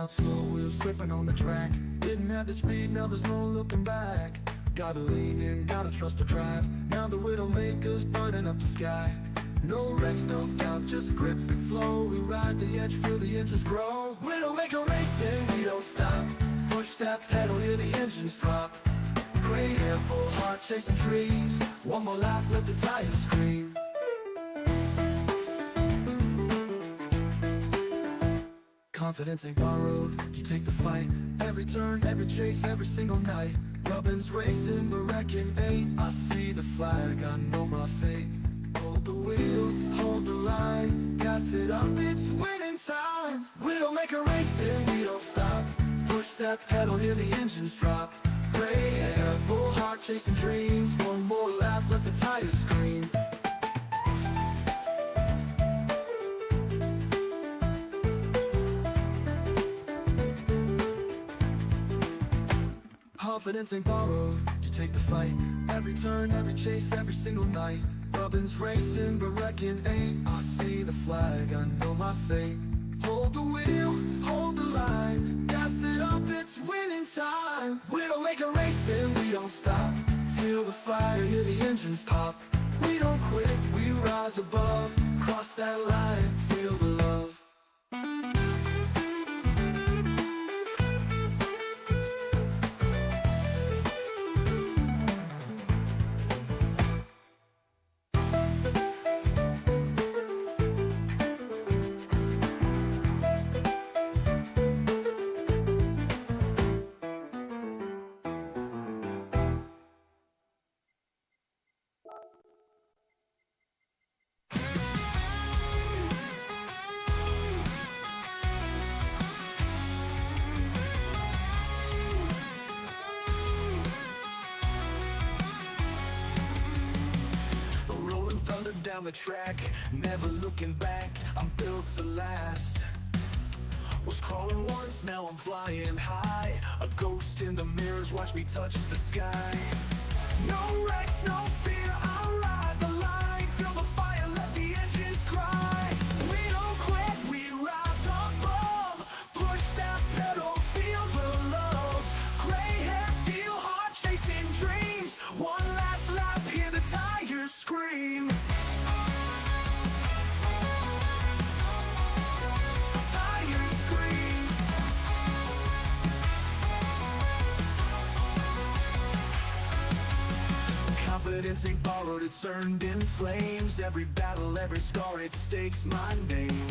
out slow, wheels slipping on the track. Didn't have the speed, now there's no looking back. Gotta lean in, gotta trust the drive. Now the Widowmaker's burning up the sky. No wrecks, no doubt, just grip and flow. We ride the edge, feel the engines grow. Widowmaker racing, we don't stop. Push that pedal, hear the engines drop. Gray hair, full heart, chasing dreams. One more lap, let the tires scream. Confidence ain't borrowed, you take the fight. Every turn, every chase, every single night. Robin's racing, but wrecking ain't. I see the flag, I know my fate. Hold the wheel, hold the line. Gas it up, it's winning time. Widowmaker racing, we don't stop. Push that pedal, hear the engines drop. Gray hair, full heart, chasing dreams. One more lap, let the tires scream. Confidence ain't borrowed, you take the fight. Every turn, every chase, every single night. Robin's racing, but wrecking ain't. I see the flag, I know my fate. Hold the wheel, hold the line. Gas it up, it's winning time. Widowmaker racing, we don't stop. Feel the fire, hear the engines pop. We don't quit, we rise above. Cross that line, feel the love. Down the track, never looking back. I'm built to last. Was crawling once, now I'm flying high. A ghost in the mirrors, watch me touch the sky. No wrecks, no fear, I'll ride the line. Feel the fire, let the engines cry. We don't quit, we rise above. Push that pedal, feel the love. Gray hair, steel heart, chasing dreams. One last lap, hear the tires scream. Confidence ain't borrowed, it's earned in flames. Every battle, every scar, it stakes my name.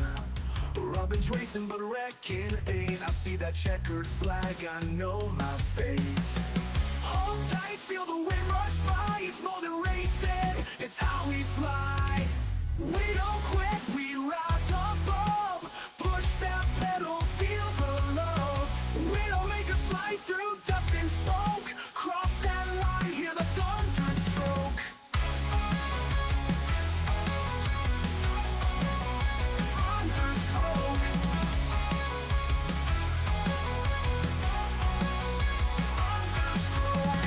Robin's racing, but wrecking ain't. I see that checkered flag, I know my fate. Hold tight, feel the wind rush by. It's more than racing, it's how we fly. We don't quit, we rise above. Push that pedal, feel the love. We don't make us fly through dust and smoke. Cross that line, hear the thunder stroke. Thunder stroke. Thunder stroke.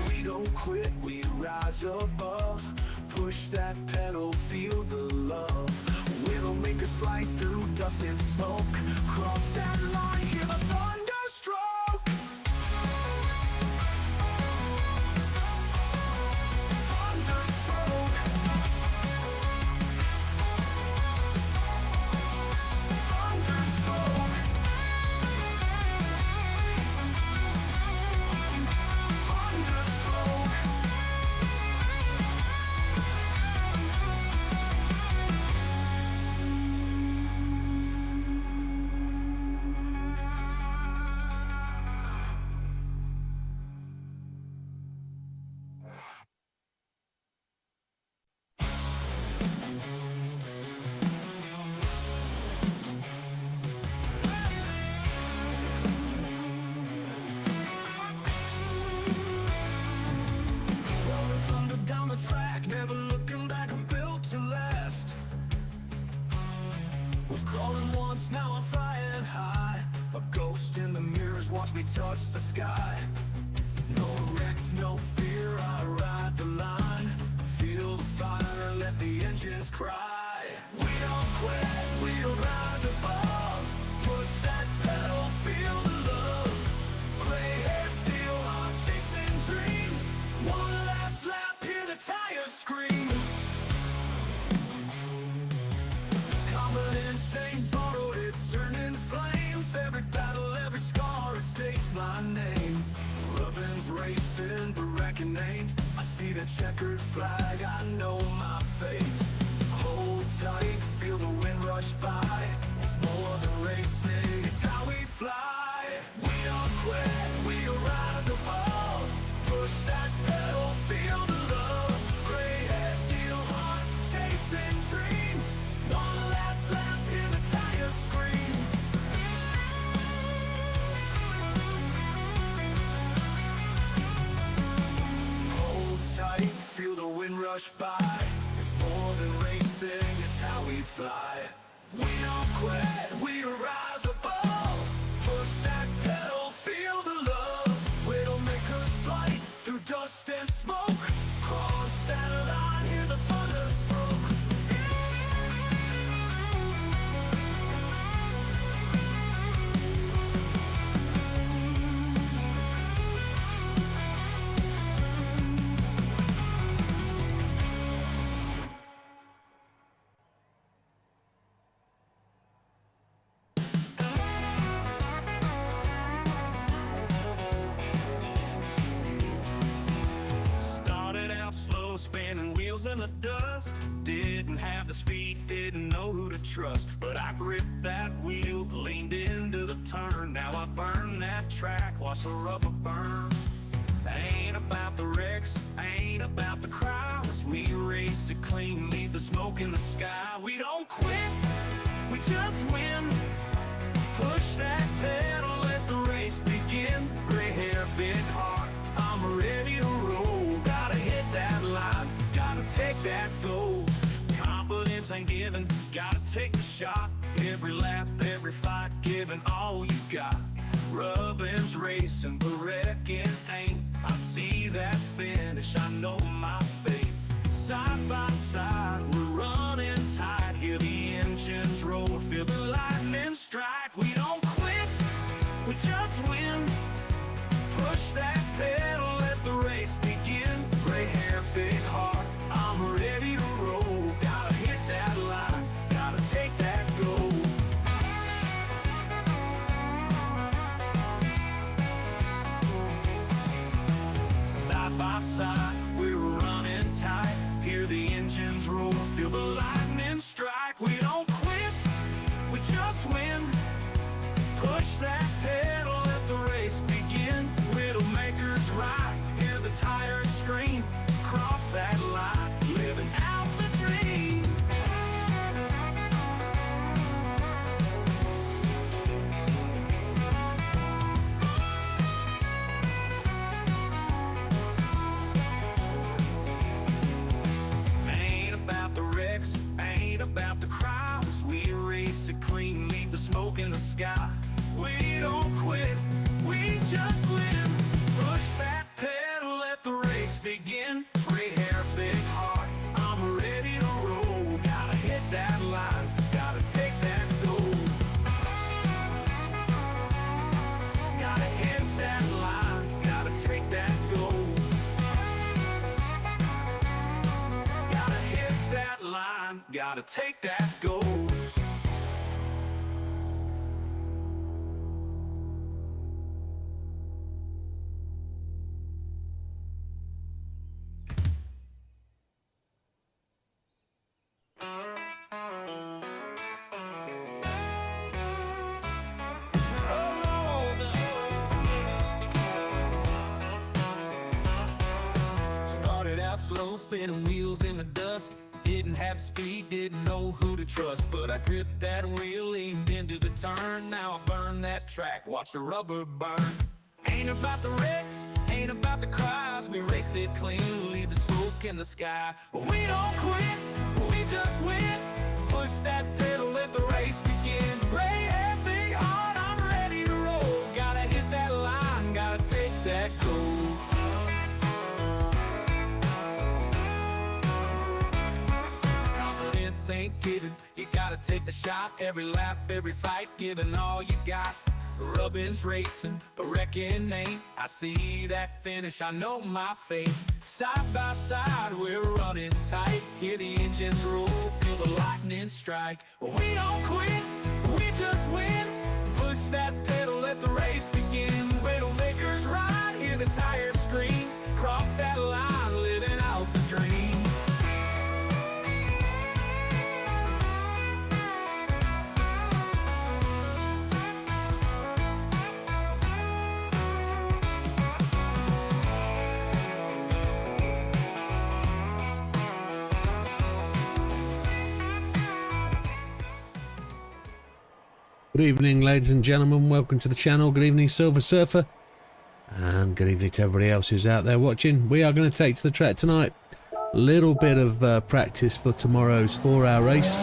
We don't quit, we rise above. Push that pedal, feel the love. Widowmakers fly through dust and smoke. Cross that line, hear the thunder stroke. Thunder stroke. Thunder stroke. Thunder stroke. Rolling thunder down the track, never looking back, I'm built to last. Was crawling once, now I'm flying high. A ghost in the mirrors, tires, watch me touch the sky. No wrecks, no fear, I ride the line. Feel the fire, let the engines cry. We don't quit, we'll rise above. Push that pedal, feel the love. Gray hair, steel heart, chasing dreams. One last lap, hear the tires scream. Confidence ain't borrowed, it's turning flames. Every battle, every scar, it states my name. Robin's racing, but wrecking ain't. I see the checkered flag, I know my fate. Hold tight, feel the wind rush by. It's more than racing, it's how we fly. We don't quit, we'll rise above. Push that pedal, feel the love. Gray hair, steel heart, chasing dreams. One last lap, hear the tires scream. Hold tight, feel the wind rush by. It's more than racing, it's how we fly. We don't quit, we rise above. Push that pedal, feel the love. Widowmaker's flight through dust and smoke. Cross that line, hear the thunder stroke. Started out slow, spinning wheels in the dust. Didn't have the speed, didn't know who to trust. But I gripped that wheel, leaned into the turn. Now I burn that track, watch the rubber burn. Ain't about the wrecks, ain't about the crowds. We race it clean, leave the smoke in the sky. We don't quit, we just win. Push that pedal, let the race begin. Gray hair, big heart, I'm ready to roll. Gotta hit that line, gotta take that goal. Confidence ain't given, gotta take the shot. Every lap, every fight, giving all you got. Rubbin's racing, but wrecking ain't. I see that finish, I know my fate. Side by side, we're running tight. Hear the engines roar, feel the lightning strike. We don't quit, we just win. Push that pedal, let the race begin. Gray hair, big heart, I'm ready to roll. Gotta hit that line, gotta take that goal. Side by side, we're running tight. Hear the engines roar, feel the lightning strike. We don't quit, we just win. Push that pedal, let the race begin. Widdowmaker's right, hear the tires scream. Cross that line, living out the dream. Ain't about the wrecks, ain't about the crowds. We race it clean, leave the smoke in the sky. We don't quit, we just win. Push that pedal, let the race begin. Gray hair, big heart, I'm ready to roll. Gotta hit that line, gotta take that goal. Gotta hit that line, gotta take that goal. Gotta hit that line, gotta take that goal. Slow spinning wheels in the dust. Didn't have speed, didn't know who to trust. But I gripped that wheel, leaned into the turn. Now I burn that track, watch the rubber burn. Ain't about the wrecks, ain't about the cries. We race it clean, leave the smoke in the sky. But we don't quit, we just win. Push that pedal, let the race begin. Gray hair, big heart, I'm ready to roll. Gotta hit that ain't giving. You gotta take the shot, every lap, every fight, giving all you got. Rubbin's racing, but wrecking ain't. I see that finish, I know my fate. Side by side, we're running tight. Hear the engines roar, feel the lightning strike. We don't quit, we just win. Push that pedal, let the race begin. Widdowmaker's ride, hear the tires scream. Cross that line, living out the dream. Good evening, ladies and gentlemen, welcome to the channel. Good evening, Silver Surfer, and good evening to everybody else who's out there watching. We are going to take to the track tonight. A little bit of practice for tomorrow's 4-hour race.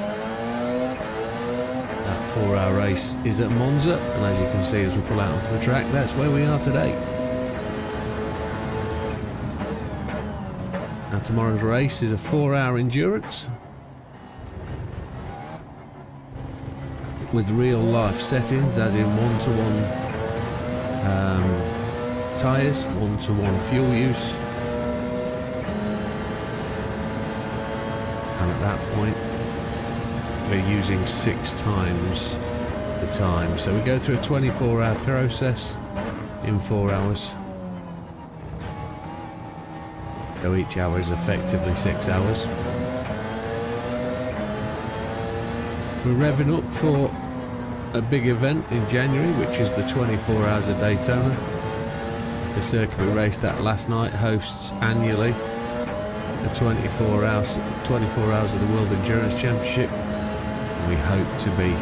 That 4-hour race is at Monza, and as you can see as we pull out onto the track, that's where we are today. Now tomorrow's race is a 4-hour endurance with real life settings, as in one-to-one tyres, one-to-one fuel use, and at that point we're using 6 times the time. So we go through a 24-hour process in 4 hours, so each hour is effectively 6 hours. We're revving up for a big event in January, which is the 24 Hours of Daytona. The circuit we raced at last night hosts annually the 24 hours of the World Endurance Championship. We hope to be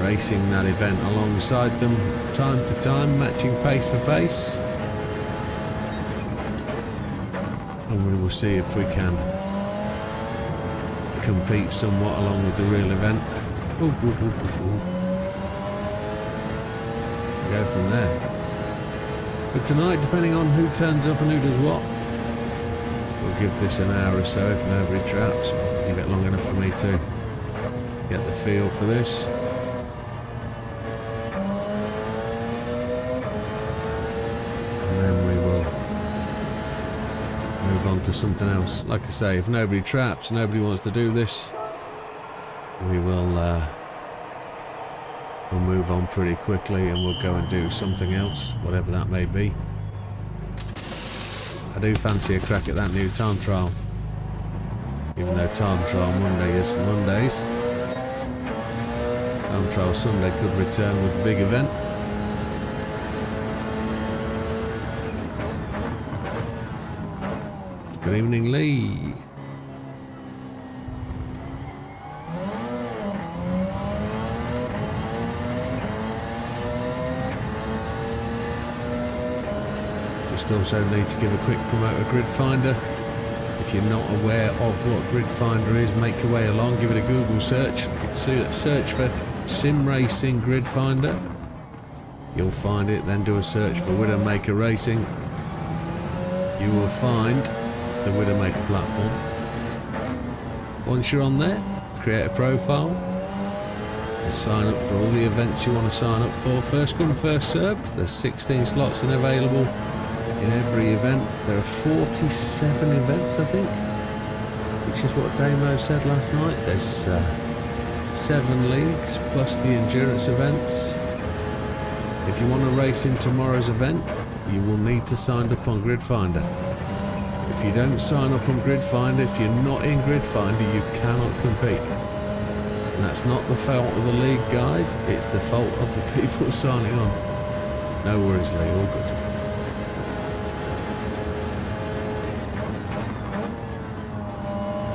racing that event alongside them, time for time, matching pace for pace, and we will see if we can compete somewhat along with the real event. Ooh, ooh, ooh, ooh, ooh. Go from there. But tonight, depending on who turns up and who does what, we'll give this an hour or so if nobody traps. We'll give it long enough for me to get the feel for this. And then we will move on to something else. Like I say, if nobody traps, nobody wants to do this, we will we'll move on pretty quickly and we'll go and do something else, whatever that may be. I do fancy a crack at that new time trial, even though time trial Monday is for Mondays. Time trial Sunday could return with the big event. Good evening, Lee. Just also need to give a quick promote of Grid Finder. If you're not aware of what Grid Finder is, make your way along, give it a Google search. Search for Sim Racing Grid Finder. You'll find it, then do a search for Widdowmaker Racing. You will find the Widdowmaker platform. Once you're on there, create a profile and sign up for all the events you want to sign up for. First come, first served. There's 16 slots and available in every event. There are 47 events, I think, which is what Damo said last night. There's 7 leagues plus the endurance events. If you want to race in tomorrow's event, you will need to sign up on Grid Finder. If you don't sign up on Grid Finder, if you're not in Grid Finder, you cannot compete. And that's not the fault of the league, guys. It's the fault of the people signing on. No worries, Lee. All good.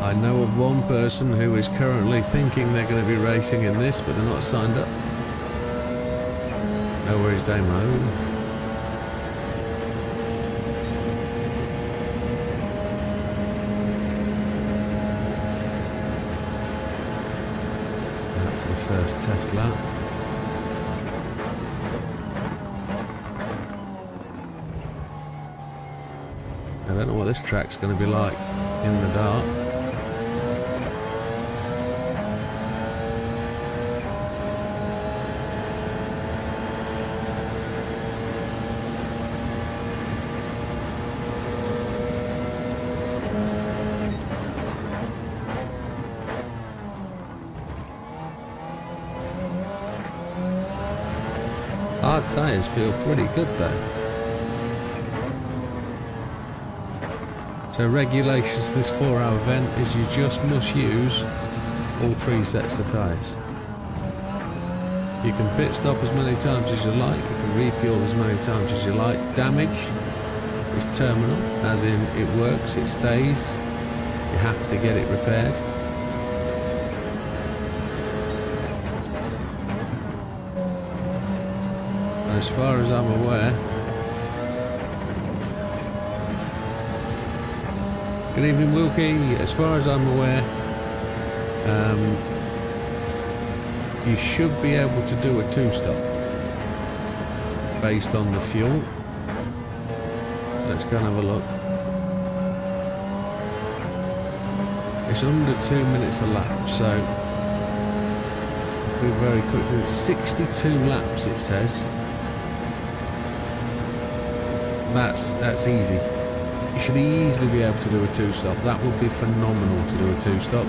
I know of one person who is currently thinking they're going to be racing in this, but they're not signed up. No worries, Damo. First test lap. I don't know what this track's going to be like in the dark. Hard tyres feel pretty good though. So regulations this 4-hour event is you just must use all 3 sets of tyres. You can pit stop as many times as you like, you can refuel as many times as you like. Damage is terminal, as in it works, it stays. You have to get it repaired. And as far as I'm aware, good evening Wilkie, as far as I'm aware, you should be able to do a 2-stop based on the fuel. Let's go and have a look. It's under 2 minutes a lap, so if we're very quick to 62 laps it says. That's easy. You should easily be able to do a 2-stop. That would be phenomenal to do a 2-stop.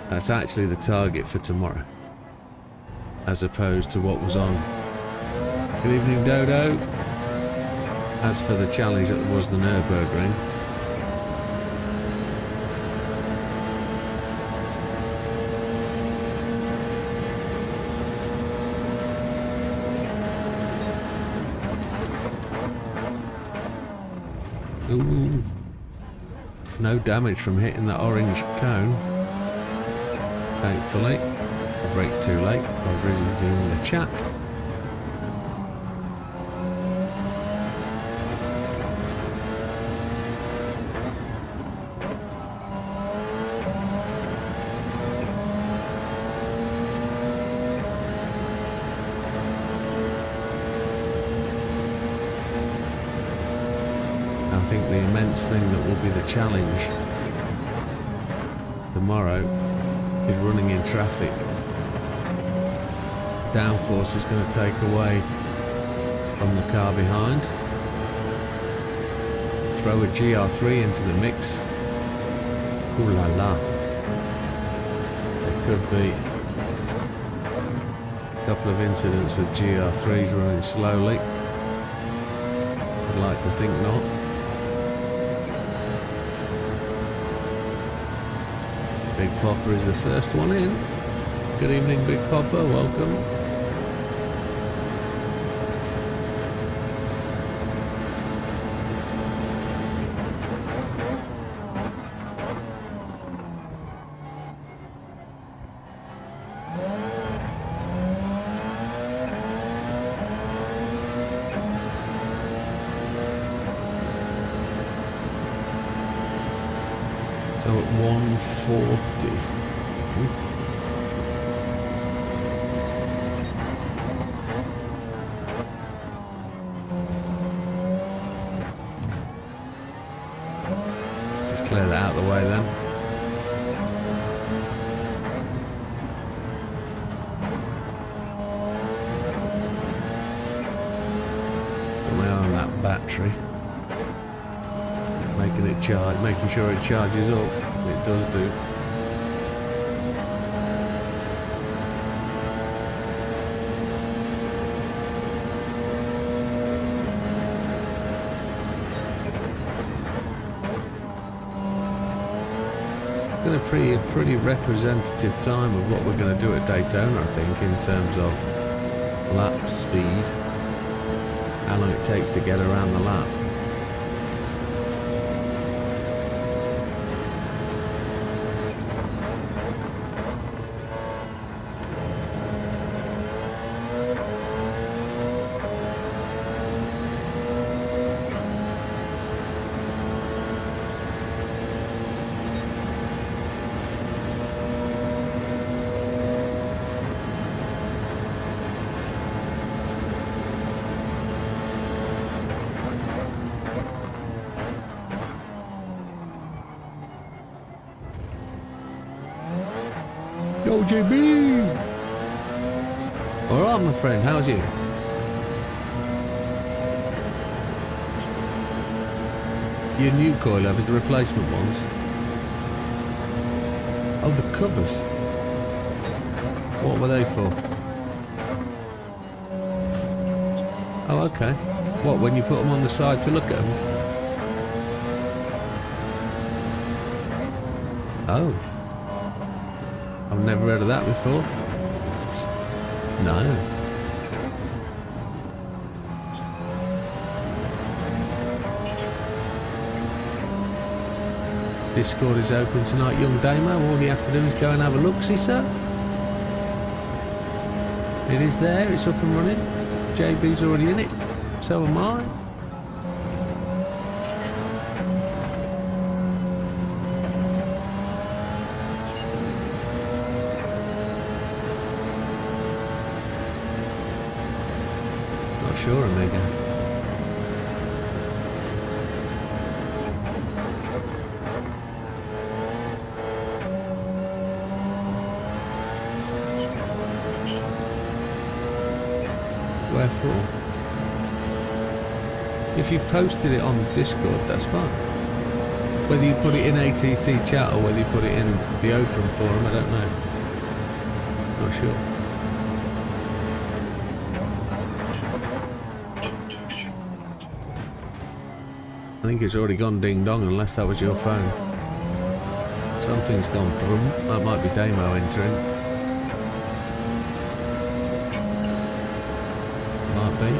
That's actually the target for tomorrow, as opposed to what was on. Good evening, Dodo. As for the challenge that was the Nürburgring, ooh, no damage from hitting the orange cone. Thankfully, I brake too late. I was reading the chat. I think the immense thing that will be the challenge tomorrow is running in traffic. Downforce is going to take away from the car behind. Throw a GR3 into the mix. Ooh la la. There could be a couple of incidents with GR3s running slowly. I'd like to think not. Big Popper is the first one in. Good evening, Big Popper, welcome. So at 140. Just clear that out of the way then. Put my eye on that battery. Making it charge, making sure it charges up. It does do. Been a pretty representative time of what we're going to do at Daytona, I think, in terms of lap speed, how long it takes to get around the lap. Yo, JB! Alright, my friend, how's you? Your new coilovers, the replacement ones? Oh, the covers. What were they for? Oh, okay. What, when you put them on the side to look at them? Oh. I've never heard of that before. No. Discord is open tonight, young Damo. All you have to do is go and have a look-see, sir. It is there, it's up and running. JB's already in it. So am I. Not sure, Amiga. Wherefore? If you posted it on Discord, that's fine. Whether you put it in ATC chat or whether you put it in the open forum, I don't know. Not sure. I think it's already gone ding dong unless that was your phone. Something's gone boom. That might be Damo entering. Might be.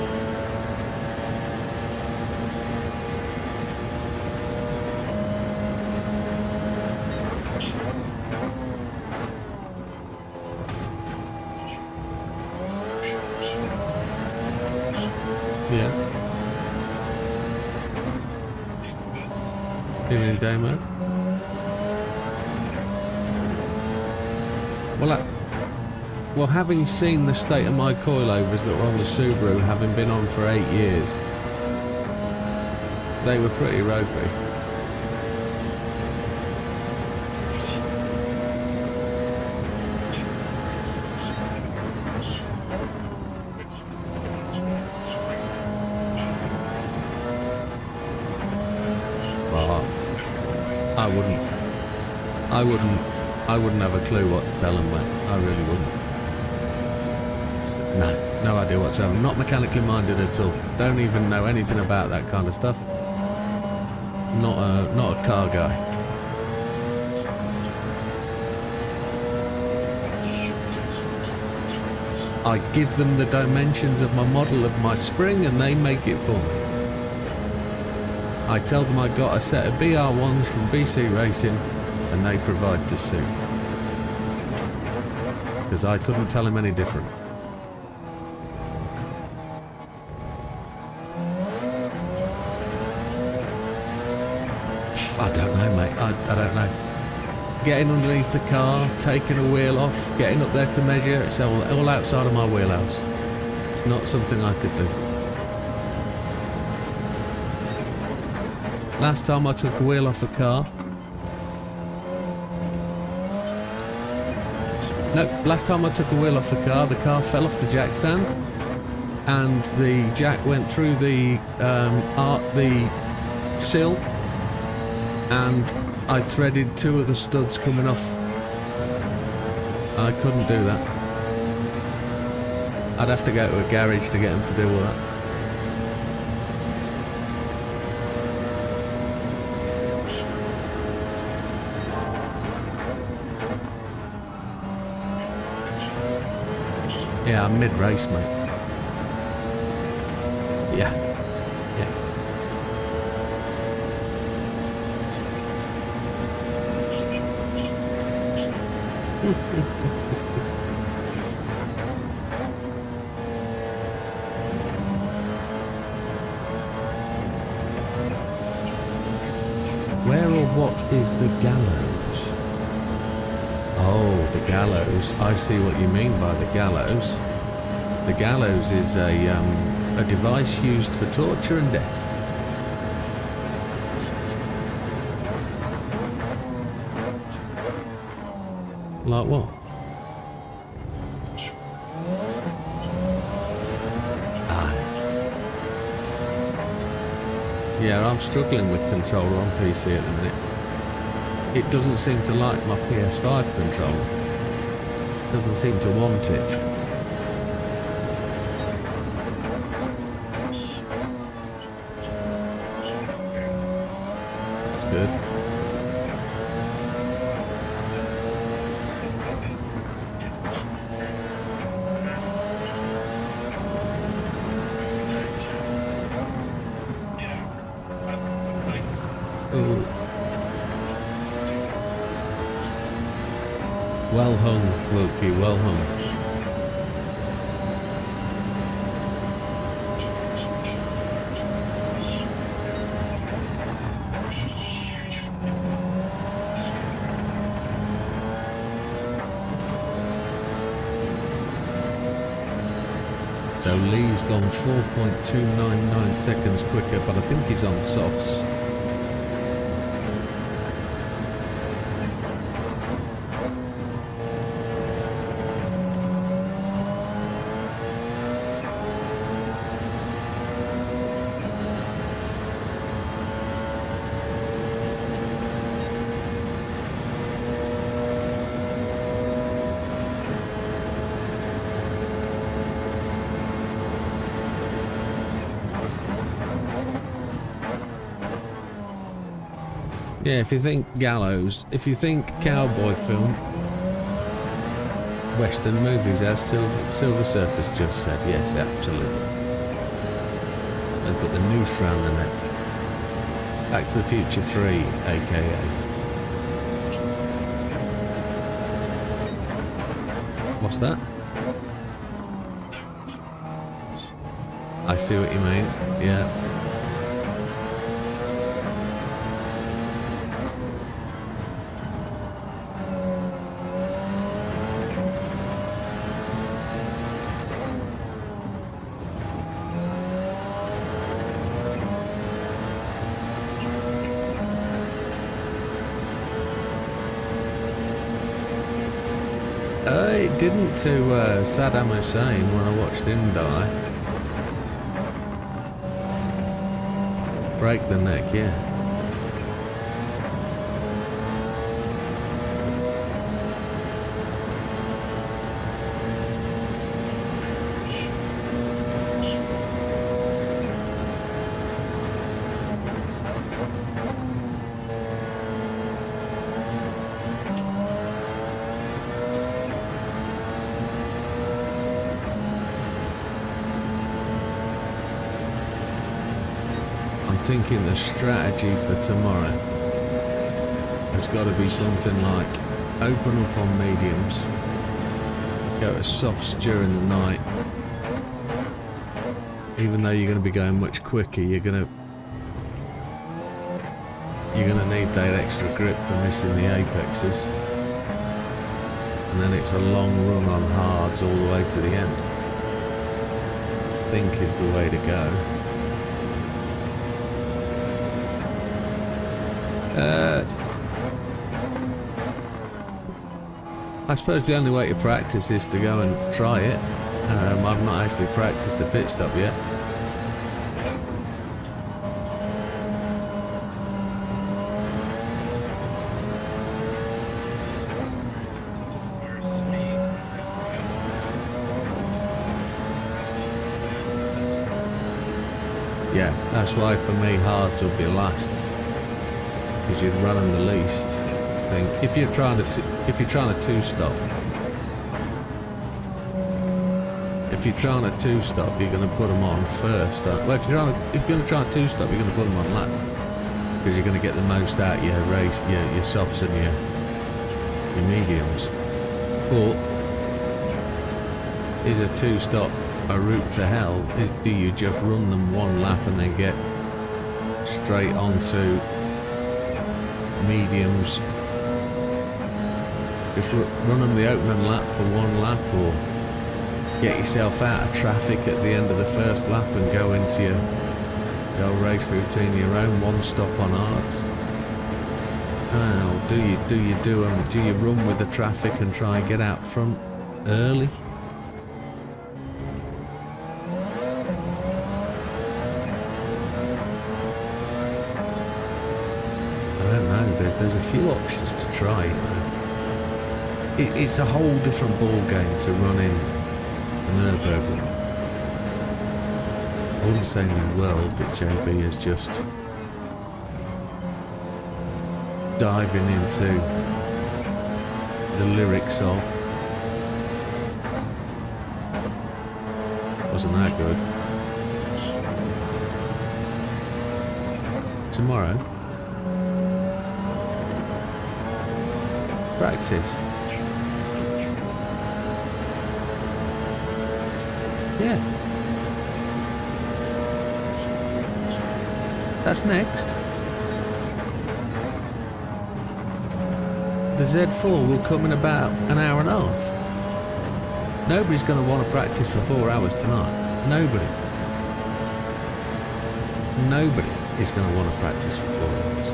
Yeah. Evening, Damo. Well, having seen the state of my coilovers that were on the Subaru, having been on for 8 years, they were pretty ropey. I wouldn't have a clue what to tell them, mate. I really wouldn't. No idea whatsoever. Not mechanically minded at all. Don't even know anything about that kind of stuff. Not a car guy. I give them the dimensions of my model of my spring and they make it for me. I tell them I got a set of BR1s from BC Racing and they provide to suit. Because I couldn't tell him any different. I don't know, mate. I don't know. Getting underneath the car, taking a wheel off, getting up there to measure, it's all outside of my wheelhouse. It's not something I could do. Last time I took a wheel off a car, last time I took a wheel off the car fell off the jack stand and the jack went through the sill and I threaded 2 of the studs coming off. I couldn't do that. I'd have to go to a garage to get them to do all that. Yeah, I'm mid-race, mate. Yeah. Where or what is the gallows? Oh, the gallows. I see what you mean by the gallows. The gallows is a device used for torture and death. Like what? Yeah, I'm struggling with controller on PC at the minute. It doesn't seem to like my PS5 controller. Doesn't seem to want it. That's good. Ooh. Well hung, Wilkie, well hung. So Lee's gone 4.299 seconds quicker, but I think he's on softs. Yeah, if you think gallows, if you think cowboy film, Western movies, as Silver Surfer's just said, yes, absolutely. They've got the noose round the neck. Back to the Future 3, aka. What's that? I see what you mean, yeah. It didn't to Saddam Hussein when I watched him die. Break the neck, yeah. Thinking the strategy for tomorrow has got to be something like open up on mediums, go to softs during the night. Even though you're going to be going much quicker, you're going to need that extra grip for missing the apexes, and then it's a long run on hards all the way to the end. I think is the way to go. I suppose the only way to practice is to go and try it. I've not actually practiced a pit stop yet. Yeah, that's why for me hards will be last, because you'd run them the least. I think if you're trying to two-stop, you're going to put them on first. Well, if you're going to try a two-stop, you're going to put them on last, because you're going to get the most out of your race, your softs and your mediums. But is a two-stop a route to hell? Do you just run them one lap and then get straight onto mediums? Just run them the opening lap for one lap, or get yourself out of traffic at the end of the first lap and go into your race routine, your own one stop on hards. Do you run with the traffic and try and get out front early? I don't know. There's a few options to try. it's a whole different ball game to running an Nürburgring. I wouldn't say in the world that JB is just diving into the lyrics of. Wasn't that good? Tomorrow, practice. Yeah. That's next. The Z4 will come in about an hour and a half. Nobody's going to want to practice for 4 hours tonight. Nobody. Nobody is going to want to practice for 4 hours.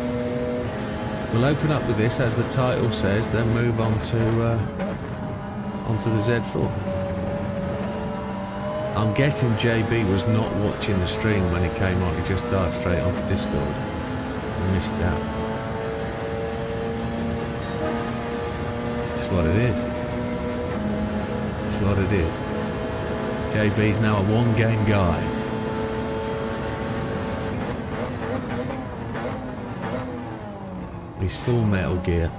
We'll open up with this, as the title says, then move on to onto the Z4. I'm guessing JB was not watching the stream when he came on. He just dived straight onto Discord and missed out. It's what it is. It's what it is. JB's now a one-game guy. He's full metal gear.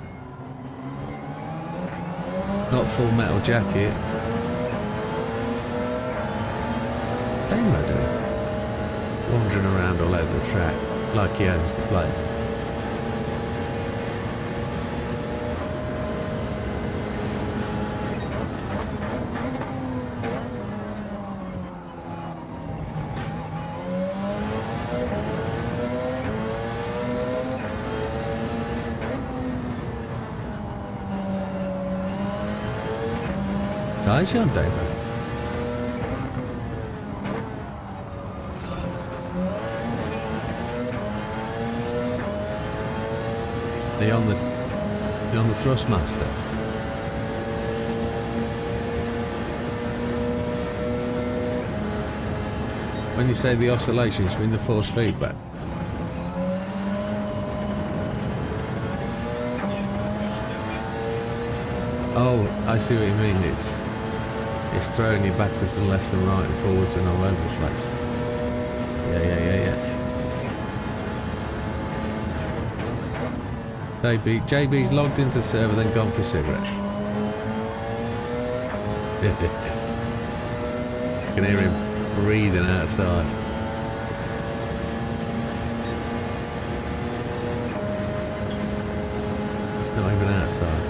Not full metal jacket. Damo doing? Wandering around all over the track like he owns the place. Nice on Damo. They're on the Thrustmaster. When you say the oscillations, you mean the force feedback? Oh, I see what you mean. It's throwing you backwards and left and right and forwards and all over the place. Yeah. JB's logged into the server, then gone for a cigarette. You can hear him breathing outside. It's not even outside.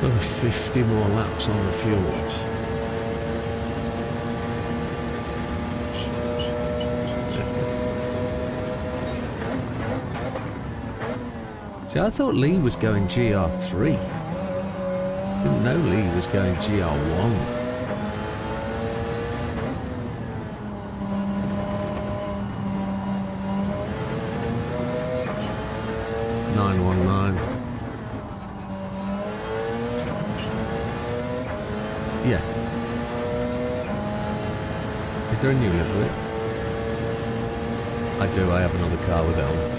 Another 50 more laps on the fuel. See, I thought Lee was going GR3. Didn't know Lee was going GR1. Yeah. Is there a new livery? I do, I have another car with it on.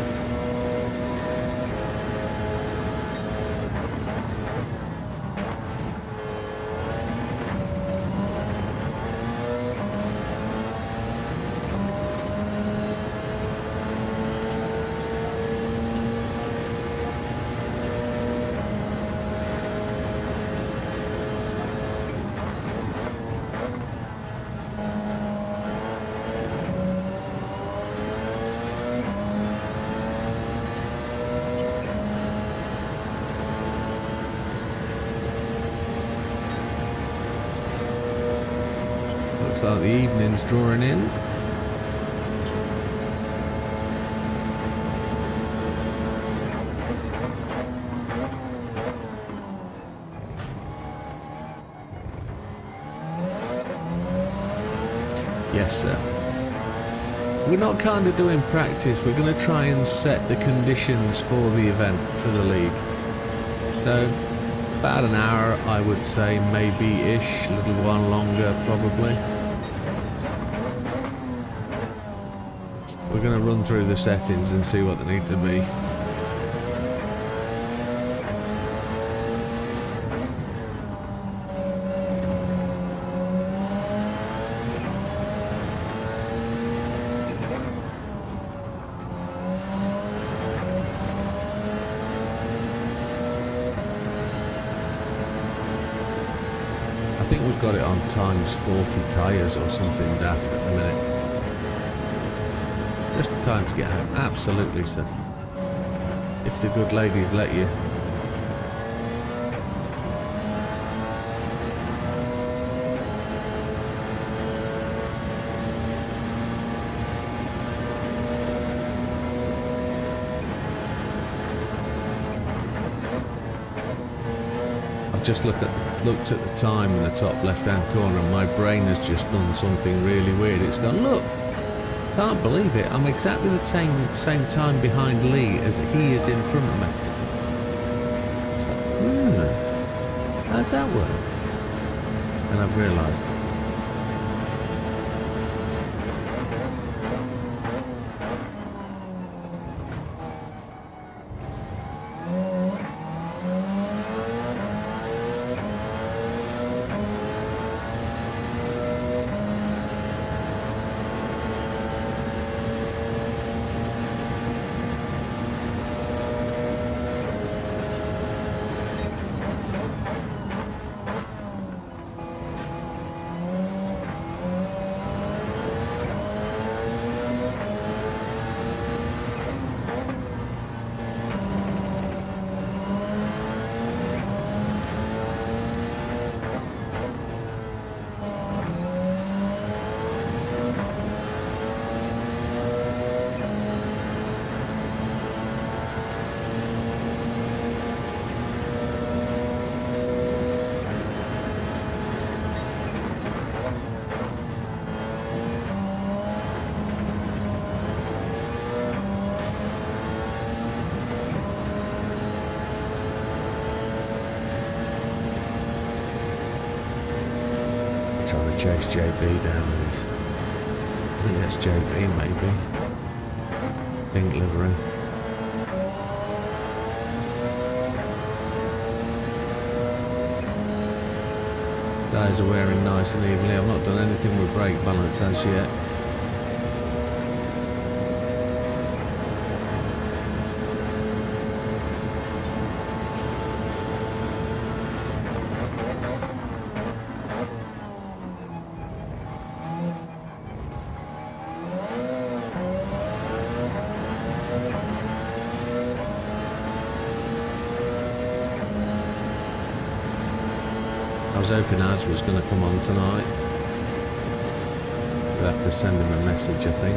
Looks like the evening's drawing in. Yes, sir. we're not kind of doing practice. We're going to try and set the conditions for the event, for the league. So about an hour, I would say, maybe-ish, a little while longer probably. We're going to run through the settings and see what they need to be. I think we've got it on times 40 tyres or something daft at the minute. Just time to get home, absolutely, sir. If the good ladies let you. I've just looked at the time in the top left-hand corner, and my brain has just done something really weird. It's gone, look, can't believe it. I'm exactly the same time behind Lee as he is in front of me. It's like, how's that work? And I've realised. Trying to chase JB down with his, I think that's JB maybe, pink livery. Tyres are wearing nice and evenly. I've not done anything with brake balance as yet. I was hoping Az was going to come on tonight. We'll have to send him a message, I think.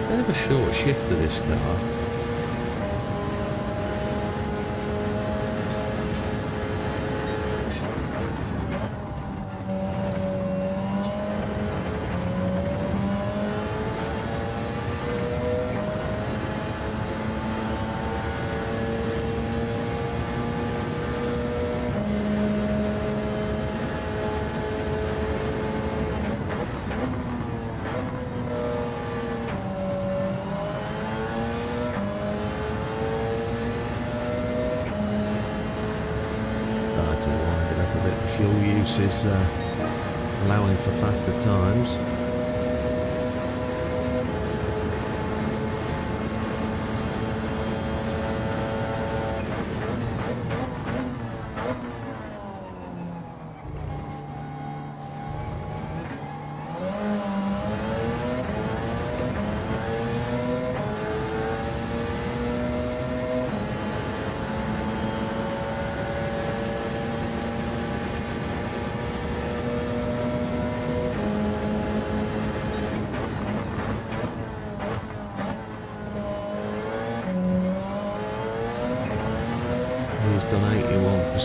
Bit of a short shift for this car. Fuel use is allowing for faster times.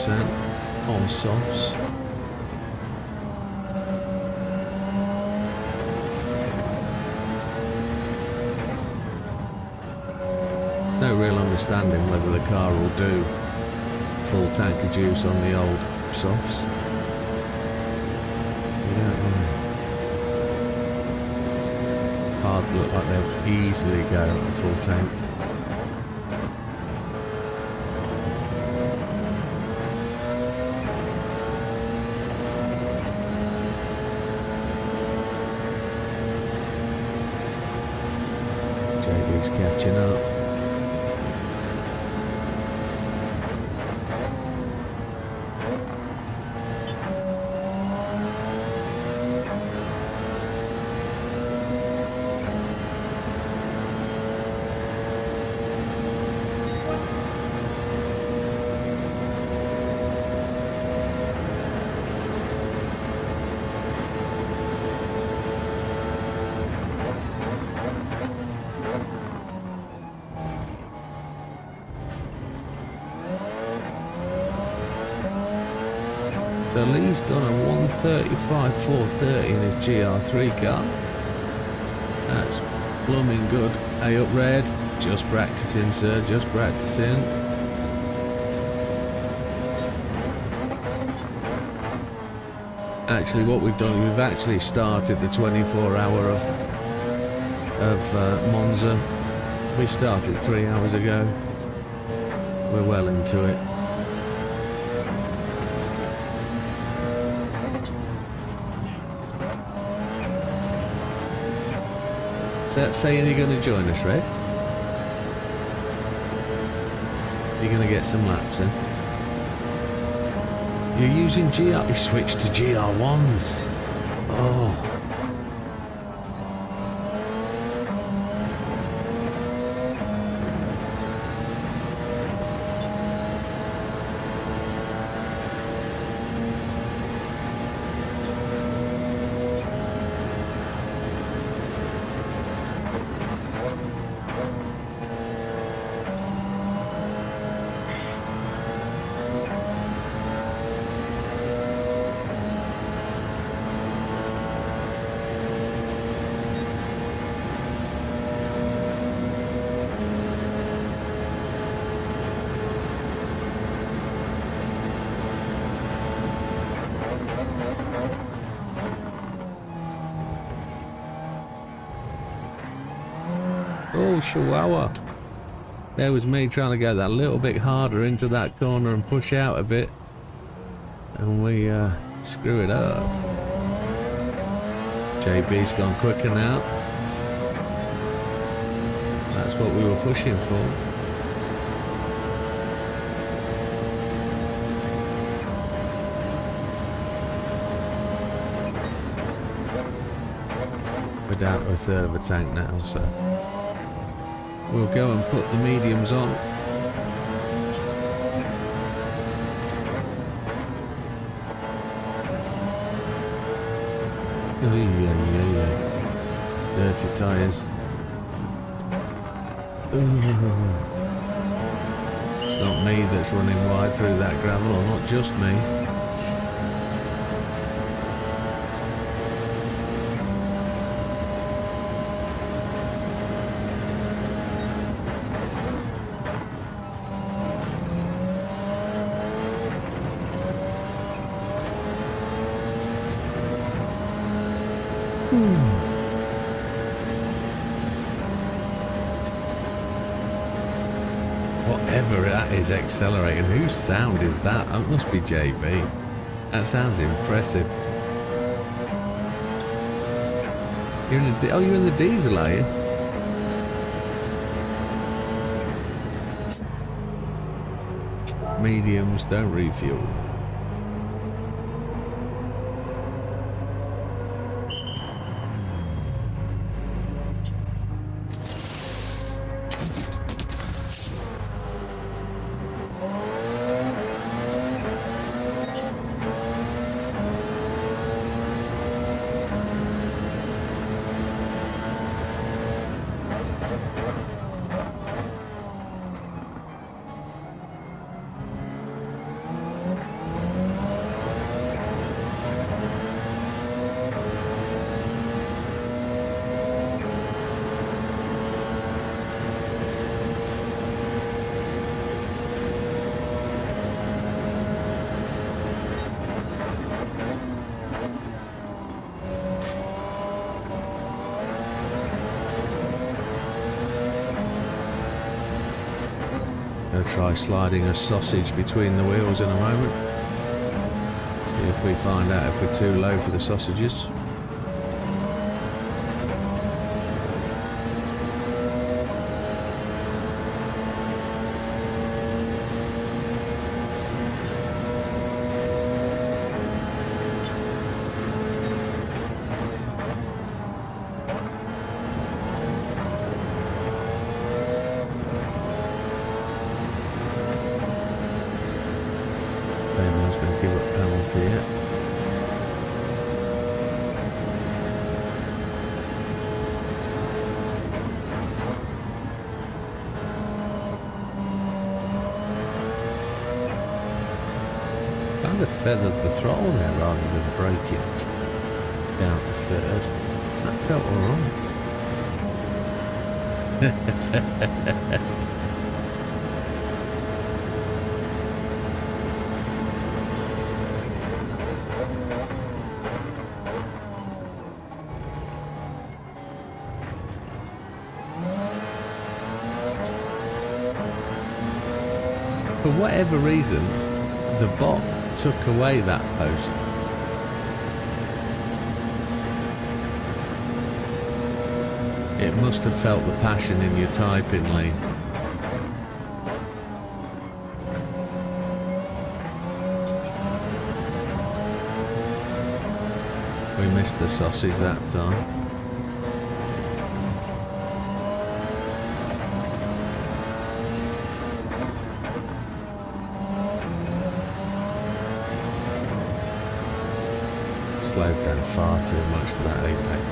on softs. No real understanding whether the car will do full tank of juice on the old softs. You don't know. Cards look like they'll easily go at a full tank. JB's catching up. So Lee's done a 1:35.430 in his GR3 car. That's blooming good. Hey up red, just practicing sir, just practicing. Actually what we've done, we've actually started the 24-hour of Monza. We started 3 hours ago. We're well into it. Saying you're going to join us, Red? You're going to get some laps in? You're using GR... You switched to GR1s. Oh. Oh, Chihuahua. There was me trying to go that little bit harder into that corner and push out a bit. And we screw it up. JB's gone quicker now. That's what we were pushing for. We're down to a third of a tank now, so we'll go and put the mediums on. Dirty tyres. It's not me that's running wide through that gravel, or not just me. Whatever that is accelerating, whose sound is that? That must be JB. That sounds impressive. You're in the diesel, are you? Mediums don't refuel. Gonna try sliding a sausage between the wheels in a moment. See if we find out if we're too low for the sausages. Damon's going to give up penalty yet. Kind of feathered the throttle there rather than braking down to third. That felt alright. For whatever reason, the bot took away that post. It must have felt the passion in your typing, Lee. We missed the sausage that time. Slowed down far too much for that apex.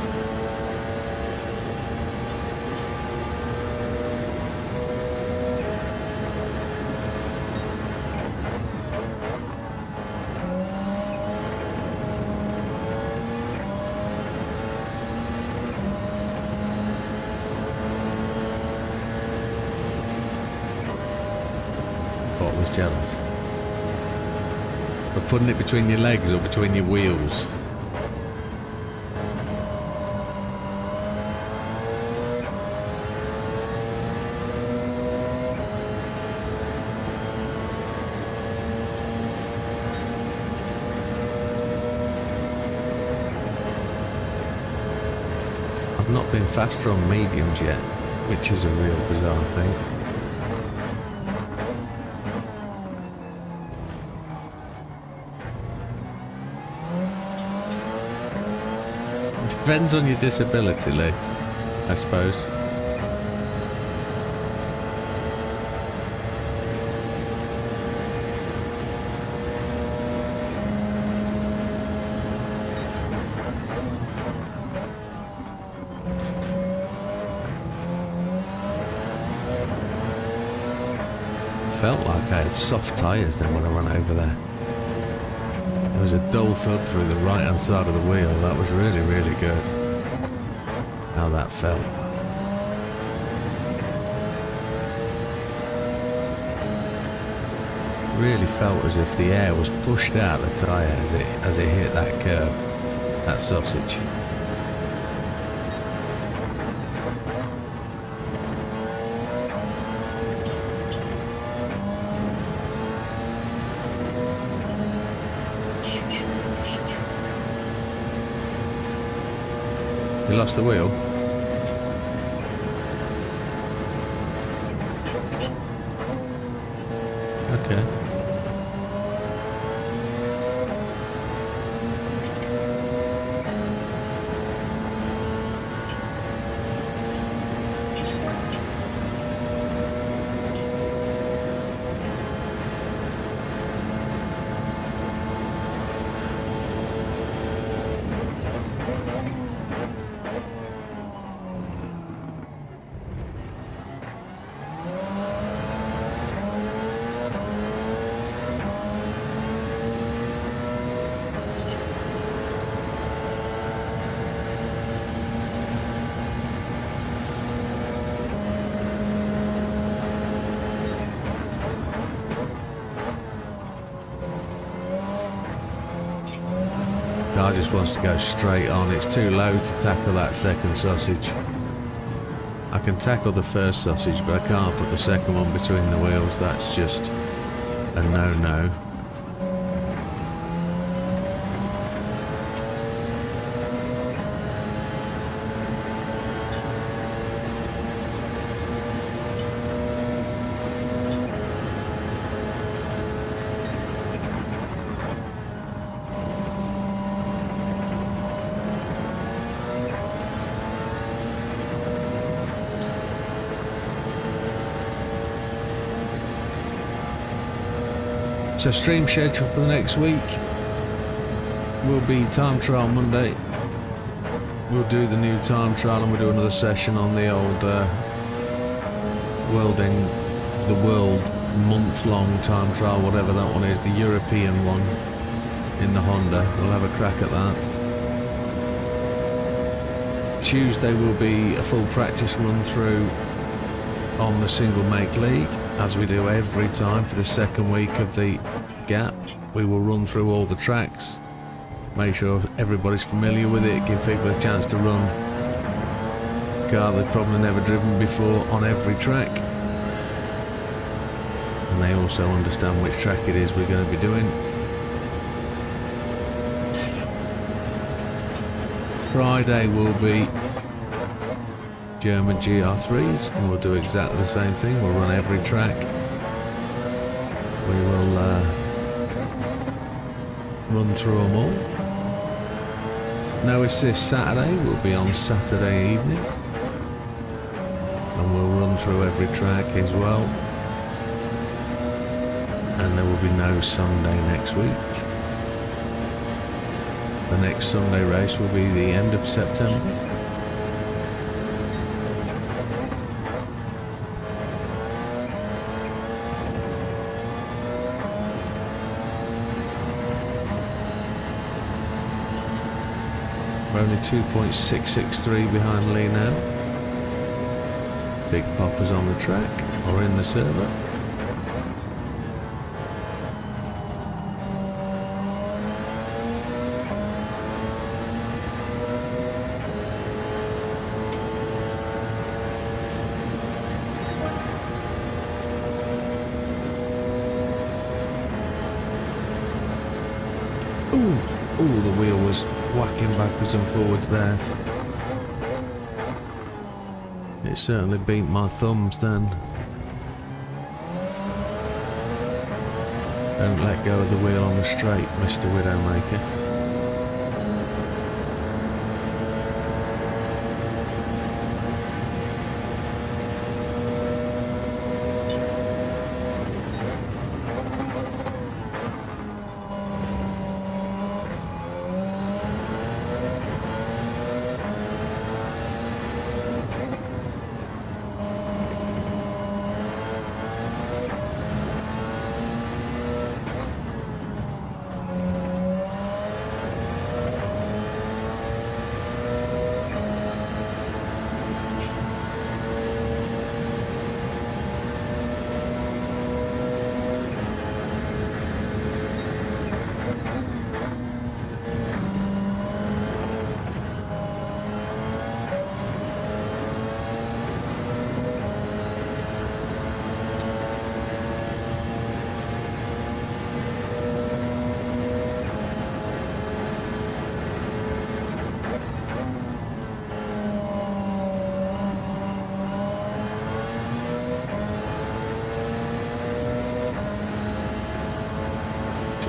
Bot was jealous. Of putting it between your legs or between your wheels. I've not been faster on mediums yet, which is a real bizarre thing. Depends on your disability, Lee, I suppose. Felt like I had soft tyres then when I ran over there. There was a dull thud through the right hand side of the wheel. That was really, really good. How that felt. Really felt as if the air was pushed out the tyre as it hit that curve, that sausage. You lost the wheel? Okay. Car just wants to go straight on. It's too low to tackle that second sausage. I can tackle the first sausage, but I can't put the second one between the wheels. That's just a no-no. So stream schedule for the next week will be time trial Monday. We'll do the new time trial and we'll do another session on the old world month-long time trial, whatever that one is, the European one in the Honda. We'll have a crack at that. Tuesday will be a full practice run through on the single make league, as we do every time for the second week of the gap. We will run through all the tracks, make sure everybody's familiar with it, give people a chance to run a car they've probably never driven before on every track, and they also understand which track it is we're going to be doing. Friday will be German GR3s, and we'll do exactly the same thing. We'll run every track. We will run through them all. No assist Saturday will be on Saturday evening, and we'll run through every track as well. And there will be no Sunday next week. The next Sunday race will be the end of September. We're only 2.663 behind Lee now. Big Popper's on the track or in the server. Ooh, the wheel was whacking backwards and forwards there. It certainly beat my thumbs then. Don't let go of the wheel on the straight, Mr. Widdowmaker.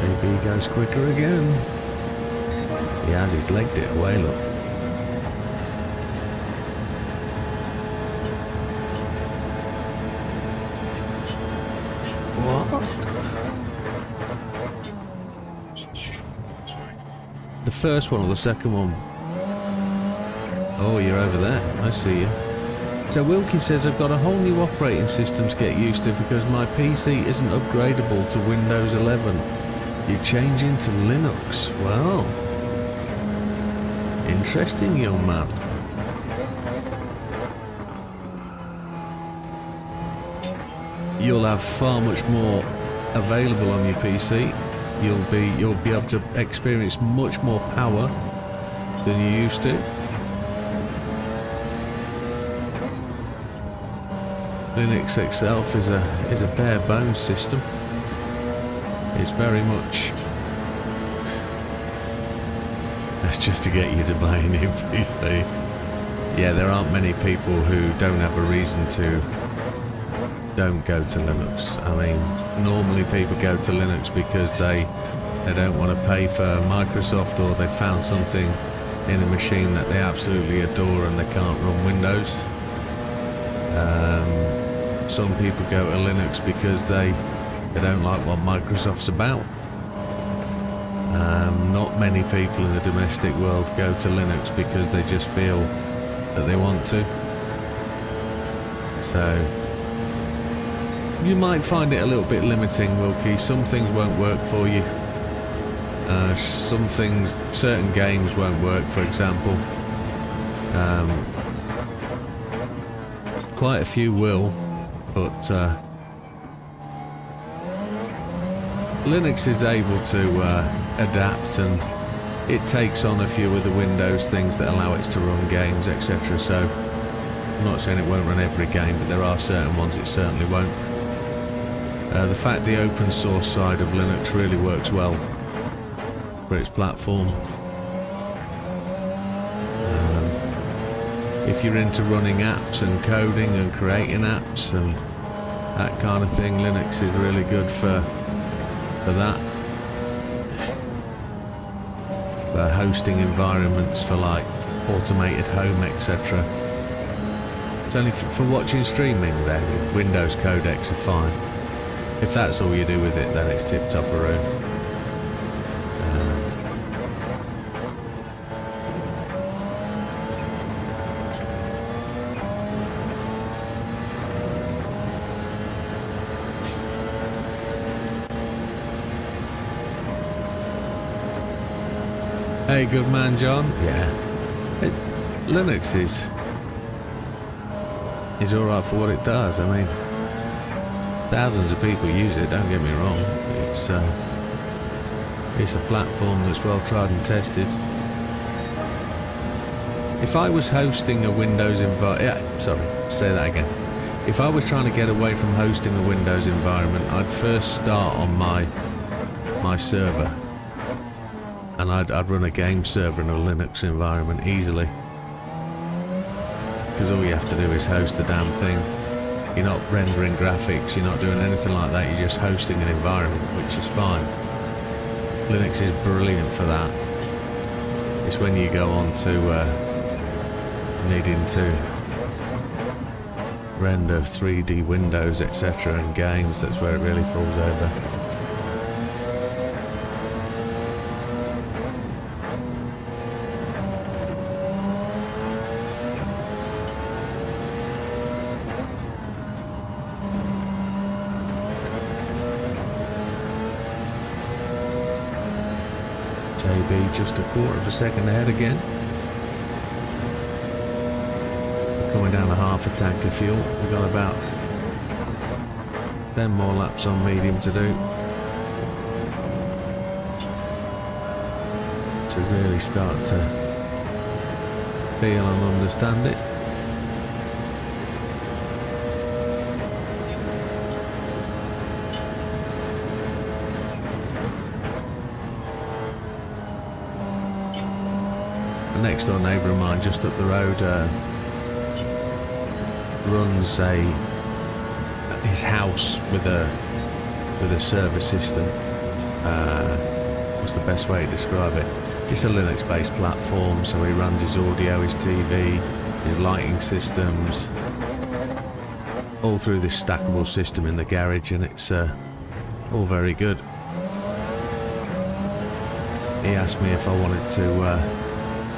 JB goes quicker again. He has, he's legged it away, look. What? The first one or the second one? Oh, you're over there. I see you. So Wilkie says, I've got a whole new operating system to get used to because my PC isn't upgradable to Windows 11. You're changing to Linux. Well, interesting, young man. You'll have far much more available on your PC. You'll be able to experience much more power than you used to. Linux itself is a bare bones system. It's very much, that's just to get you to buy a new PC. Yeah, there aren't many people who don't have a reason to don't go to Linux. I mean, normally people go to Linux because they don't want to pay for Microsoft, or they found something in a machine that they absolutely adore and they can't run Windows. Some people go to Linux because they don't like what Microsoft's about. Not many people in the domestic world go to Linux because they just feel that they want to. So you might find it a little bit limiting, Wilkie. Some things won't work for you. Some things, certain games won't work, for example. Quite a few will, but Linux is able to adapt, and it takes on a few of the Windows things that allow it to run games, etc. So I'm not saying it won't run every game, but there are certain ones it certainly won't. The fact the open source side of Linux really works well for its platform. If you're into running apps and coding and creating apps and that kind of thing, Linux is really good for that. For hosting environments, for like automated home, etc. It's only for watching streaming then, Windows codecs are fine. If that's all you do with it, then it's tip-top-a-roo. Hey, good man, John. Yeah. Linux is alright for what it does. I mean, thousands of people use it, don't get me wrong. It's a platform that's well tried and tested. If I was hosting a Windows environment, say that again. If I was trying to get away from hosting a Windows environment, I'd first start on my server. And I'd run a game server in a Linux environment easily. Because all you have to do is host the damn thing. You're not rendering graphics, you're not doing anything like that, you're just hosting an environment, which is fine. Linux is brilliant for that. It's when you go on to needing to render 3D windows, etc. and games, that's where it really falls over. JB just a quarter of a second ahead again. We're coming down a half a tank of fuel. We've got about 10 more laps on medium to do to really start to feel and understand it. Next door neighbour of mine just up the road runs his house with a server system. What's the best way to describe it? It's a Linux based platform, so he runs his audio, his TV, his lighting systems all through this stackable system in the garage, and it's all very good. He asked me if I wanted to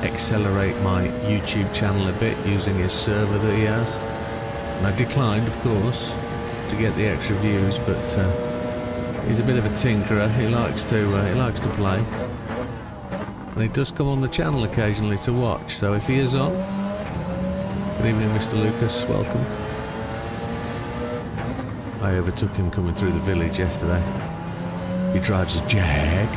accelerate my YouTube channel a bit using his server that he has, and I declined, of course, to get the extra views, but he's a bit of a tinkerer. He likes to play, and he does come on the channel occasionally to watch, so if he is on, good evening Mr. Lucas, welcome. I overtook him coming through the village yesterday. He drives a Jag.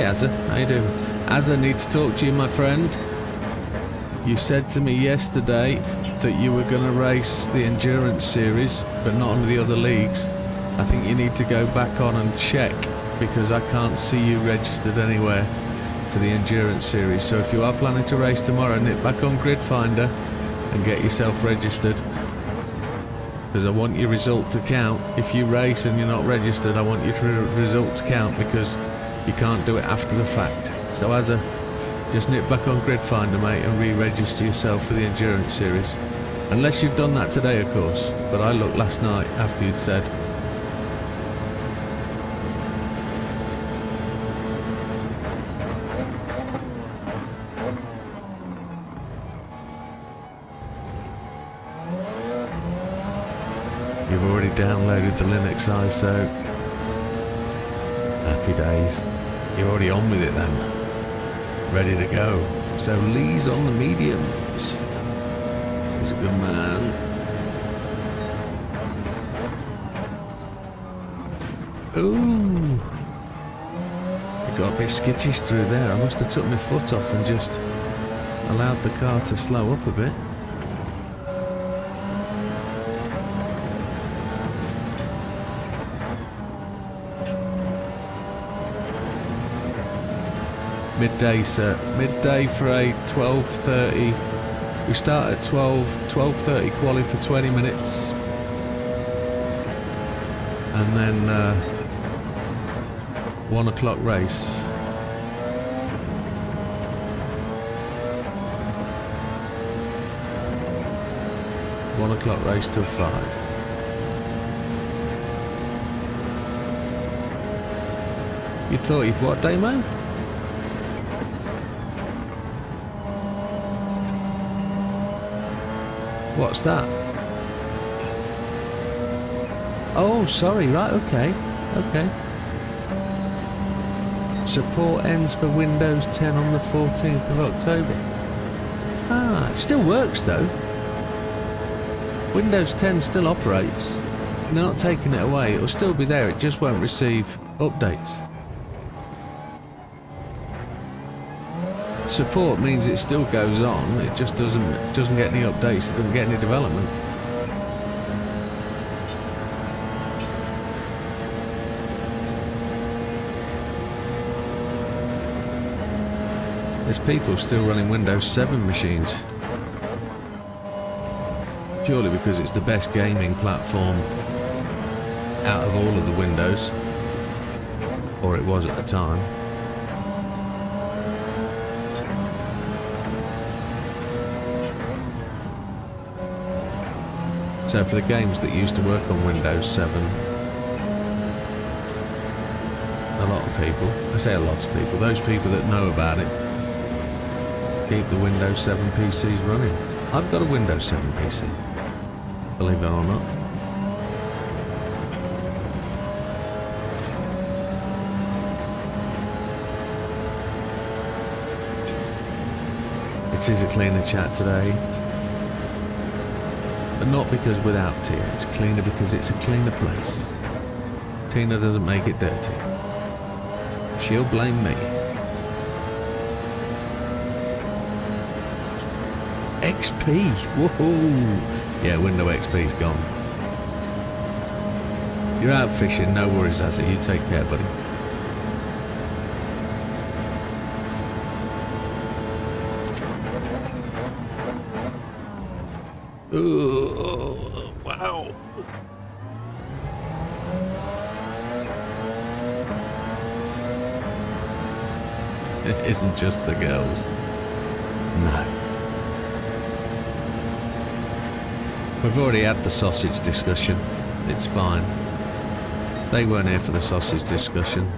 Azza, how you doing? Azza, need to talk to you, my friend. You said to me yesterday that you were going to race the endurance series, but not on the other leagues. I think you need to go back on and check, because I can't see you registered anywhere for the endurance series. So if you are planning to race tomorrow, nip back on Grid Finder and get yourself registered, because I want your result to count. If you race and you're not registered, I want your result to count, because you can't do it after the fact. So just nip back on Grid Finder, mate, and re-register yourself for the endurance series. Unless you've done that today, of course. But I looked last night after you'd said. You've already downloaded the Linux ISO. Happy days. You're already on with it then. Ready to go. So Lee's on the mediums. He's a good man. Ooh. It got a bit skittish through there. I must have took my foot off and just allowed the car to slow up a bit. Midday, sir. Midday for a 12:30. We start at 12:30 quali for 20 minutes. And then 1 o'clock race. One o'clock race till 5. You thought you'd what, Damo? What's that? Oh, sorry, right, okay. Support ends for Windows 10 on the 14th of October. Ah, it still works though. Windows 10 still operates. They're not taking it away, it'll still be there, it just won't receive updates. Support means it still goes on, it just doesn't get any updates, it doesn't get any development. There's people still running Windows 7 machines. Purely because it's the best gaming platform out of all of the Windows. Or it was at the time. So for the games that used to work on Windows 7, a lot of people, I say a lot of people, those people that know about it, keep the Windows 7 PCs running. I've got a Windows 7 PC, believe it or not. It is a cleaner chat today. But not because without Tia, it's cleaner because it's a cleaner place. Tina doesn't make it dirty. She'll blame me. XP! Woohoo! Yeah, Window XP's gone. You're out fishing, no worries, Azzy. You take care, buddy. Ooh, wow. It isn't just the girls. No. We've already had the sausage discussion. It's fine. They weren't here for the sausage discussion.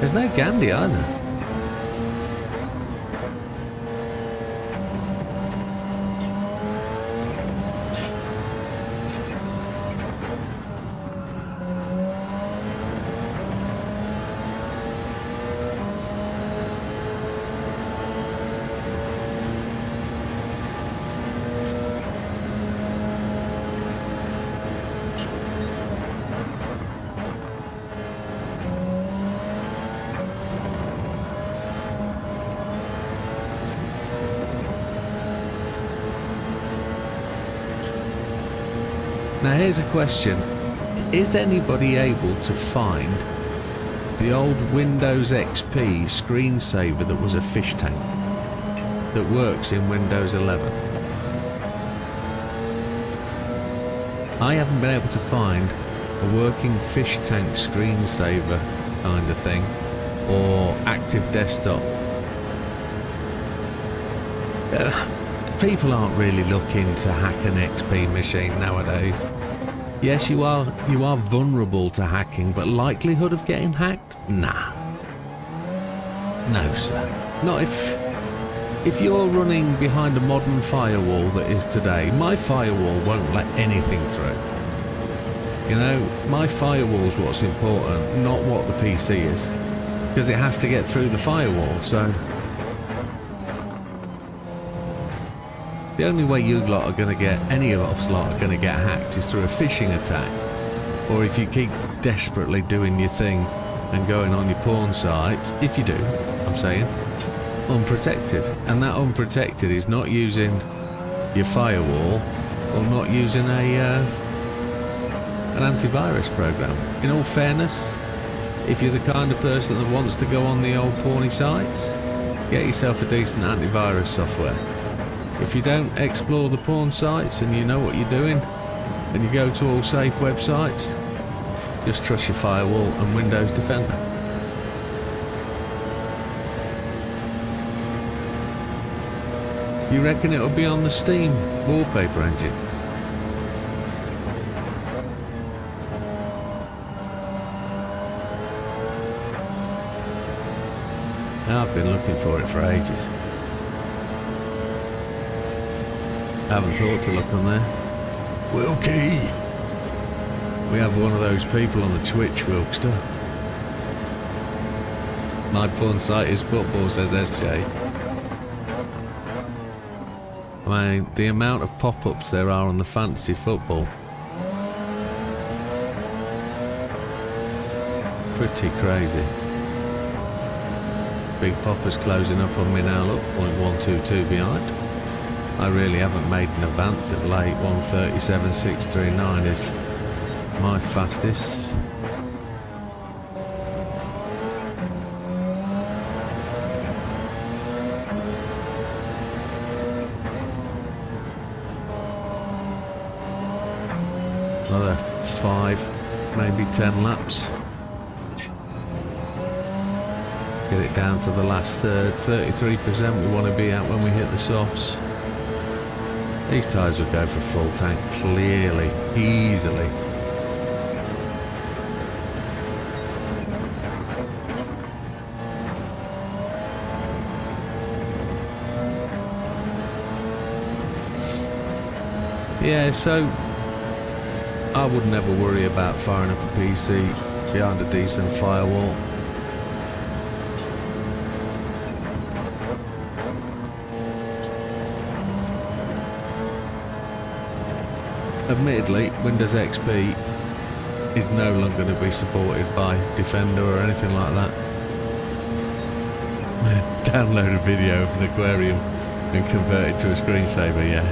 There's no Gandhi either. Now here's a question. Is anybody able to find the old Windows XP screensaver that was a fish tank that works in Windows 11? I haven't been able to find a working fish tank screensaver kind of thing, or active desktop. People aren't really looking to hack an XP machine nowadays. Yes, you are vulnerable to hacking, but likelihood of getting hacked? Nah. No, sir. Not if you're running behind a modern firewall that is today. My firewall won't let anything through. You know, my firewall's what's important, not what the PC is, because it has to get through the firewall. So the only way you lot are going to get, any of us lot are going to get hacked is through a phishing attack, or if you keep desperately doing your thing and going on your porn sites. If you do, I'm saying, unprotected, and that unprotected is not using your firewall or not using an antivirus program. In all fairness, if you're the kind of person that wants to go on the old porny sites, get yourself a decent antivirus software. If you don't explore the porn sites and you know what you're doing and you go to all safe websites, just trust your firewall and Windows Defender. You reckon it'll be on the Steam wallpaper engine? I've been looking for it for ages. I haven't thought to look on there. Wilkie! We have one of those people on the Twitch, Wilkster. My porn site is football, says SJ. I mean, the amount of pop-ups there are on the fantasy football. Pretty crazy. Big Popper's closing up on me now, look, 0.122 behind. I really haven't made an advance of late. 1:37.639 is my fastest. Another 5, maybe 10 laps. Get it down to the last third. 33% we want to be at when we hit the softs. These tyres will go for full tank clearly, easily. Yeah, so I would never worry about firing up a PC behind a decent firewall. Admittedly, Windows XP is no longer going to be supported by Defender or anything like that. Download a video of an aquarium and convert it to a screensaver, yeah.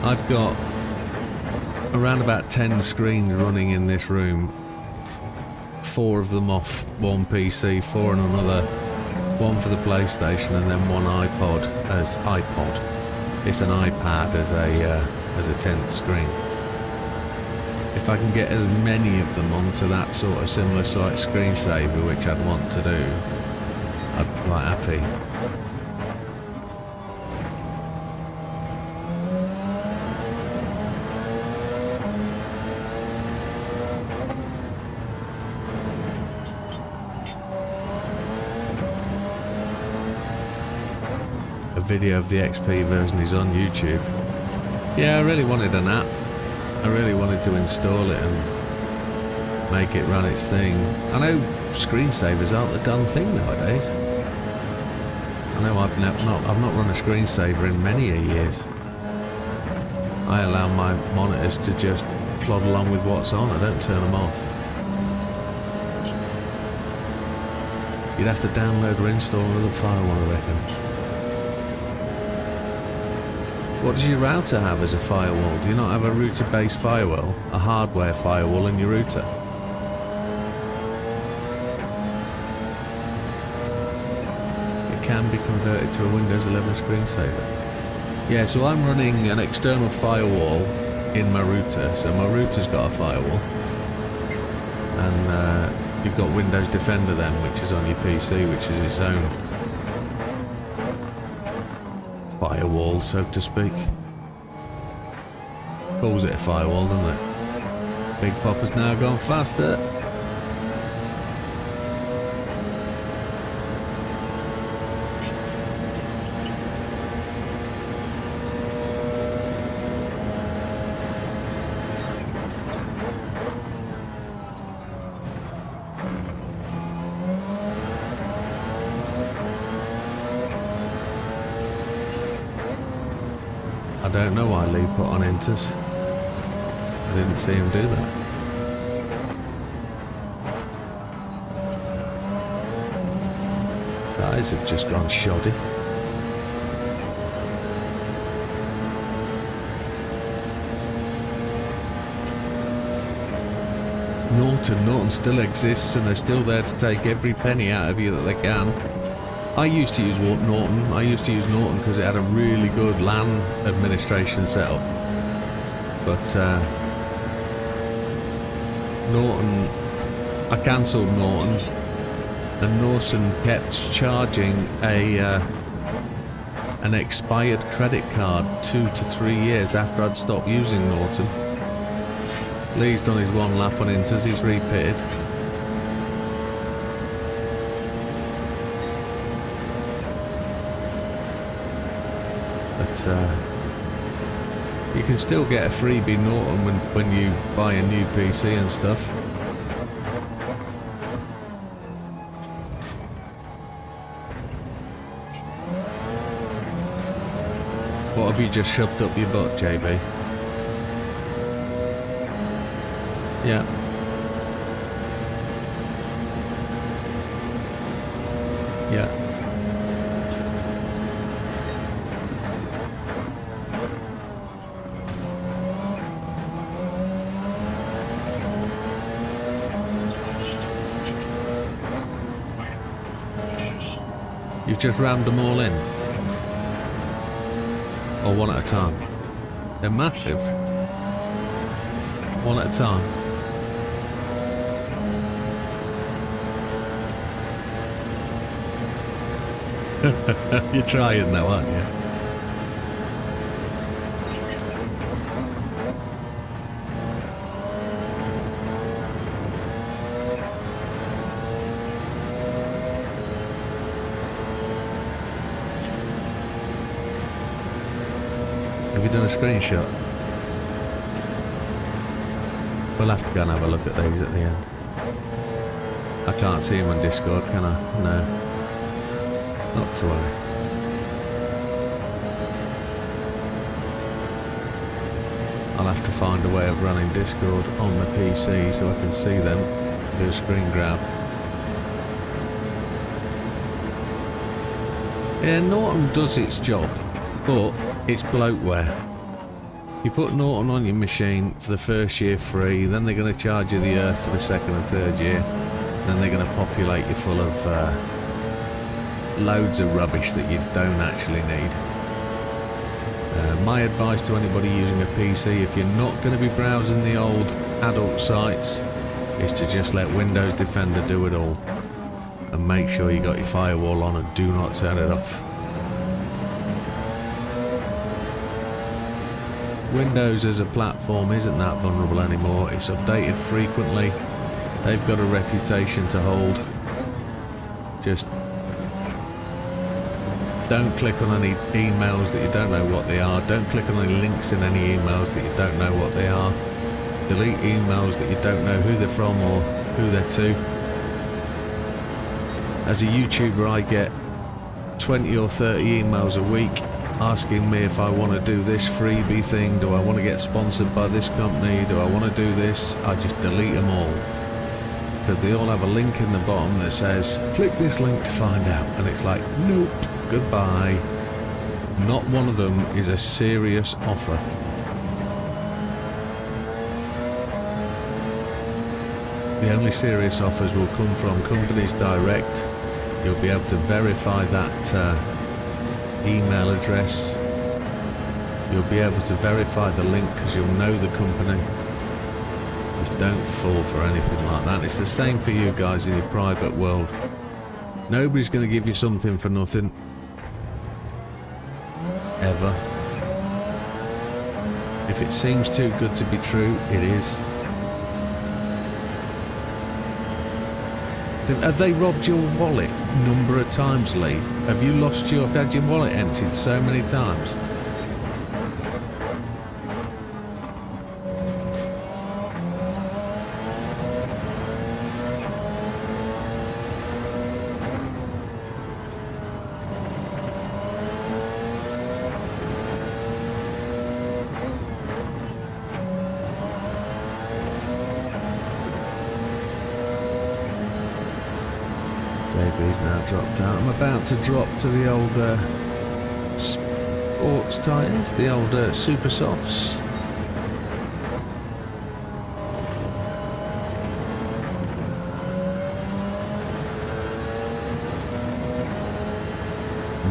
I've got around about 10 screens running in this room. 4 of them off one PC, 4 on another, 1 for the PlayStation, and then 1 iPod as iPod. It's an iPad as a 10th screen. If I can get as many of them onto that sort of similar site screensaver, which I'd want to do, I'd be quite happy. Video of the XP version is on YouTube. Yeah, I really wanted an app. I really wanted to install it and make it run its thing. I know screensavers aren't the done thing nowadays. I know I've not run a screensaver in many years. I allow my monitors to just plod along with what's on. I don't turn them off. You'd have to download or install another firewall, I reckon. What does your router have as a firewall? Do you not have a router-based firewall, a hardware firewall in your router? It can be converted to a Windows 11 screensaver. Yeah, so I'm running an external firewall in my router, so my router's got a firewall. And you've got Windows Defender then, which is on your PC, which is its own firewall, so to speak. Calls it a firewall, doesn't it? Big Papa's now gone faster. I don't know why Lee put on enters. I didn't see him do that. Tyres have just gone shoddy. Norton still exists, and they're still there to take every penny out of you that they can. I used to use Norton. I used to use Norton because it had a really good LAN administration setup. But Norton, I cancelled Norton, and Norton kept charging an expired credit card 2 to 3 years after I'd stopped using Norton. Lee's done his one lap on Inters, he's repitted. You can still get a freebie Norton when you buy a new PC and stuff. What have you just shoved up your butt, JB? Yeah. Yeah. You've just rammed them all in? Or one at a time? They're massive. One at a time. You're trying though, aren't you? Have you done a screenshot? We'll have to go and have a look at these at the end. I can't see them on Discord, can I? No. Not to worry. I'll have to find a way of running Discord on the PC so I can see them. Do a screen grab. Yeah, Norton does its job, but it's bloatware. You put Norton on your machine for the first year free, then they're going to charge you the earth for the second and third year, then they're going to populate you full of loads of rubbish that you don't actually need. My advice to anybody using a PC, if you're not going to be browsing the old adult sites, is to just let Windows Defender do it all, and make sure you got your firewall on and do not turn it off. Windows as a platform isn't that vulnerable anymore. It's updated frequently. They've got a reputation to hold. Just don't click on any emails that you don't know what they are. Don't click on any links in any emails that you don't know what they are. Delete emails that you don't know who they're from or who they're to. As a YouTuber, I get 20 or 30 emails a week asking me if I want to do this freebie thing, do I want to get sponsored by this company, do I want to do this. I just delete them all, because they all have a link in the bottom that says click this link to find out, and it's like, nope, goodbye. Not one of them is a serious offer. The only serious offers will come from companies direct. You'll be able to verify that email address. You'll be able to verify the link because you'll know the company. Just don't fall for anything like that. It's the same for you guys in your private world. Nobody's going to give you something for nothing. Ever. If it seems too good to be true, it is. Have they robbed your wallet a number of times, Lee? Have you had your wallet emptied so many times? He's now dropped out. I'm about to drop to the old sports tyres, the old super softs.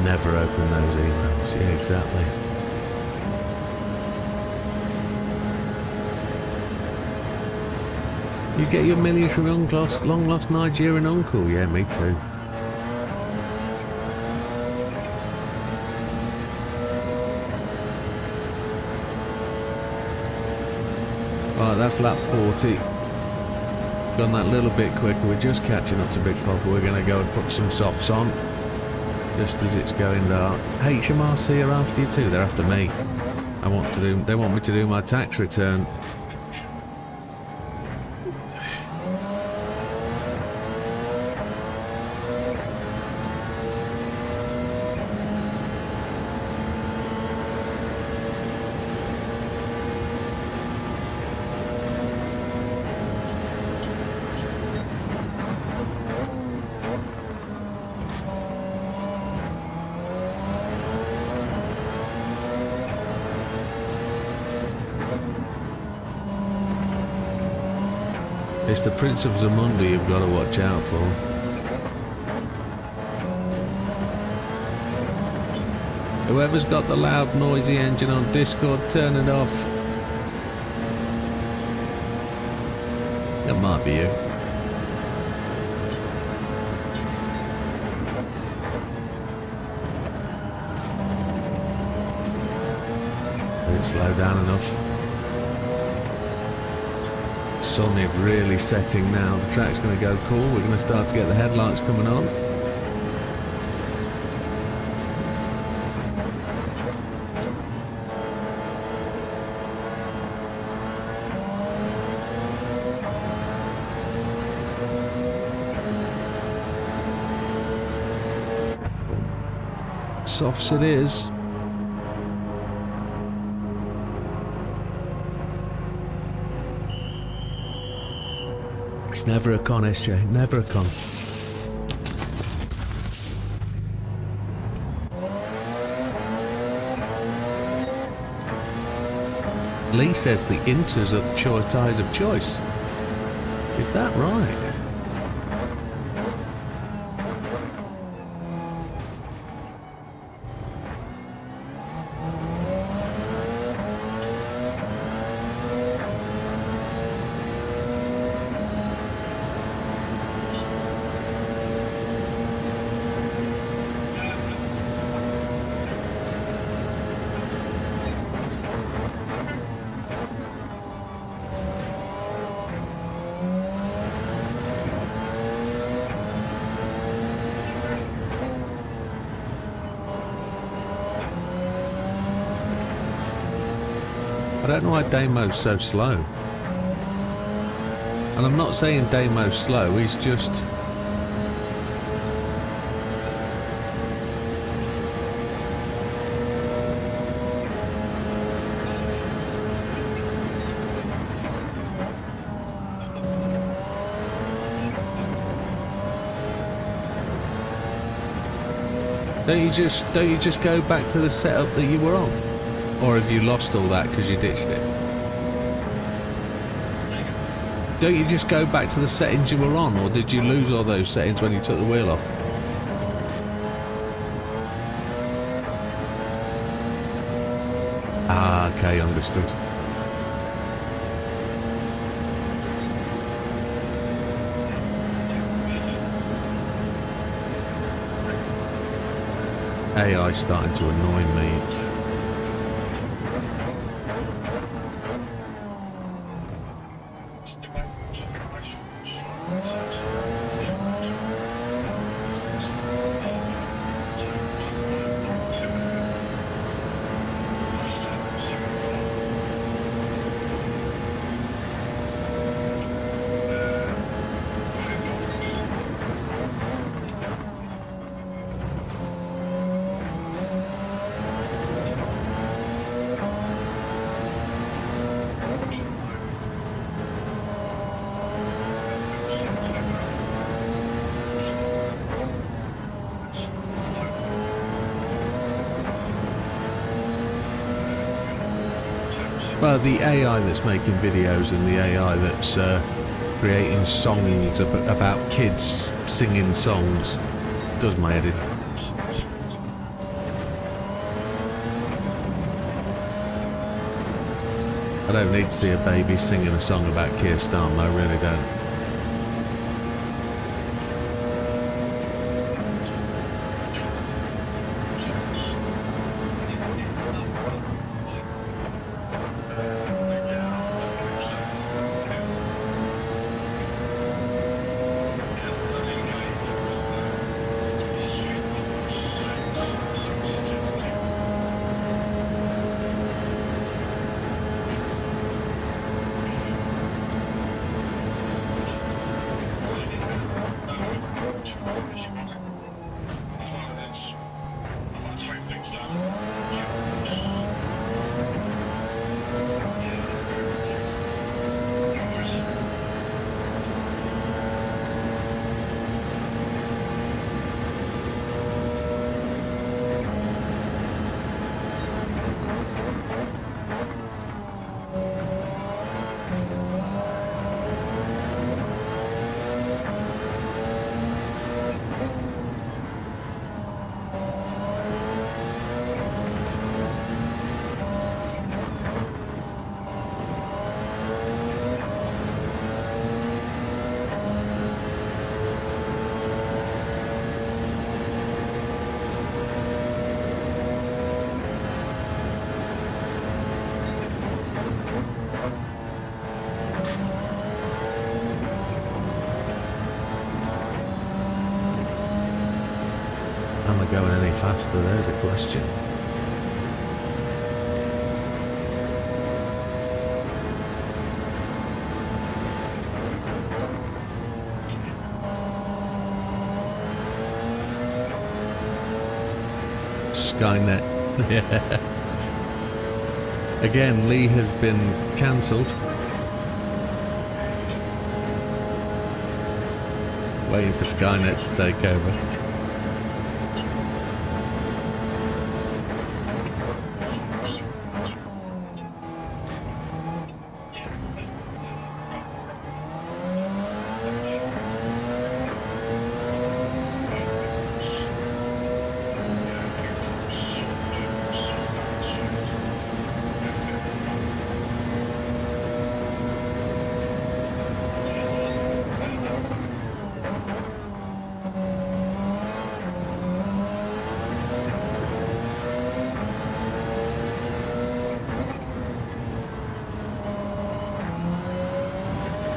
Never open those emails. Yeah, exactly. You get your millions from long lost Nigerian uncle. Yeah, me too. Right, that's lap 40. Gone that little bit quicker. We're just catching up to Big Papa. We're going to go and put some softs on just as it's going dark. HMRC are after you too. They're after me. They want me to do my tax return. It's the Prince of Zamunda you've got to watch out for. Whoever's got the loud, noisy engine on Discord, turn it off. That might be you. Didn't slow down enough. Sun is really setting now. The track's going to go cool. We're going to start to get the headlights coming on. Softs it is. It's never a con, SJ, never a con. Lee says the Inters are the tyres of choice. Is that right? I don't know why Damo's so slow. And I'm not saying Damo's slow, he's just... Don't you just go back to the setup that you were on? Or have you lost all that because you ditched it? Don't you just go back to the settings you were on, or did you lose all those settings when you took the wheel off? Ah, okay, understood. AI starting to annoy me. Well, the AI that's making videos and the AI that's creating songs about kids singing songs does my head in. I don't need to see a baby singing a song about Keir Starmer, I really don't. Am I going any faster? There's a question. Skynet. Again, Lee has been cancelled. Waiting for Skynet to take over.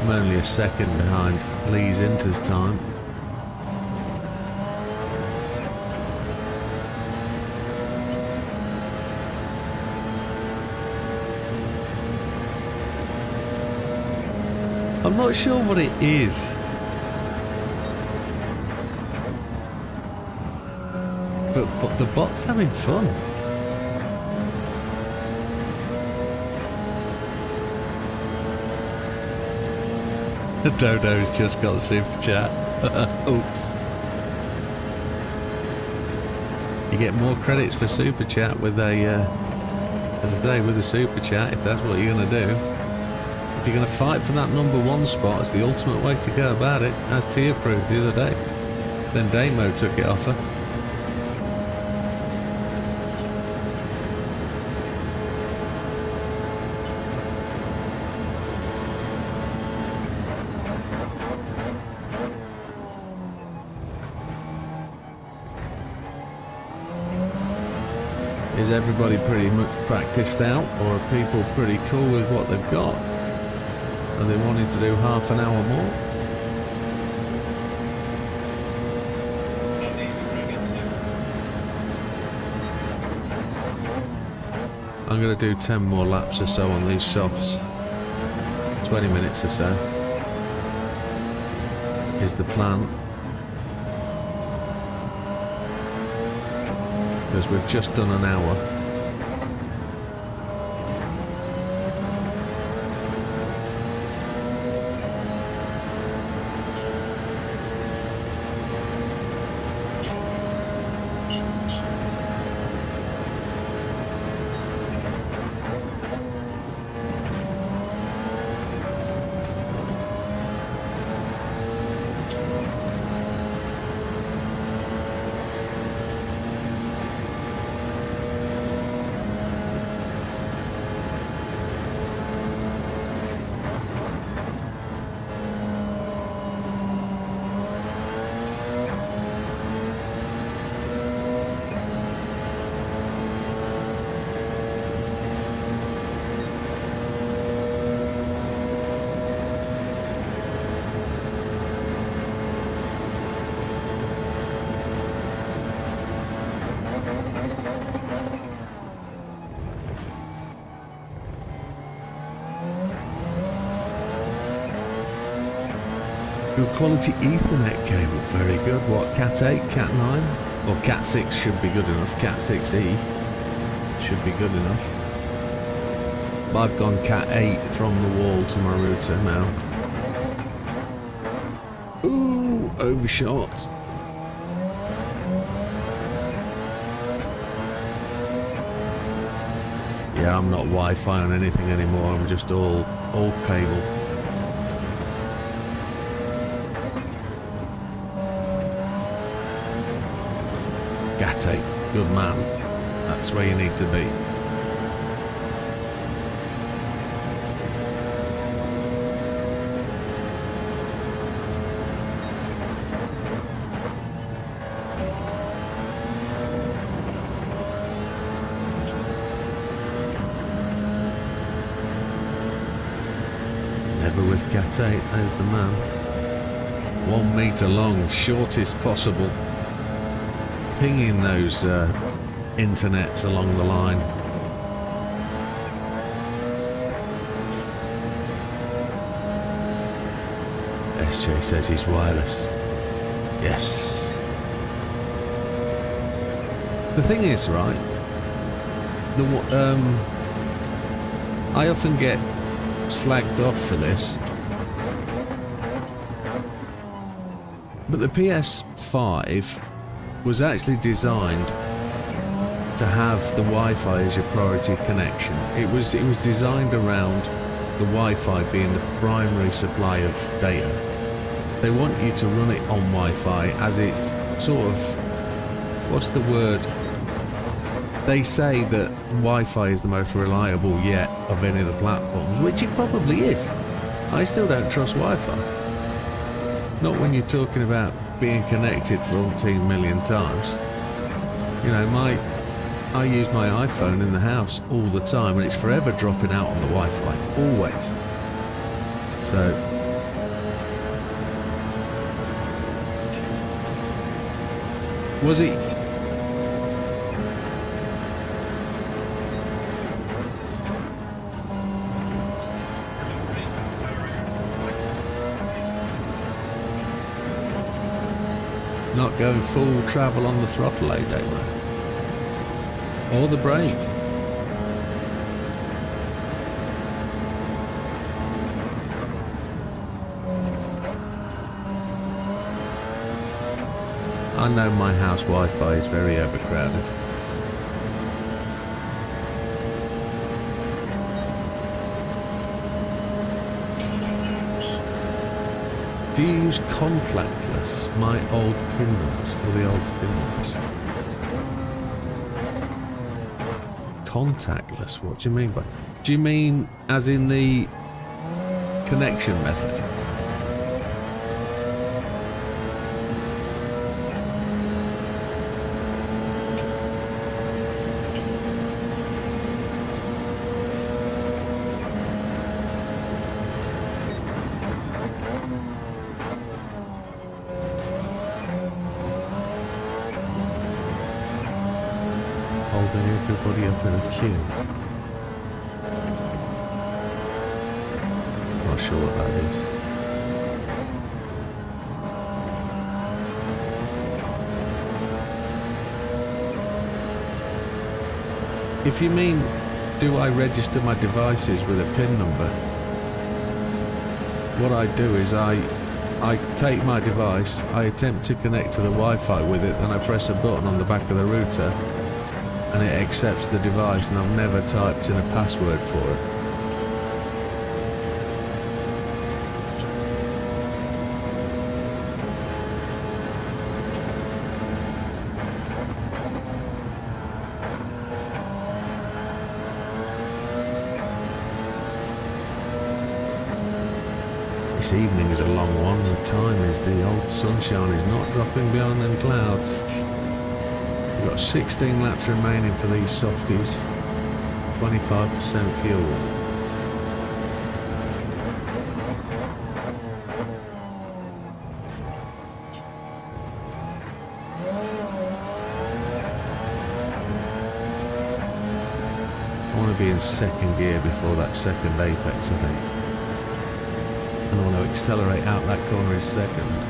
I'm only a second behind Lee's Inter's time. I'm not sure what it is. But the bot's having fun. Dodo's just got super chat. Oops. You get more credits for Super Chat with a, as I say, with a Super Chat, if that's what you're going to do. If you're going to fight for that #1 spot, it's the ultimate way to go about it, as Tia proved the other day. Then Damo took it off her. Is everybody pretty much practiced out, or are people pretty cool with what they've got? Are they wanting to do half an hour more? I'm going to do 10 more laps or so on these softs. 20 minutes or so is the plan. Because we've just done an hour. Good quality Ethernet cable, very good. What, Cat 8, Cat 9? Or Cat 6 should be good enough. Cat 6E should be good enough. But I've gone Cat 8 from the wall to my router now. Ooh, overshot. Yeah, I'm not Wi-Fi on anything anymore. I'm just all cable. Gate, good man. That's where you need to be. Never with Cat 8, there's the man. 1 meter long, shortest possible. Pinging those internets along the line. SJ says he's wireless. Yes. The thing is, right, I often get slagged off for this, but the PS5 was actually designed to have the Wi-Fi as your priority connection. It was designed around the Wi-Fi being the primary supply of data. They want you to run it on Wi-Fi as it's sort of, what's the word? They say that Wi-Fi is the most reliable yet of any of the platforms, which it probably is. I still don't trust Wi-Fi. Not when you're talking about being connected for 14 million times. You know, I use my iPhone in the house all the time and it's forever dropping out on the Wi-Fi, always. So was it not going full travel on the throttle, eh, Damo? Or the brake? I know my house Wi-Fi is very overcrowded. Do you use contactless, my old pin numbers, or the old pin numbers? Contactless, what do you mean by? Do you mean as in the connection method? Holding everybody up in a queue. Not sure what that is. If you mean, do I register my devices with a PIN number? What I do is I take my device, I attempt to connect to the Wi-Fi with it, then I press a button on the back of the router and it accepts the device, and I've never typed in a password for it. This evening is a long one. The time is, the old sunshine is not dropping behind them clouds. We've got 16 laps remaining for these softies. 25% fuel. I want to be in second gear before that second apex, I think. And I want to accelerate out that corner in second.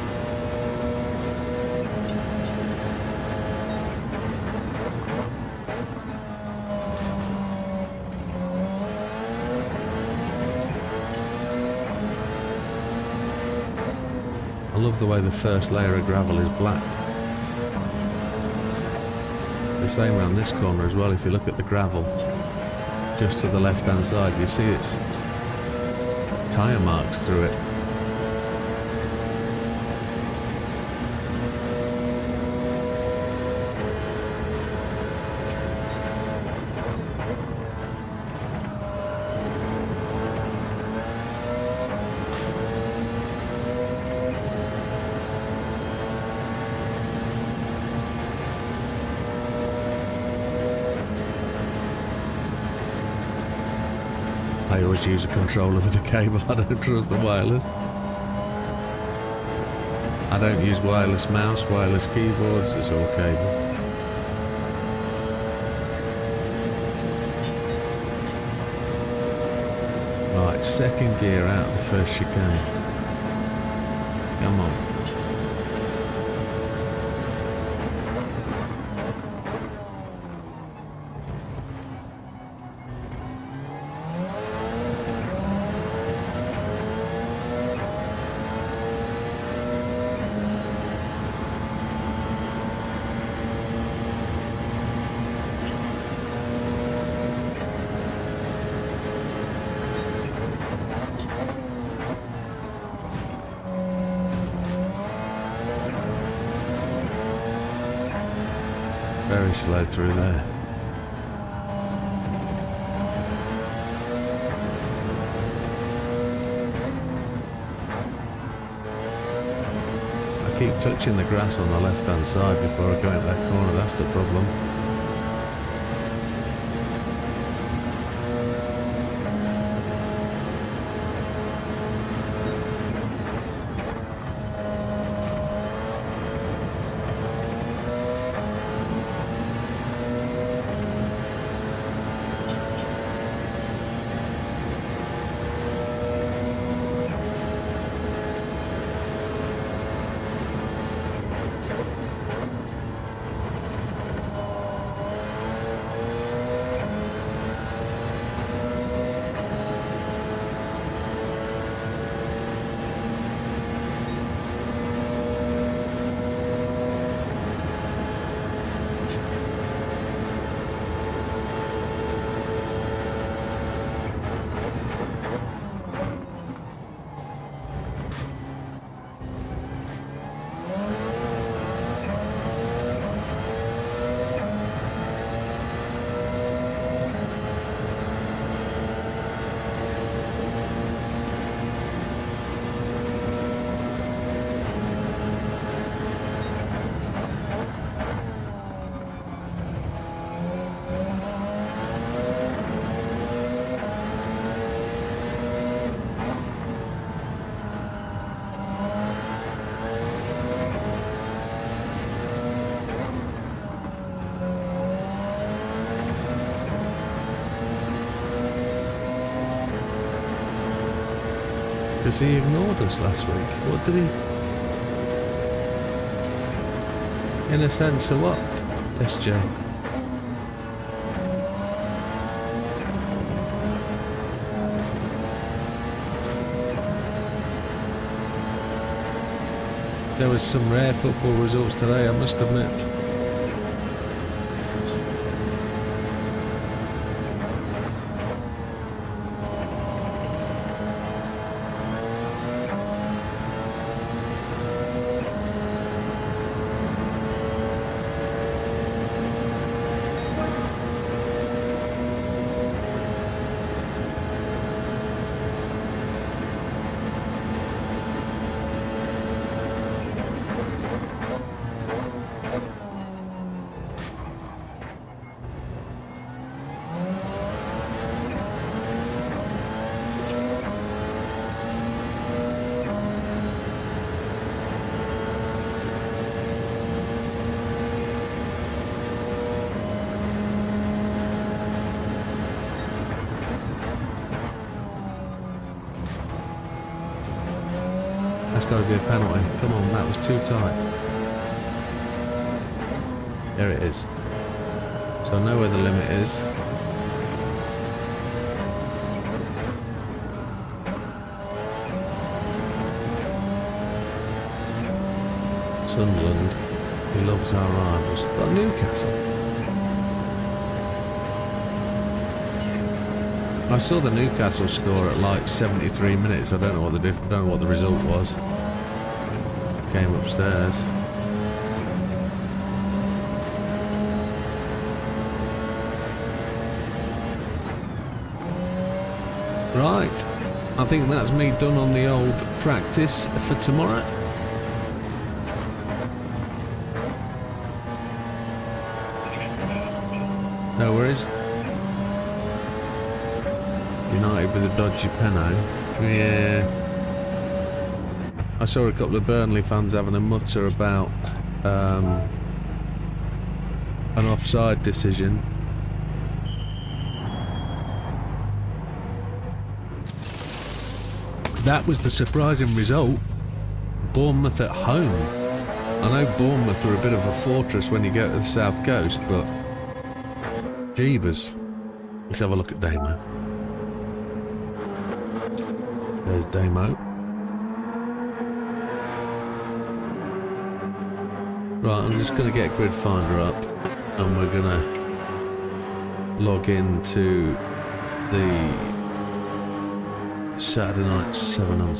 I love the way the first layer of gravel is black. The same around this corner as well. If you look at the gravel just to the left hand side, you see its tyre marks through it. I always use a controller with a cable. I don't trust the wireless. I don't use wireless mouse, wireless keyboards, it's all cable. Right, second gear out the first chicane. Come on. Very slow through there. I keep touching the grass on the left hand side before I go into that corner, that's the problem. because he ignored us last week. What did he... In a sense of what? SJ. There was some rare football results today, I must admit. That's got to be a penalty. Come on, that was too tight. There it is. So I know where the limit is. Sunderland, he loves our rivals. Got Newcastle. I saw the Newcastle score at like 73 minutes. I don't know what the result was. Came upstairs. Right. I think that's me done on the old practice for tomorrow. No worries. United with a dodgy penalty. Yeah. I saw a couple of Burnley fans having a mutter about an offside decision. That was the surprising result. Bournemouth at home. I know Bournemouth are a bit of a fortress when you go to the south coast, but jeebus. Let's have a look at Damo. There's Damo. Right, I'm just going to get Grid Finder up and we're going to log into the Saturday night 7 on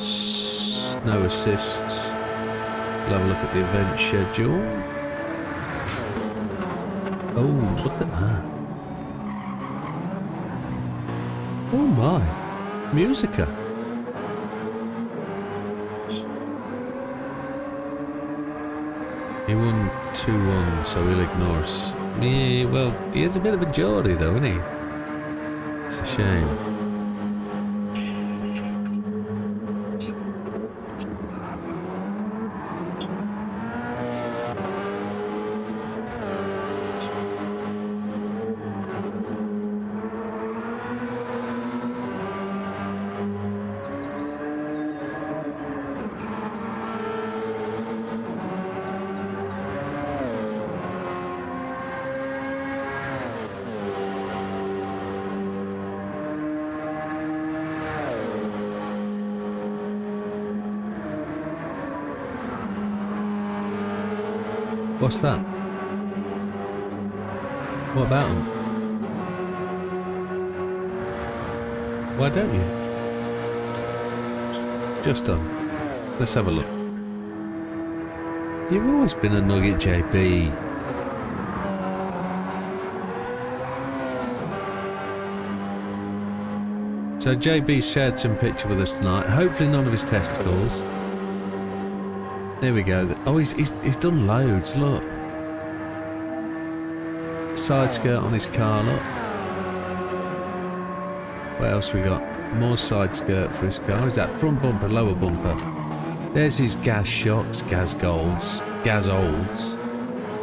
no assists. We'll have a look at the event schedule. Oh, look at that. Oh my, Musica. He won 2-1, so he'll ignore us. Yeah, well, he is a bit of a Geordie though, isn't he? It's a shame. What's that? What about them? Why don't you? Just on. Let's have a look. You've always been a nugget, JB. So JB shared some picture with us tonight. Hopefully none of his testicles. There we go. Oh, he's done loads, look. Side skirt on his car, look. What else we got? More side skirt for his car. Is that front bumper, lower bumper? There's his gas shocks, gas golds, gas olds.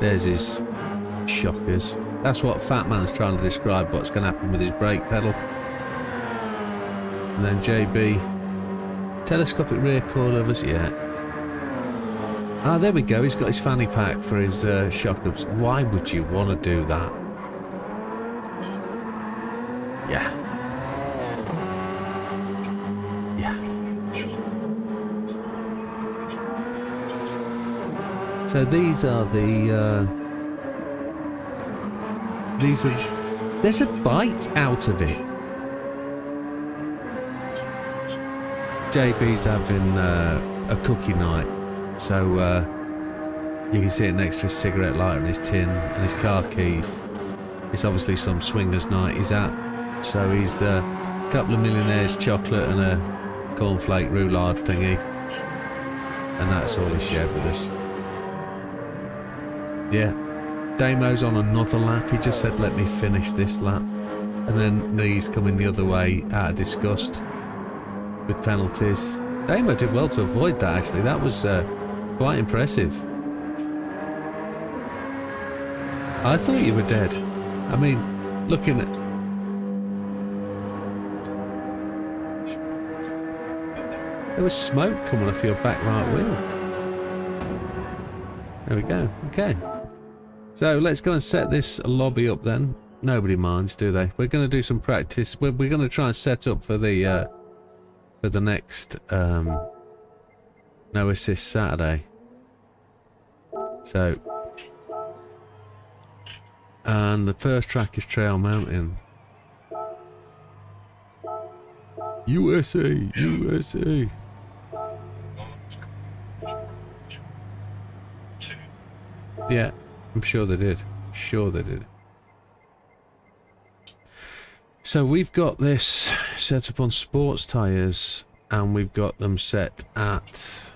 There's his shockers. That's what Fat Man's trying to describe what's going to happen with his brake pedal. And then JB Telescopic rear coilovers, yeah. Ah, there we go. He's got his fanny pack for his shock ups. Why would you want to do that? Yeah. Yeah. So these are the... There's a bite out of it. JB's having a cookie night. So you can see it next to his cigarette lighter and his tin and his car keys. It's obviously some swingers night he's at. So he's a couple of millionaires chocolate and a cornflake roulade thingy. And that's all he shared with us. Yeah. Damo's on another lap. He just said, let me finish this lap. And then he's coming the other way out of disgust with penalties. Damo did well to avoid that, actually. That was quite impressive. I thought you were dead. I mean, looking at... There was smoke coming off your back right wheel. There we go. Okay. So let's go and set this lobby up then. Nobody minds, do they? We're going to do some practice. We're going to try and set up for the next No Assist Saturday. So, and the first track is Trail Mountain. USA, USA. Yeah. I'm sure they did. Sure they did. So we've got this set up on sports tyres and we've got them set at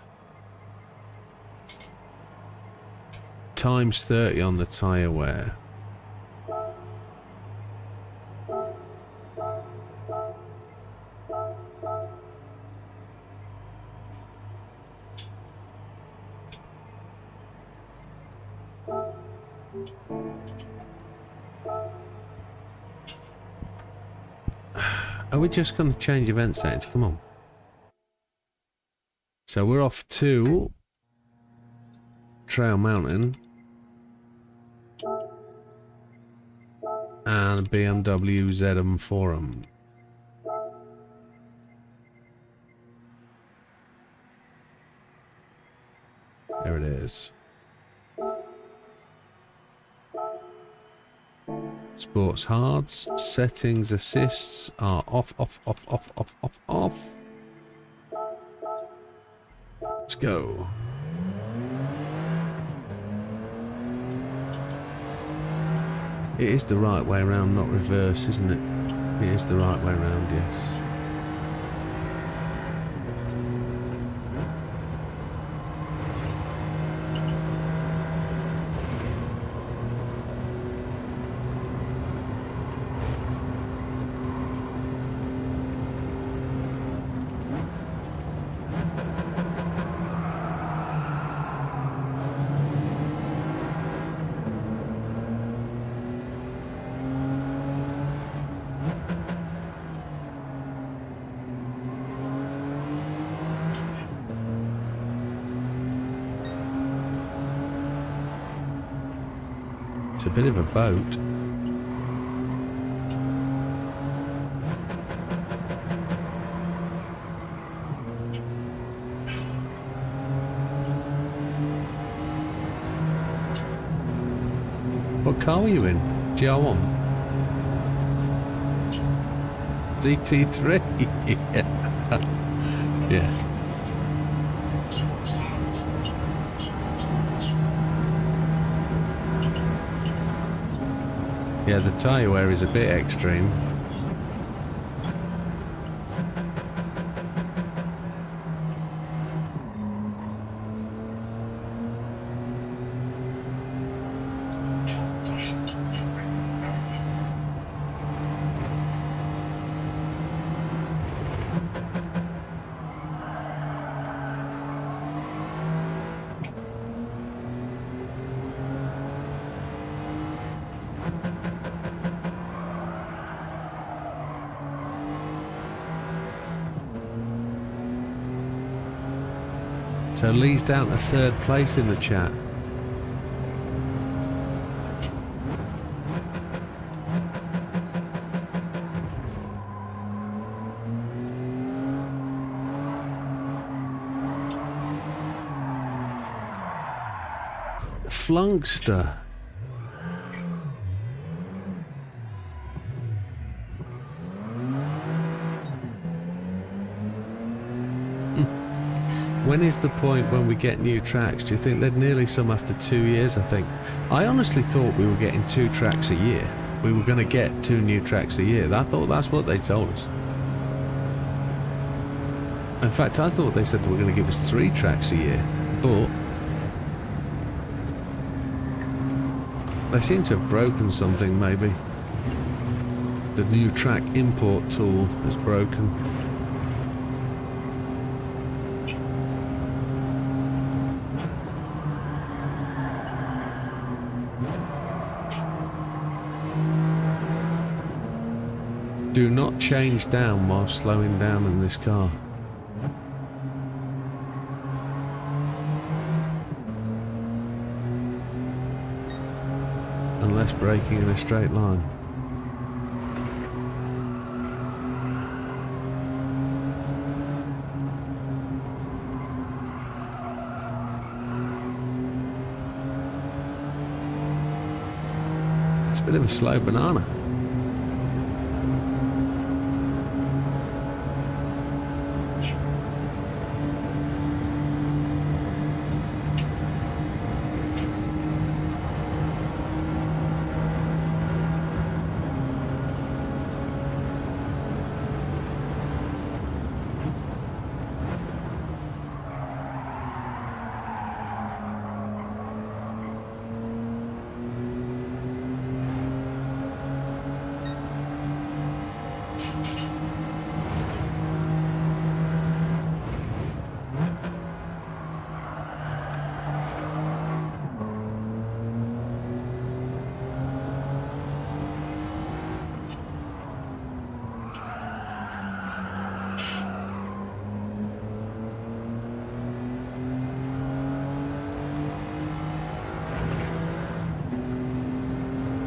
times 30 on the tyre wear. Are we just going to change event settings? Come on. So we're off to Trail Mountain and BMW ZM Forum. There it is. Sports hards, settings, assists are off. Let's go. It is the right way around, not reverse, isn't it? It is the right way around, yes. It's a bit of a boat. What car were you in? GR1? GT3? Yeah. Yeah, the tyre wear is a bit extreme. So Lee's down to 3rd place in the chat. Flunkster. When is the point when we get new tracks? Do you think they'd nearly some after 2 years, I think? I honestly thought we were getting 2 tracks a year. We were going to get 2 new tracks a year. I thought that's what they told us. In fact, I thought they said they were going to give us 3 tracks a year. But they seem to have broken something, maybe. The new track import tool is broken. Do not change down while slowing down in this car. Unless braking in a straight line. It's a bit of a slow banana.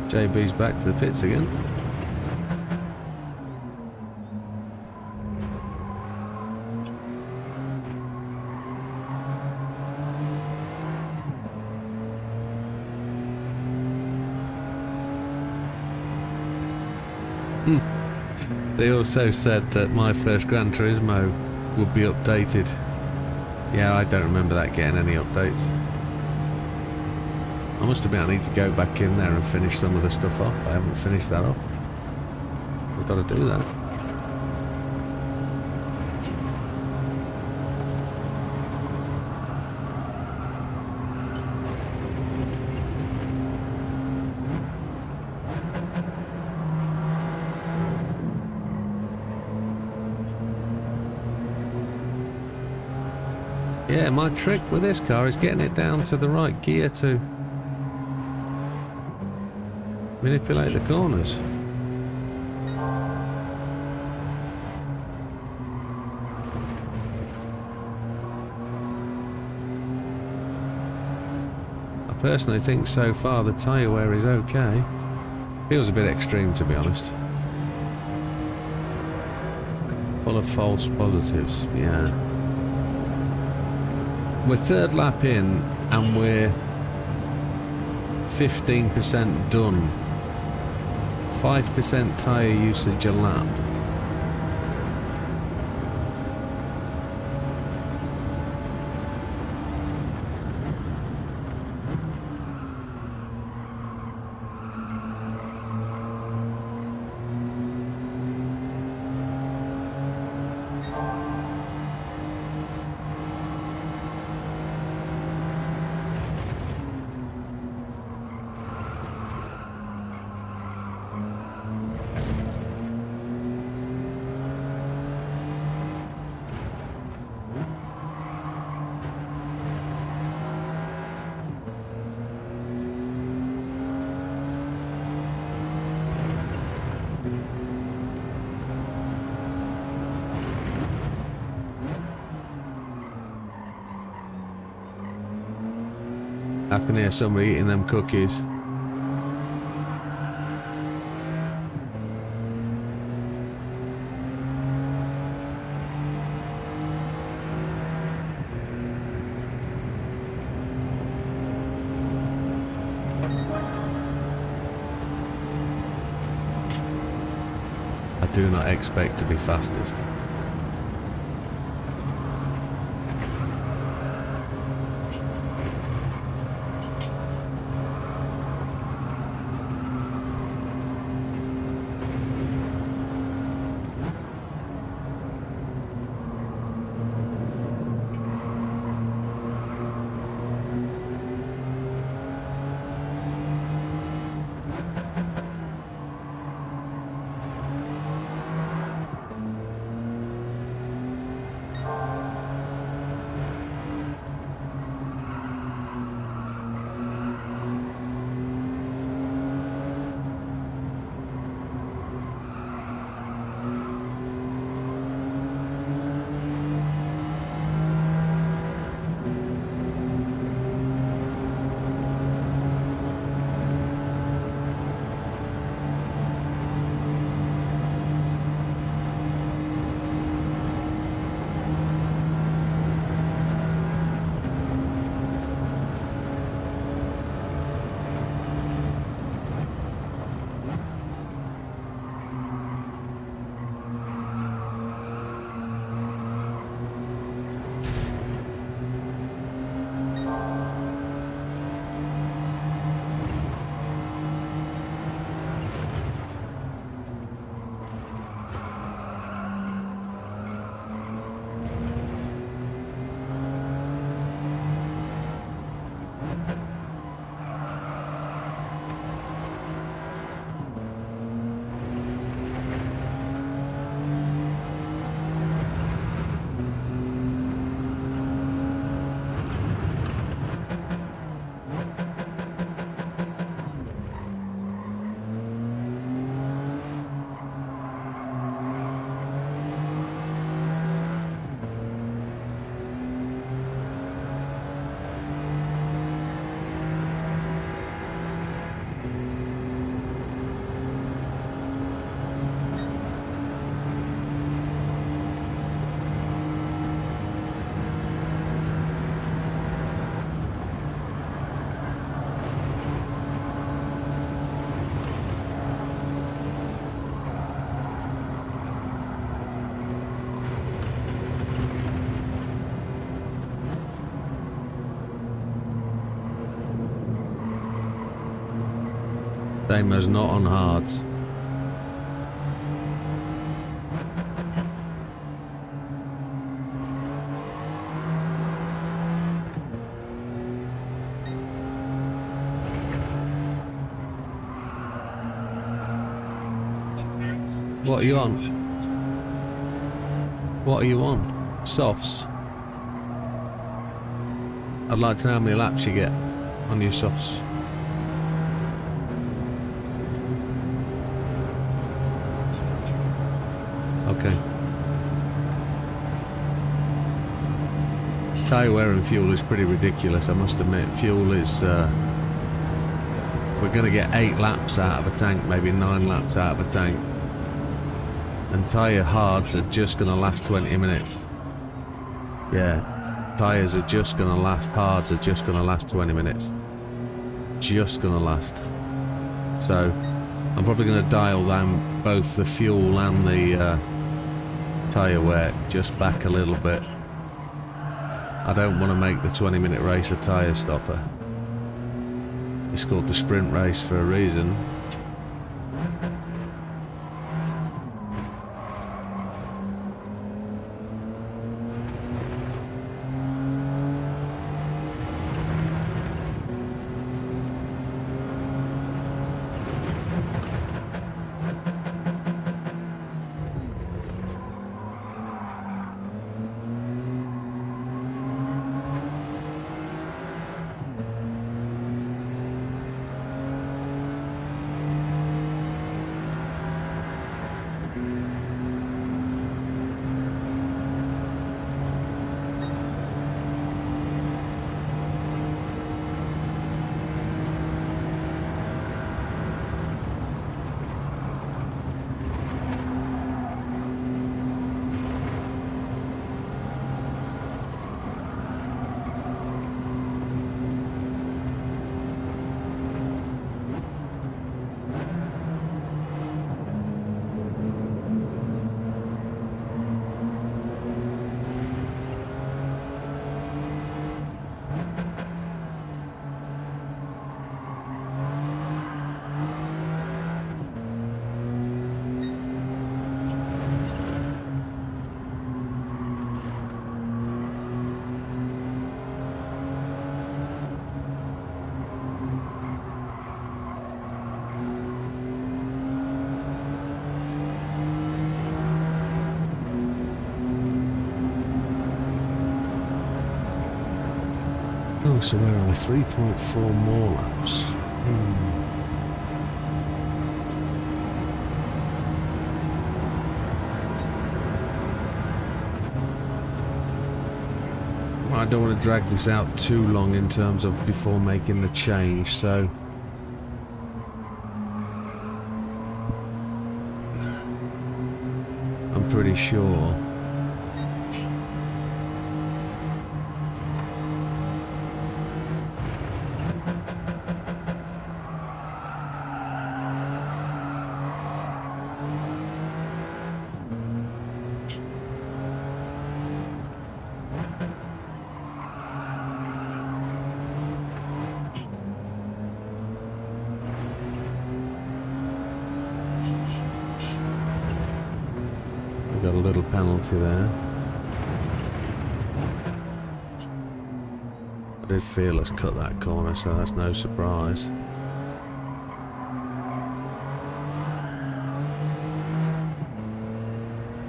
JB's back to the pits again. They also said that my first Gran Turismo would be updated. Yeah, I don't remember that getting any updates. I must admit I need to go back in there and finish some of the stuff off. I haven't finished that off. We've got to do that. Yeah, my trick with this car is getting it down to the right gear to manipulate the corners. I personally think so far the tyre wear is okay. Feels a bit extreme, to be honest. Full of false positives, yeah. We're 3rd lap in and we're 15% done. 5% tyre usage a lap. I can hear somebody eating them cookies. I do not expect to be fastest. Same as not on hards. What are you on? What are you on? Softs? I'd like to know how many laps you get on your softs. Okay. Tyre wear and fuel is pretty ridiculous, I must admit. Fuel is... we're going to get 8 laps out of a tank, maybe 9 laps out of a tank. And tyre hards are just going to last 20 minutes. Yeah. Tyres are just going to last, hards are just going to last 20 minutes. Just going to last. So, I'm probably going to dial down both the fuel and the tyre wear just back a little bit. I don't want to make the 20-minute race a tyre stopper. It's called the sprint race for a reason. Oh, so where are we? 3.4 more laps. I don't want to drag this out too long in terms of before making the change, so I'm pretty sure we got a little penalty there. I did feel us cut that corner, so that's no surprise.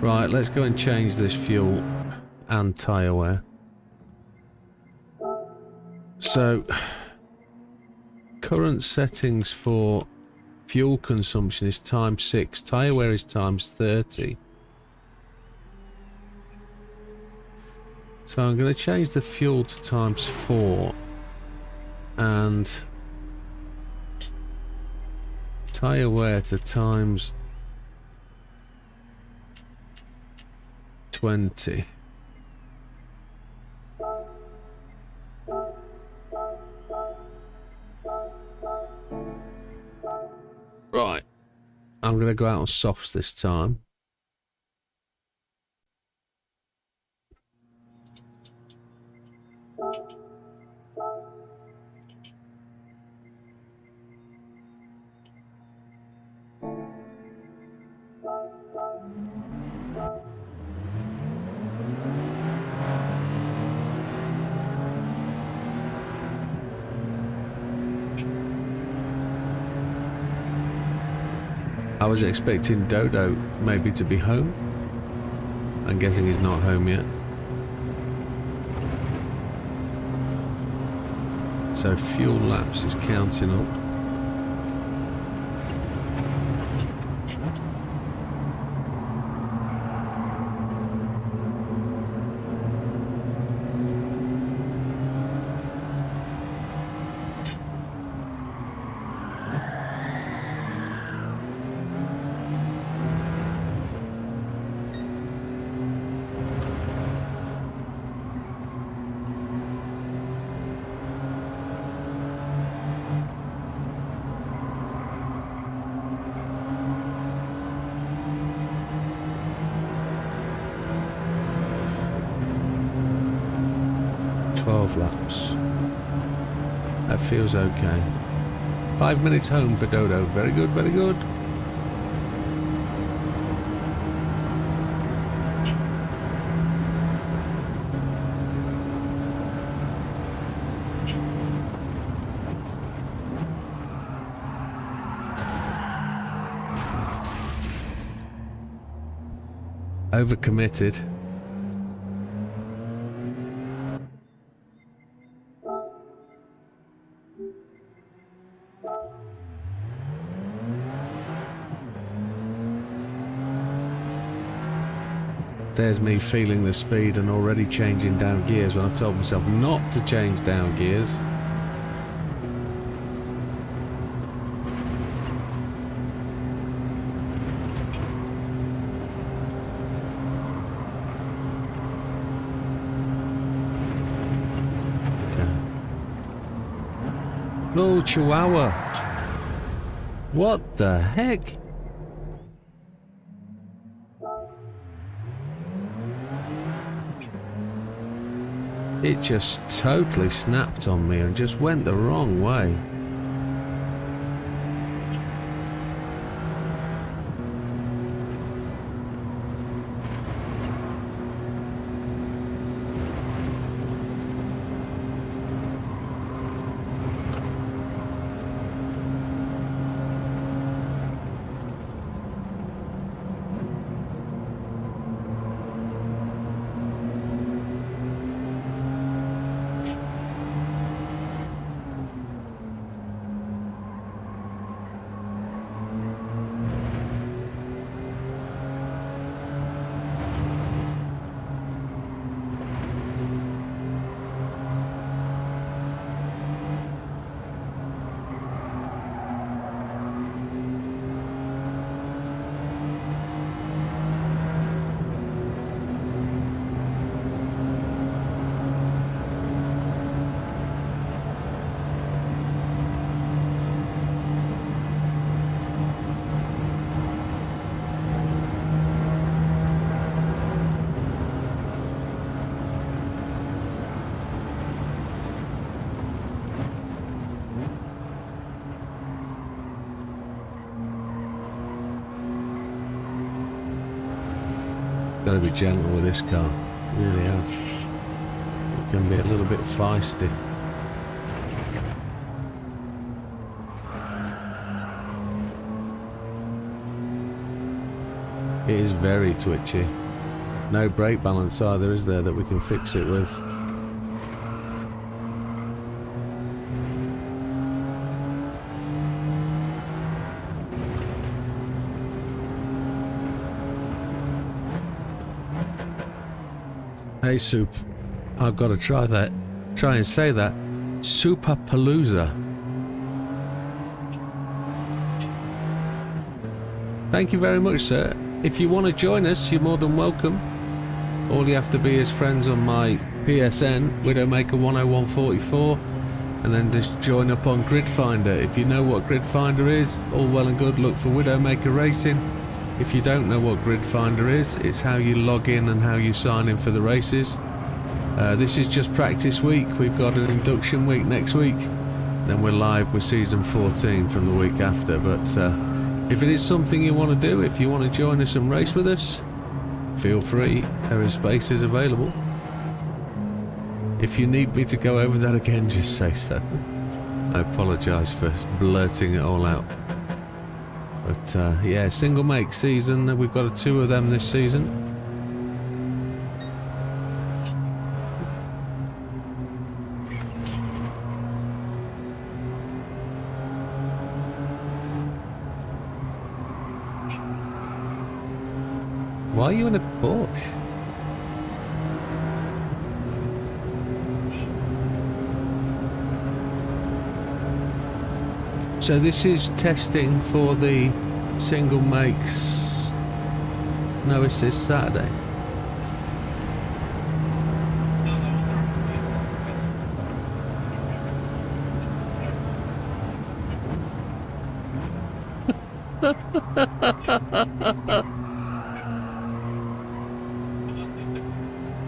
Right, let's go and change this fuel and tyre wear. So, current settings for fuel consumption is ×6, tyre wear is ×30. So I'm going to change the fuel to ×4 and tyre wear to ×20. Right, I'm going to go out on softs this time. I was expecting Dodo maybe to be home. I'm guessing he's not home yet. So fuel laps is counting up. Laps. That feels okay. 5 minutes home for Dodo. Very good, very good. Overcommitted. There's me feeling the speed and already changing down gears when I've told myself not to change down gears. No, Chihuahua. What the heck? It just totally snapped on me and just went the wrong way. Got to be gentle with this car. Really have. It can be a little bit feisty. It is very twitchy. No brake balance either, is there, that we can fix it with? Hey Soup, I've got to try that. Try and say that. Superpalooza. Thank you very much, sir. If you want to join us, you're more than welcome. All you have to be is friends on my PSN, Widdowmaker 10144, and then just join up on Grid Finder. If you know what Grid Finder is, all well and good, look for Widdowmaker Racing. If you don't know what Grid Finder is, it's how you log in and how you sign in for the races. This is just practice week. We've got an induction week next week. Then we're live with season 14 from the week after. But if it is something you want to do, if you want to join us and race with us, feel free. There are spaces available. If you need me to go over that again, just say so. I apologise for blurting it all out. But yeah, single make season, we've got 2 of them this season. Why are you in a Porsche? So this is testing for the single makes no assist Saturday.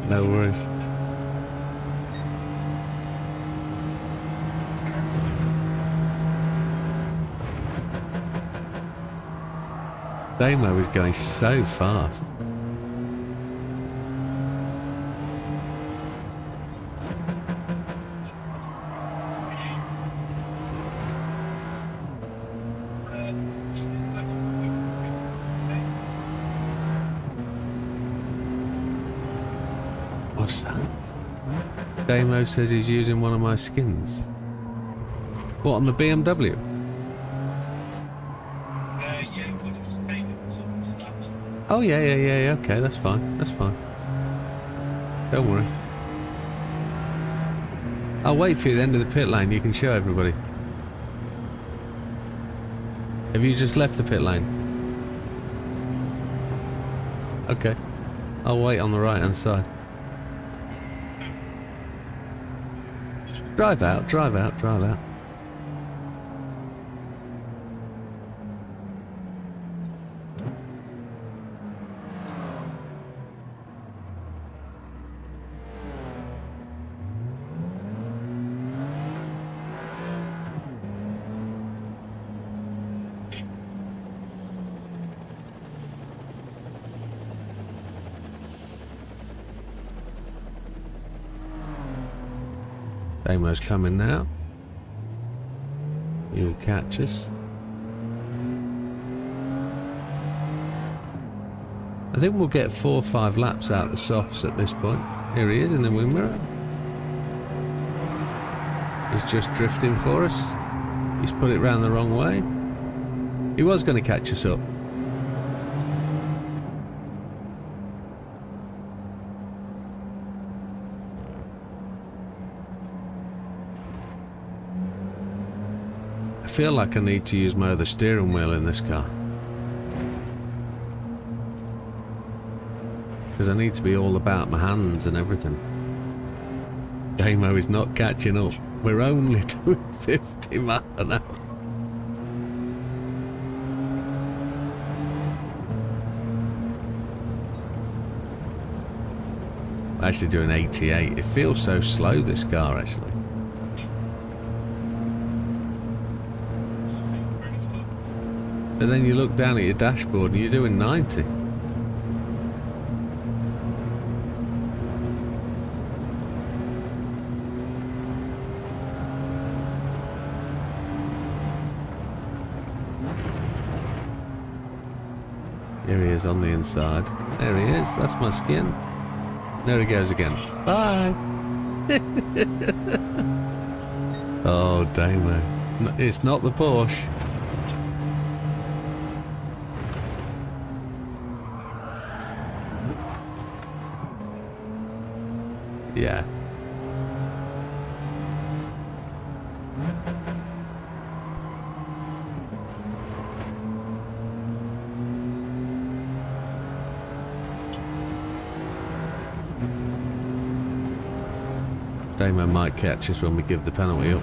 No worries. Damo is going so fast. What's that? Damo says he's using one of my skins. What, on the BMW? Oh yeah, okay, that's fine, Don't worry. I'll wait for you at the end of the pit lane, you can show everybody. Have you just left the pit lane? Okay. I'll wait on the right hand side. Drive out. Damo's coming now. He'll catch us. I think we'll get 4 or 5 laps out of the softs at this point. Here he is in the wing mirror. He's just drifting for us. He's put it round the wrong way. He was going to catch us up. I feel like I need to use my other steering wheel in this car. Because I need to be all about my hands and everything. Damo is not catching up. We're only doing 50 miles an hour. I'm actually doing 88. It feels so slow, this car, actually. But then you look down at your dashboard and you're doing 90. Here he is on the inside. There he is. That's my skin. There he goes again. Bye. Oh, Damo. It's not the Porsche. Yeah. Damo might catch us when we give the penalty up.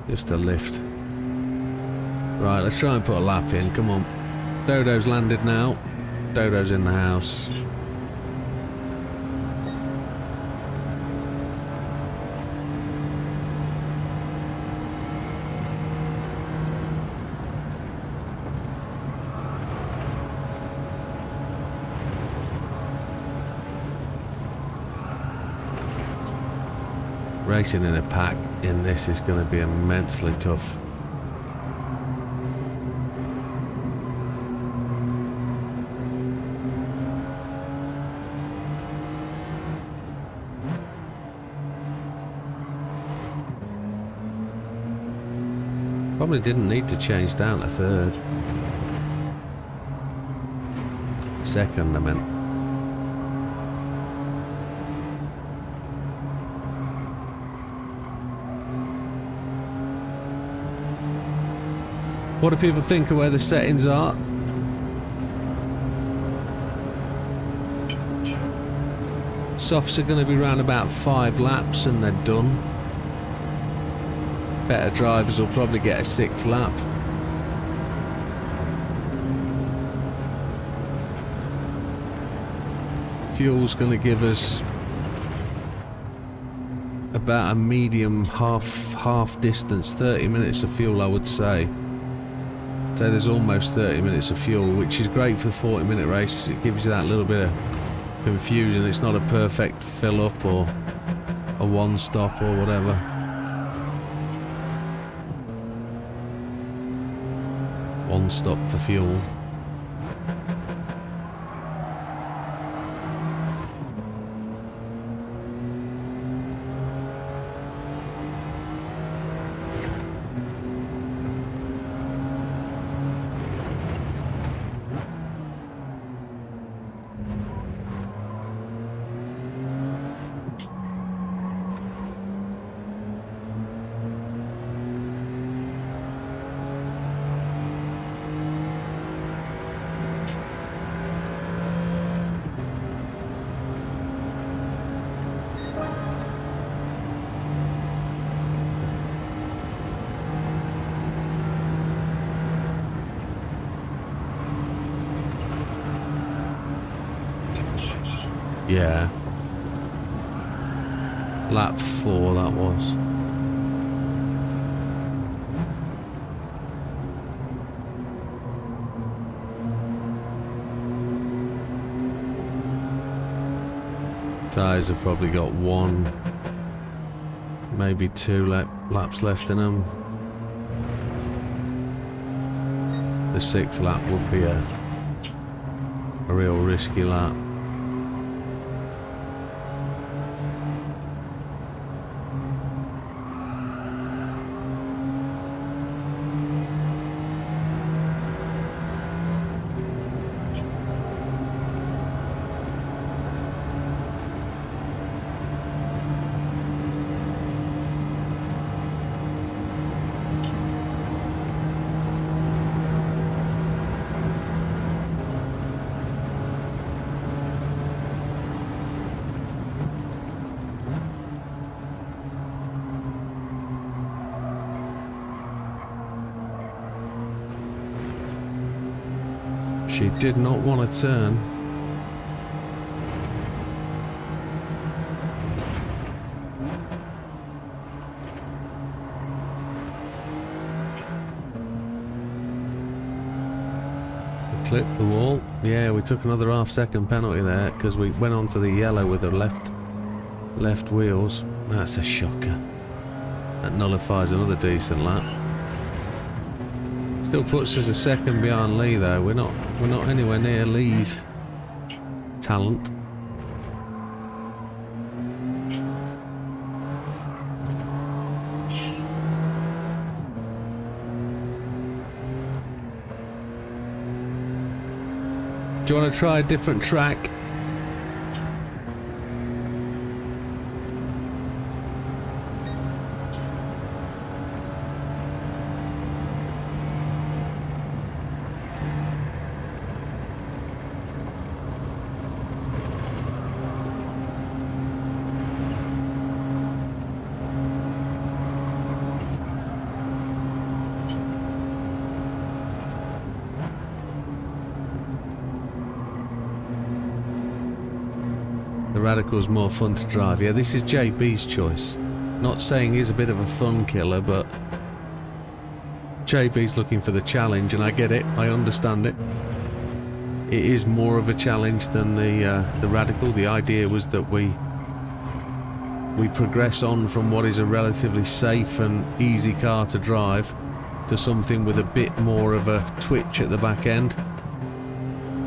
Just a lift. Right, let's try and put a lap in. Come on. Dodo's landed now. Dodo's in the house. Racing in a pack in this is going to be immensely tough. Probably didn't need to change down to third. Second, I meant. What do people think of where the settings are? Softs are going to be around about 5 laps and they're done. Better drivers will probably get a 6th lap. Fuel's going to give us about a medium half distance, 30 minutes of fuel, I would say. So there's almost 30 minutes of fuel, which is great for the 40-minute race because it gives you that little bit of confusion. It's not a perfect fill up or a one stop or whatever. One stop for fuel. Yeah. Lap 4 that was. Tyres have probably got 1, maybe 2 laps left in them. The 6th lap would be a real risky lap. She did not want to turn. slip the wall. Yeah, we took another half-second penalty there because we went on to the yellow with the left wheels. That's a shocker. That nullifies another decent lap. Still puts us a second behind Lee though. We're not anywhere near Lee's talent. Do you want to try a different track? The Radical's more fun to drive. Yeah, this is JB's choice. Not saying he's a bit of a fun killer, but JB's looking for the challenge, and I get it. I understand it. It is more of a challenge than the Radical. The idea was that we progress on from what is a relatively safe and easy car to drive to something with a bit more of a twitch at the back end.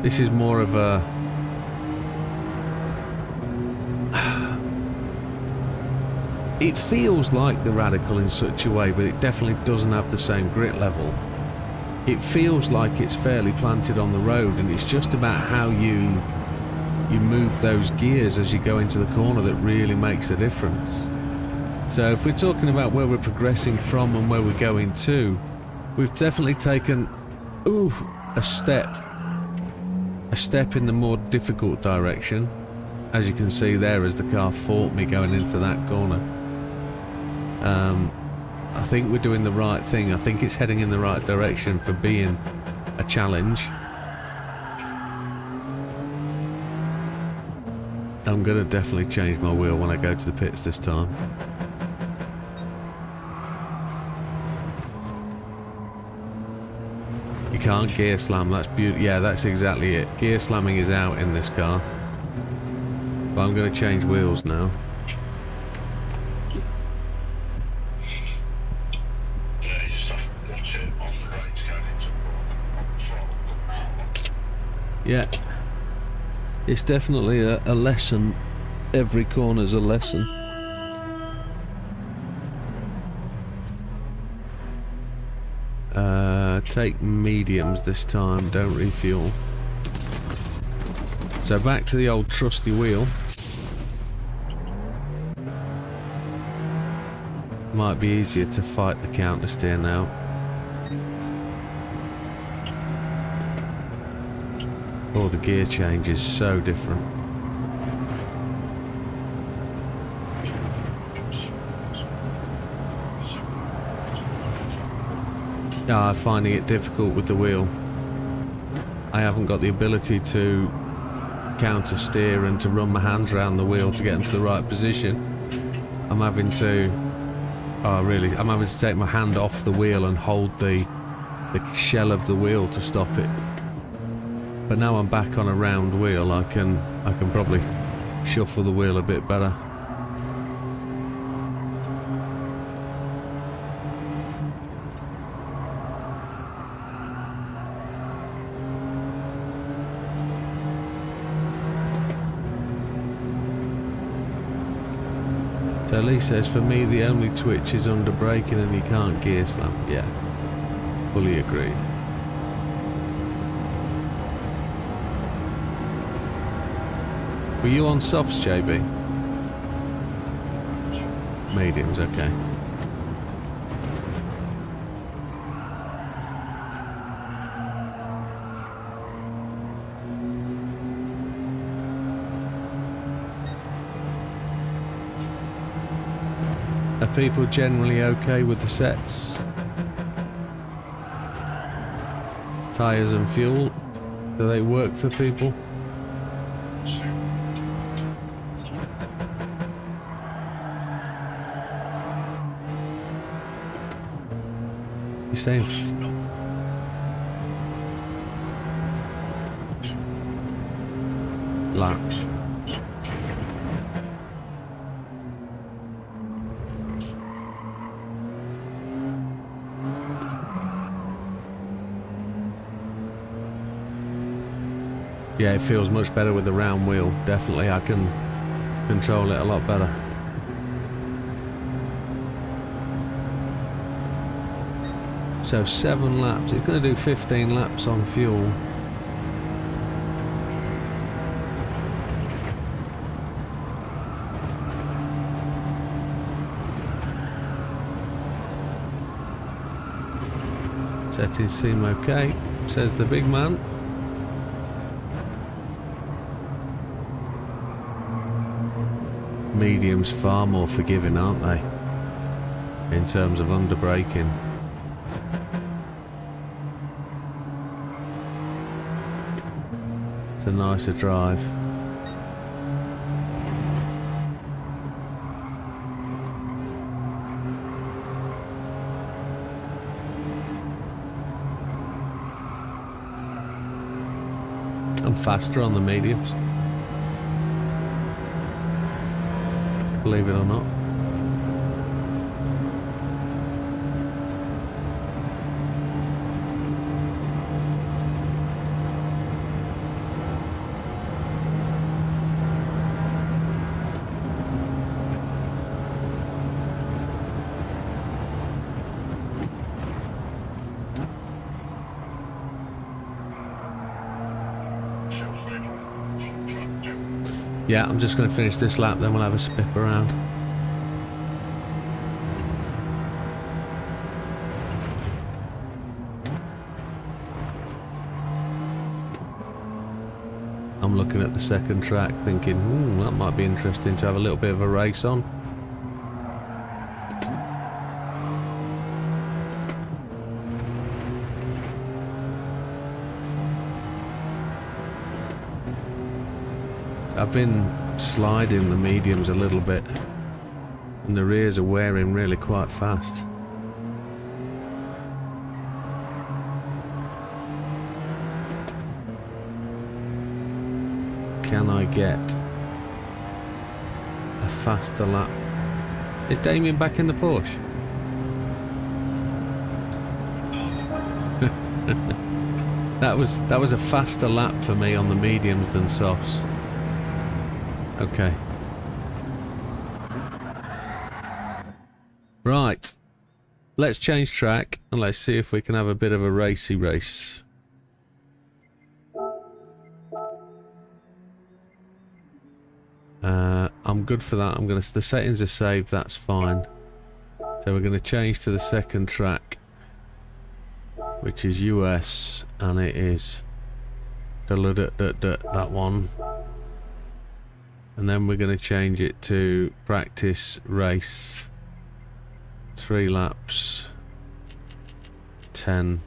This is more of a... It feels like the Radical in such a way, but it definitely doesn't have the same grit level. It feels like it's fairly planted on the road, and it's just about how you move those gears as you go into the corner that really makes a difference. So if we're talking about where we're progressing from and where we're going to, we've definitely taken a step in the more difficult direction, as you can see there as the car fought me going into that corner. I think we're doing the right thing. I think it's heading in the right direction for being a challenge. I'm going to definitely change my wheel when I go to the pits this time. You can't gear slam, that's beautiful. Yeah, that's exactly it. Gear slamming is out in this car. But I'm going to change wheels now. Yeah, it's definitely a lesson. Every corner's a lesson. Take mediums this time, don't refuel. So back to the old trusty wheel. Might be easier to fight the counter steer now. Oh, the gear change is so different. I'm finding it difficult with the wheel. I haven't got the ability to counter steer and to run my hands around the wheel to get into the right position. I'm having to... I'm having to take my hand off the wheel and hold the shell of the wheel to stop it. But now I'm back on a round wheel, I can probably shuffle the wheel a bit better. So Lee says, for me the only twitch is under braking and you can't gear slam. Yeah, fully agreed. Were you on softs, JB? Mediums, okay. Are people generally okay with the sets? Tyres and fuel, do they work for people? You're saying lap. Yeah, it feels much better with the round wheel. Definitely, I can control it a lot better. So 7 laps. It's going to do 15 laps on fuel. Settings seem okay, says the big man. Medium's far more forgiving, aren't they? In terms of underbraking. It's a nicer drive. I'm faster on the mediums, believe it or not. Yeah, I'm just going to finish this lap, then we'll have a spip around. I'm looking at the second track thinking, that might be interesting to have a little bit of a race on. I've been sliding the mediums a little bit and the rears are wearing really quite fast. Can I get a faster lap? Is Damien back in the Porsche? That was a faster lap for me on the mediums than softs. Okay. Right. Let's change track and let's see if we can have a bit of a racy race. I'm good for that. The settings are saved, that's fine. So we're gonna change to the second track, which is US, and it is that one. And then we're going to change it to practice race. 3 laps. 10.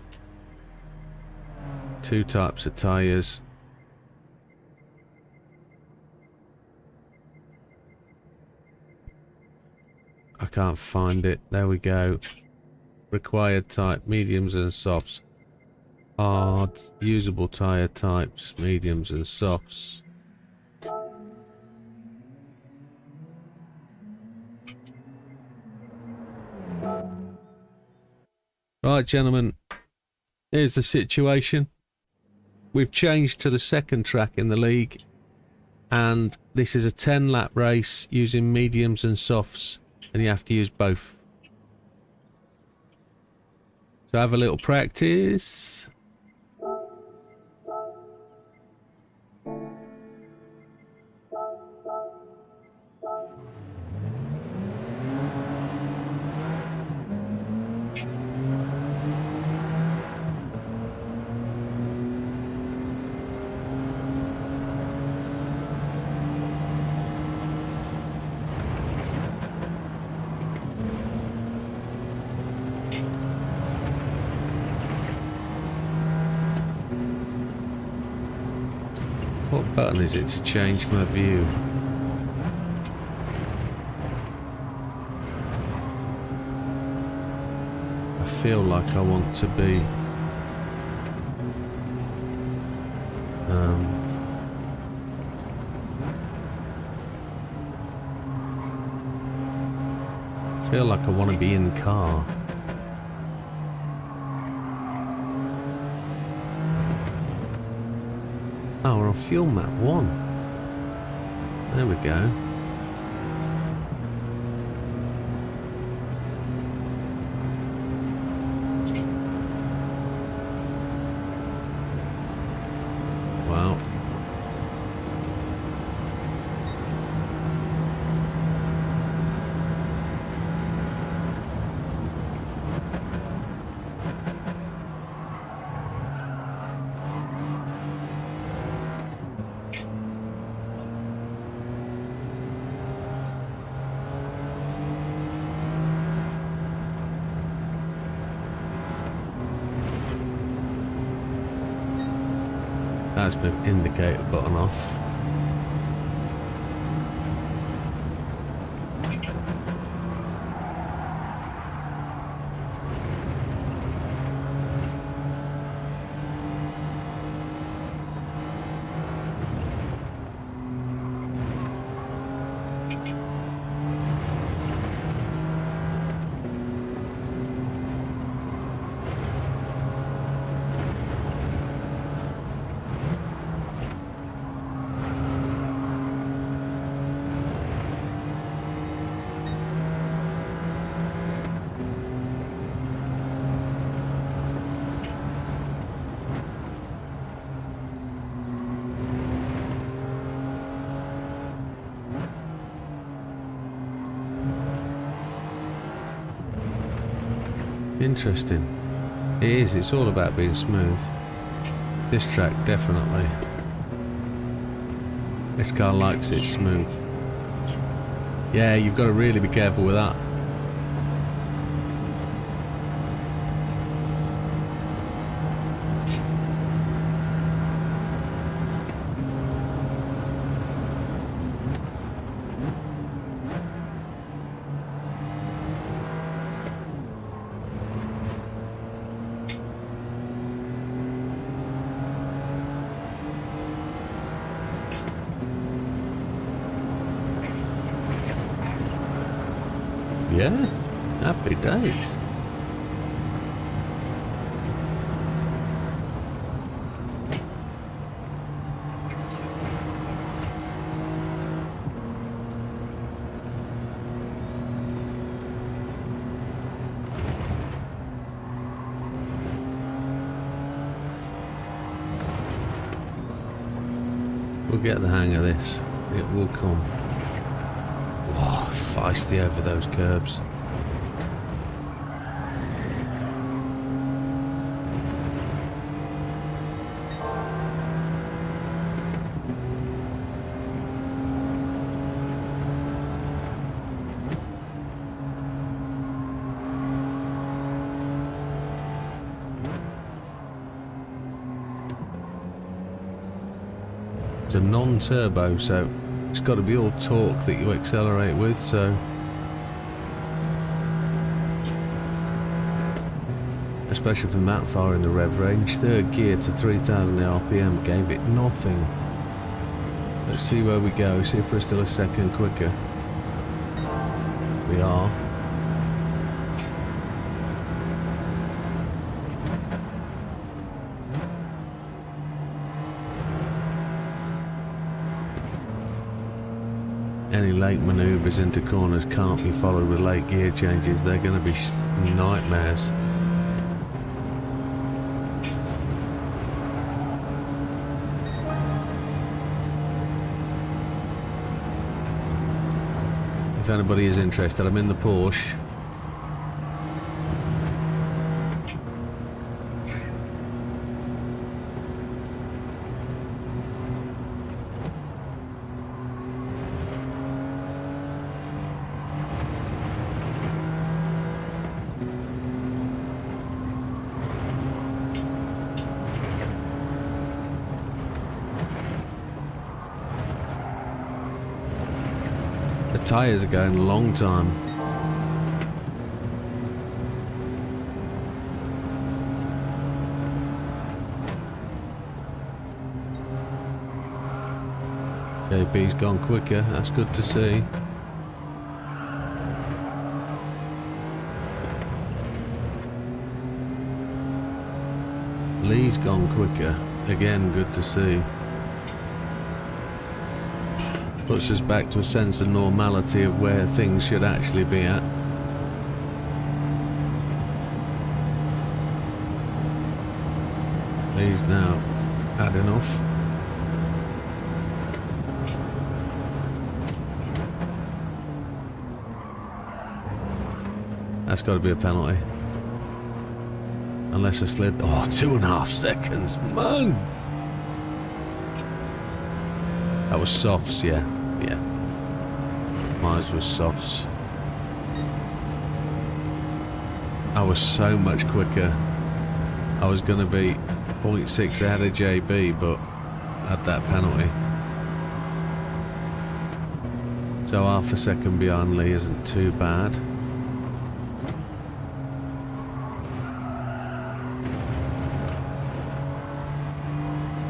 2 types of tyres. I can't find it. There we go. Required type, mediums and softs. Hard, usable tyre types, mediums and softs. Right, gentlemen, here's the situation. We've changed to the second track in the league, and this is a 10-lap race using mediums and softs, and you have to use both. So have a little practice. What button is it to change my view? I feel like I want to be feel like I want to be in car. Oh, we're on fuel map 1. There we go. Wow. That's my indicator button off. Interesting. It is, it's all about being smooth. This track, definitely. This car likes it smooth. Yeah, you've got to really be careful with that. Yeah, happy days. We'll get the hang of this. It will come. Oh, feisty over those curbs. It's a non-turbo, so it's got to be all torque that you accelerate with, so especially from that far in the rev range. Third gear to 3000 RPM gave it nothing. Let's see where we go, see if we're still a second quicker. We are. Any late manoeuvres into corners can't be followed with late gear changes. They're going to be nightmares. If anybody is interested, I'm in the Porsche. The tyres are going a long time. JP's gone quicker, that's good to see. he's gone quicker. Again, good to see. Puts us back to a sense of normality of where things should actually be at. He's now had enough. That's got to be a penalty. Unless I slid. Oh, 2.5 seconds, man. That was softs, yeah. Yeah. Mine was softs. I was so much quicker. I was going to be 0.6 ahead of JB, but had that penalty. So half a second behind Lee isn't too bad.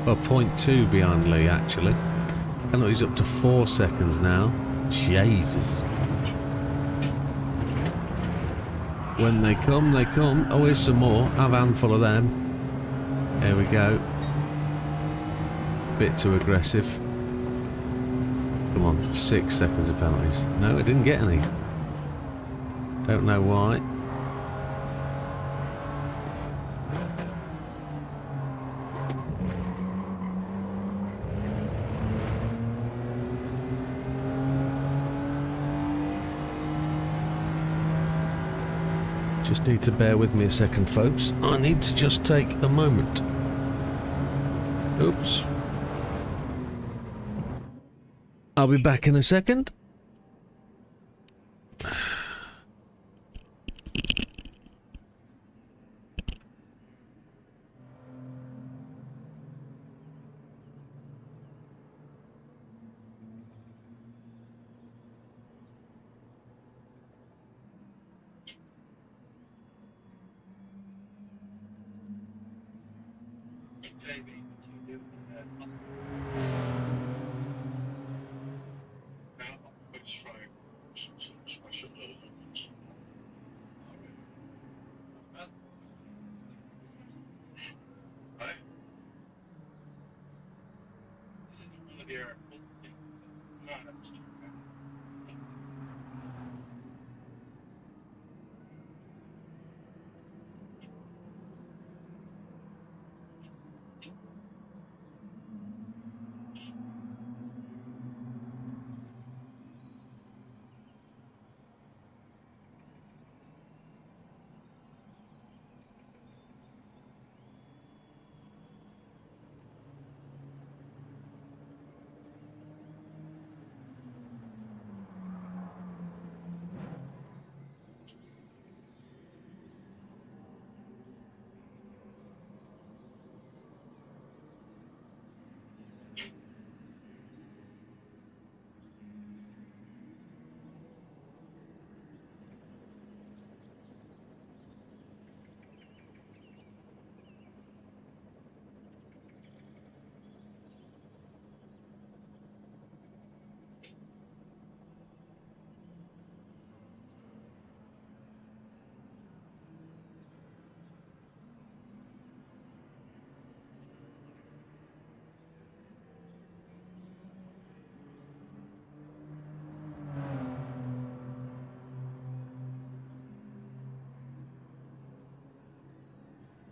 Well, 0.2 behind Lee actually. Penalty's up to 4 seconds now. Jesus. When they come, they come. Oh, here's some more. Have a handful of them. There we go. Bit too aggressive. Come on, 6 seconds of penalties. No, it didn't get any. Don't know why. Just need to bear with me a second, folks. I need to just take a moment. Oops. I'll be back in a second.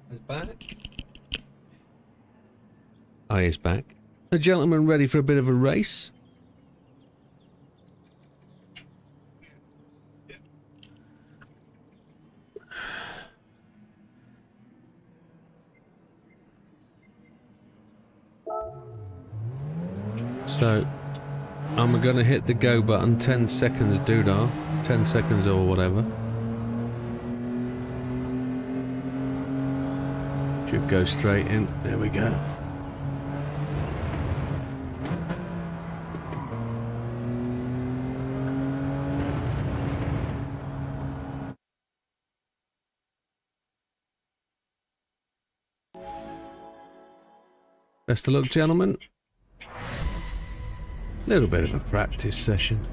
Is back. Oh, he's back. A gentleman ready for a bit of a race. So, I'm going to hit the go button, 10 seconds doodah, 10 seconds or whatever. Should go straight in, there we go. Best of luck, gentlemen. Little bit of a practice session.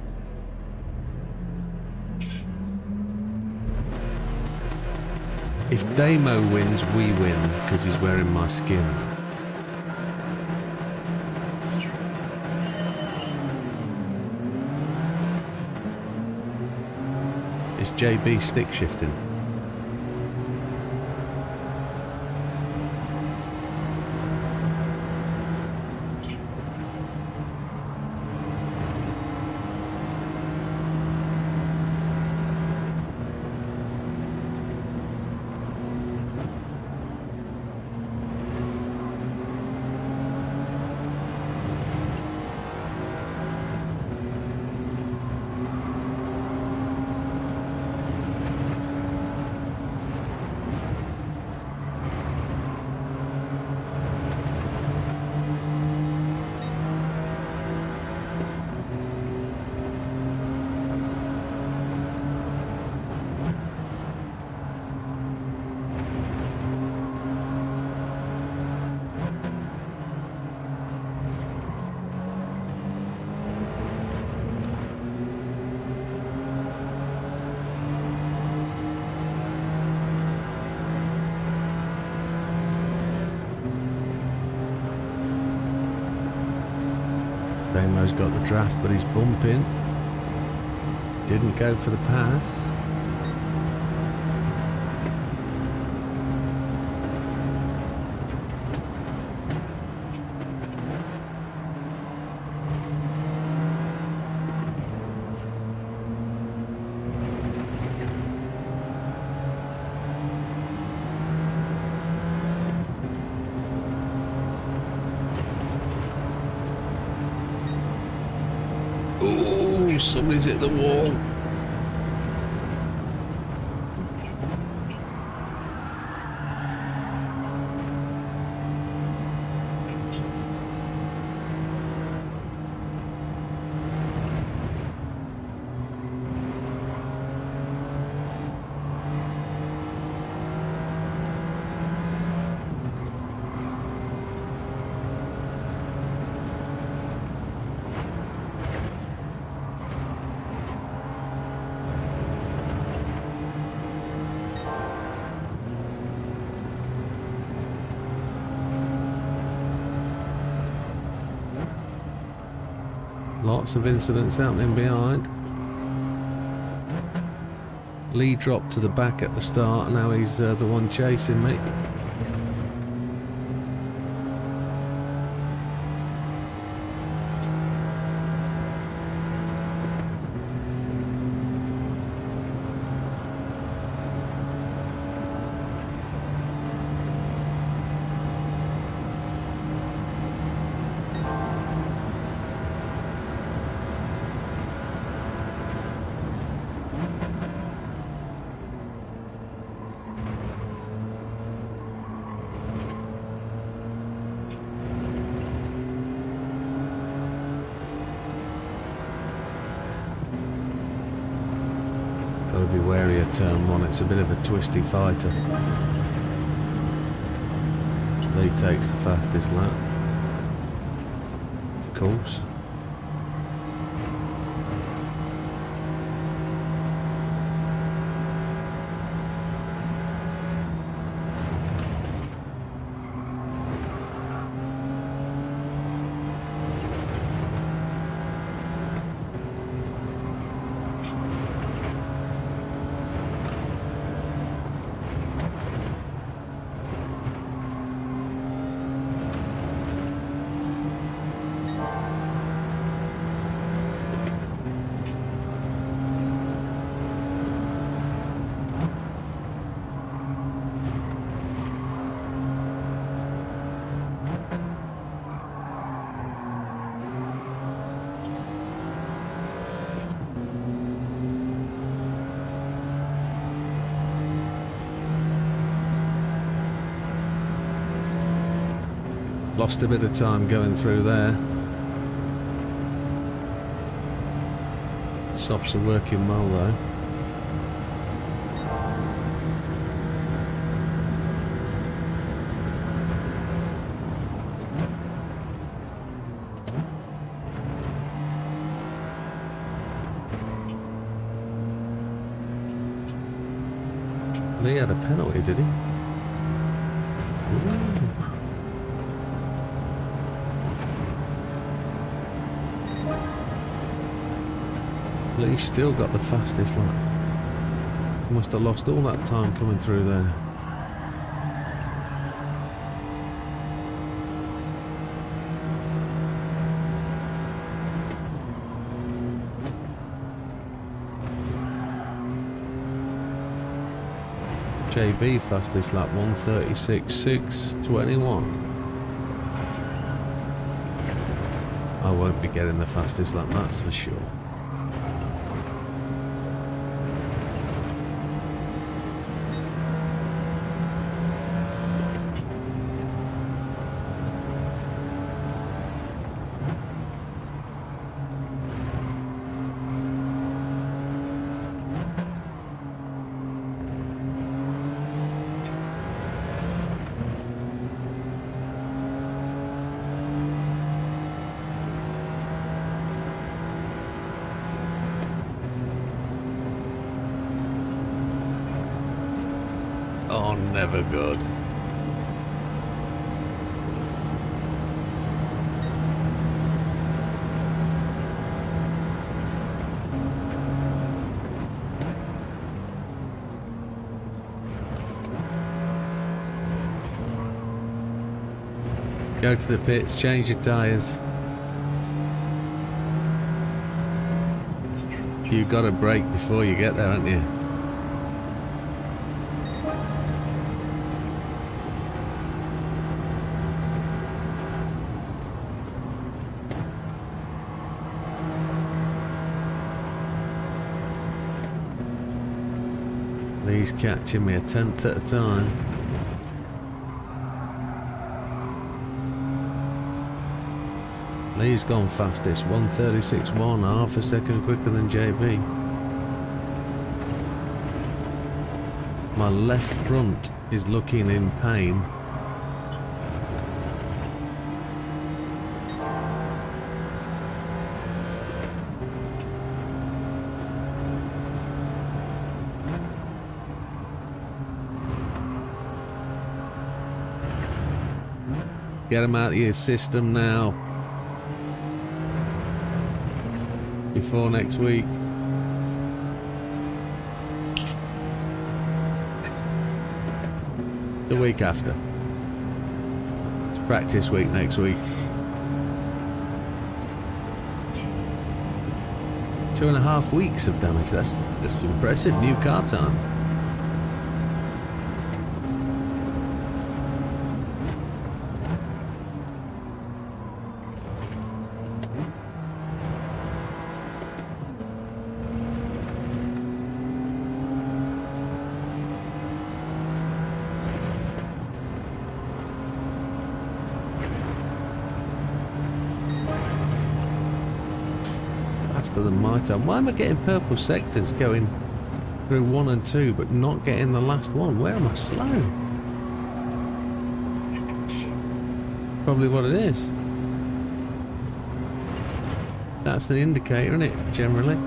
If Damo wins, we win, because he's wearing my skin. It's JB stick shifting. Damo's got the draft, but he's bumping. Didn't go for the pass. Ooh, somebody's hit the wall. Lots of incidents happening behind. Lee dropped to the back at the start, and now he's the one chasing me. Got to be wary of turn one, it's a bit of a twisty fighter. Lee takes the fastest lap, of course. Lost a bit of time going through there. Softs are working well though. Lee had a penalty, did he? Ooh. Lee's still got the fastest lap. Must have lost all that time coming through there. JB fastest lap 1:36.6.21. I won't be getting the fastest lap, that's for sure. Oh, never good. Go to the pits, change your tyres. You've got to brake before you get there, haven't you? He's catching me a tenth at a time. Lee's gone fastest, 1:36.1, half a second quicker than JB. My left front is looking in pain. Get them out of your system now. Before next week. The week after. It's practice week next week. 2.5 weeks of damage. That's impressive. New car time. Faster than my time. Why am I getting purple sectors going through 1 and 2 but not getting the last one? Where am I slow? Probably what it is. That's the indicator, isn't it, generally?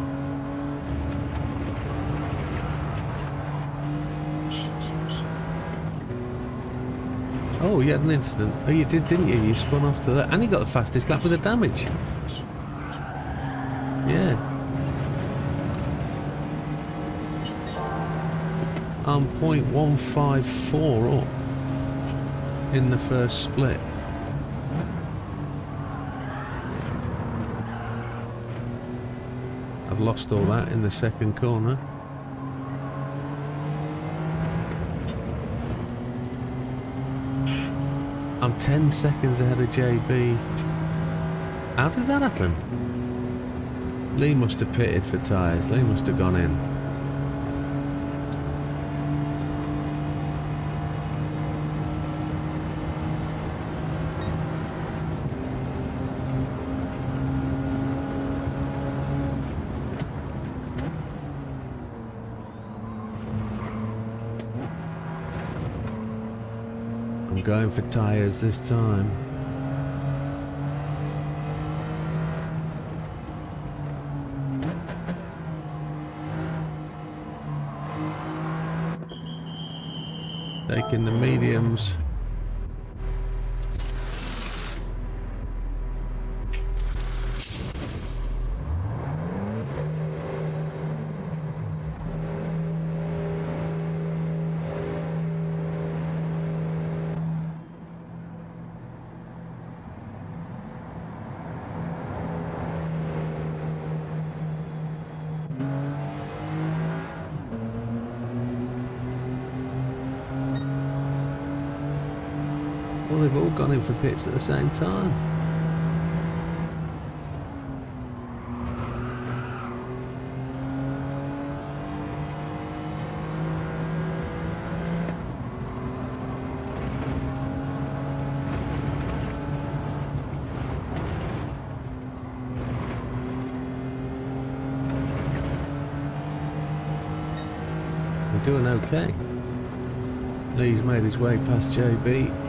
Oh, you had an incident. Oh, you did, didn't you? You spun off to that. And you got the fastest lap with the damage. Yeah. I'm 0.154 up in the first split. I've lost all that in the second corner. I'm 10 seconds ahead of JB. How did that happen? Lee must have pitted for tyres. Lee must have gone in. I'm going for tyres this time. taking the mediums. Well, they've all gone in for pits at the same time. We're doing okay. Lee's made his way past JB.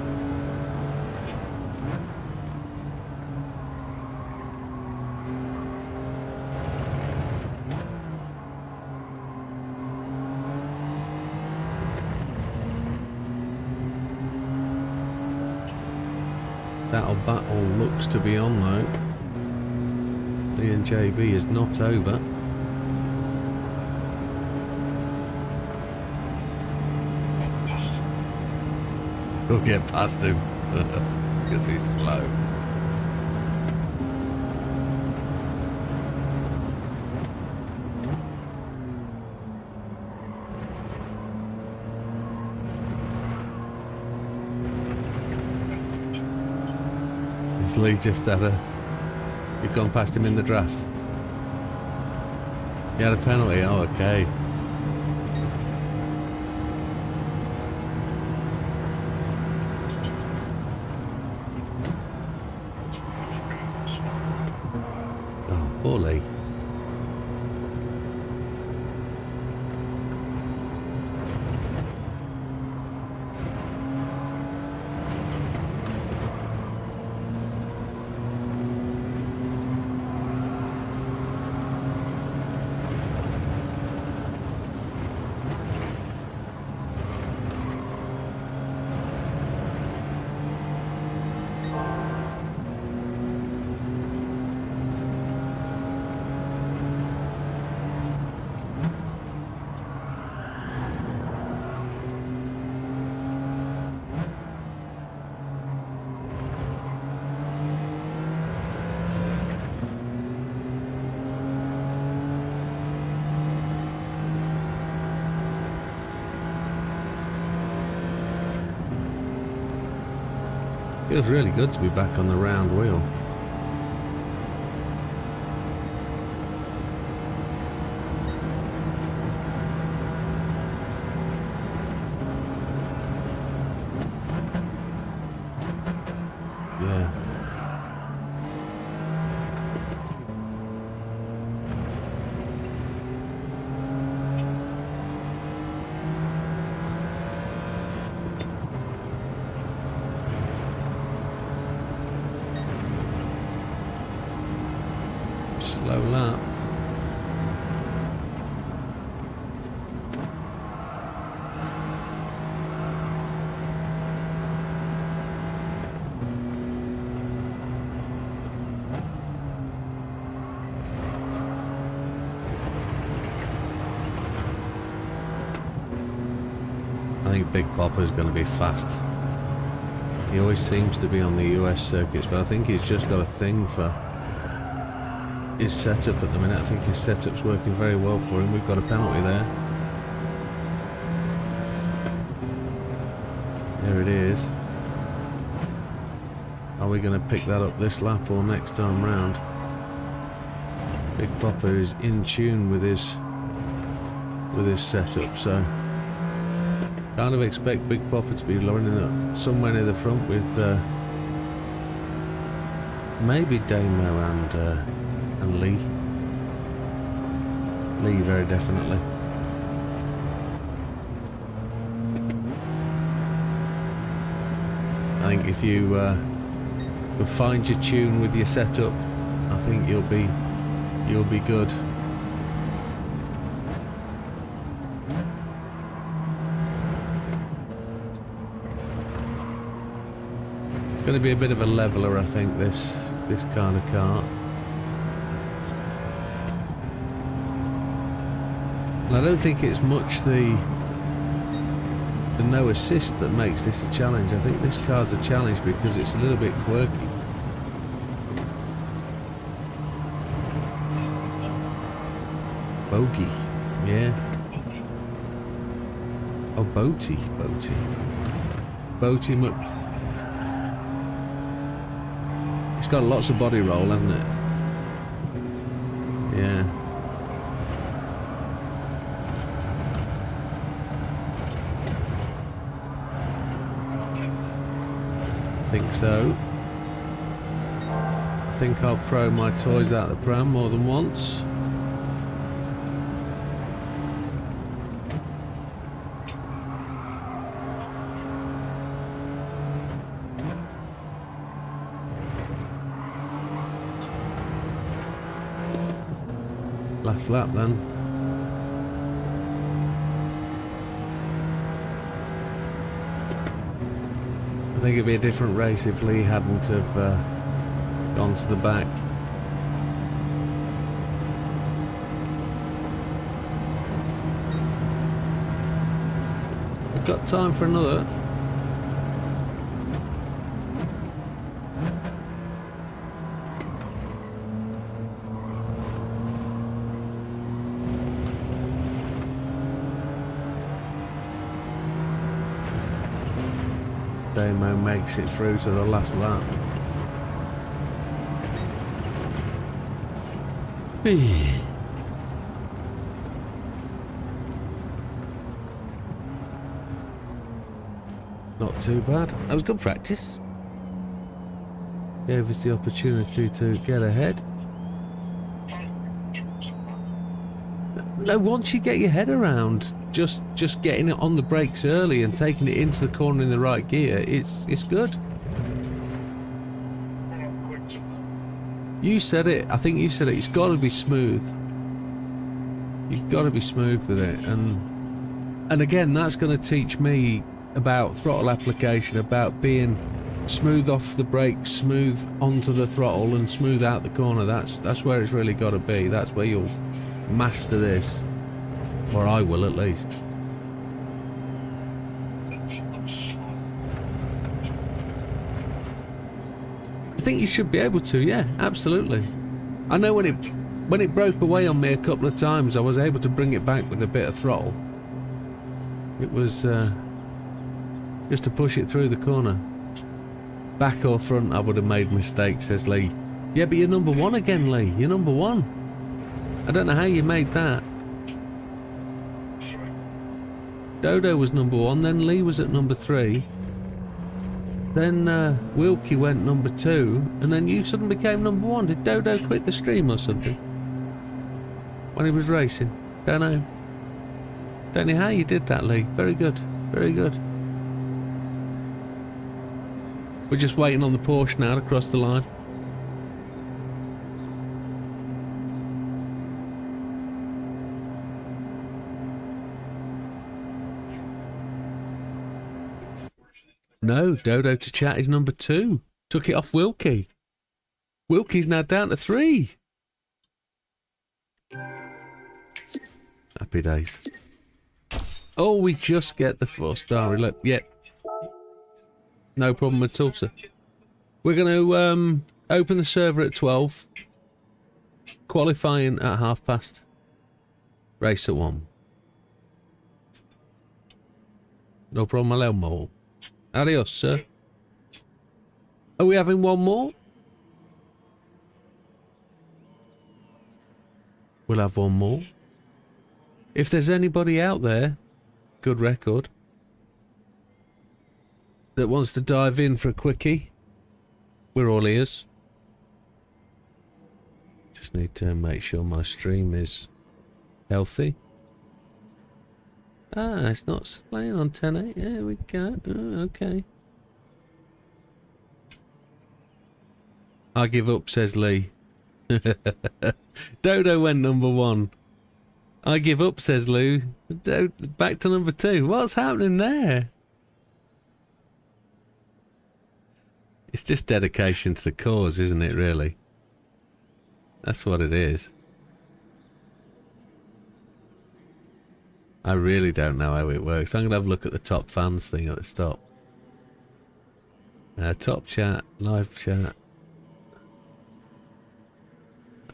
That battle looks to be on though. Lee and JB is not over. We'll get past him because he's slow. Lee just had you've gone past him in the draft. He had a penalty. Oh, okay. Oh, poor Lee. Feels really good to be back on the round wheel. Yeah. Slow lap. I think Big Popper's going to be fast. He always seems to be on the US circuits, but I think he's just got a thing for his setup at the minute. I think his setup's working very well for him. We've got a penalty there. There it is. Are we going to pick that up this lap or next time round? Big Popper is in tune with his setup, so kind of expect Big Popper to be running up somewhere near the front with maybe Damo and Lee. Lee very definitely. I think if you find your tune with your setup, I think you'll be good. going to be a bit of a leveler, I think, this kind of car. And I don't think it's much the no assist that makes this a challenge. I think this car's a challenge because it's a little bit quirky. Bogey, yeah. Oh, Boaty. It's got lots of body roll, hasn't it? Yeah. I think so. I think I'll throw my toys out the pram more than once. Last lap then. I think it'd be a different race if Lee hadn't have gone to the back. We've got time for another. Damo makes it through to the last lap. Not too bad. That was good practice. Gave us the opportunity to get ahead. No, once you get your head around just getting it on the brakes early and taking it into the corner in the right gear, it's good. You said it. I think you said it. It's got to be smooth. You've got to be smooth with it, and again, that's going to teach me about throttle application, about being smooth off the brakes, smooth onto the throttle, and smooth out the corner. That's where it's really got to be. That's where you'll master this, or I will at least. I think you should be able to, yeah, absolutely. I know when it broke away on me a couple of times, I was able to bring it back with a bit of throttle. It was just to push it through the corner. Back or front, I would have made mistakes, says Lee. Yeah, but you're number one again, Lee. You're number one. I don't know how you made that. Dodo was number one, then Lee was at number 3. Then Wilkie went number 2, and then you suddenly became number 1. Did Dodo quit the stream or something? When he was racing? Don't know. Don't know how you did that, Lee. Very good. Very good. We're just waiting on the Porsche now to cross the line. No, Dodo to chat is number 2. Took it off Wilkie. Wilkie's now down to 3. Happy days. Oh, we just get the 4-star alert. Yep. No problem at all, sir. We're going to open the server at 12. Qualifying at 1:30. Race at 1. No problem, more. Adios, sir. Are we having one more? We'll have one more. If there's anybody out there, good record, that wants to dive in for a quickie, we're all ears. Just need to make sure my stream is healthy. Ah, it's not playing on 10.8. There we go. Oh, okay. I give up, says Lee. Dodo went number 1. I give up, says Lou. Back to number 2. What's happening there? It's just dedication to the cause, isn't it, really? That's what it is. I really don't know how it works. I'm going to have a look at the top fans thing at the stop. Top chat, live chat.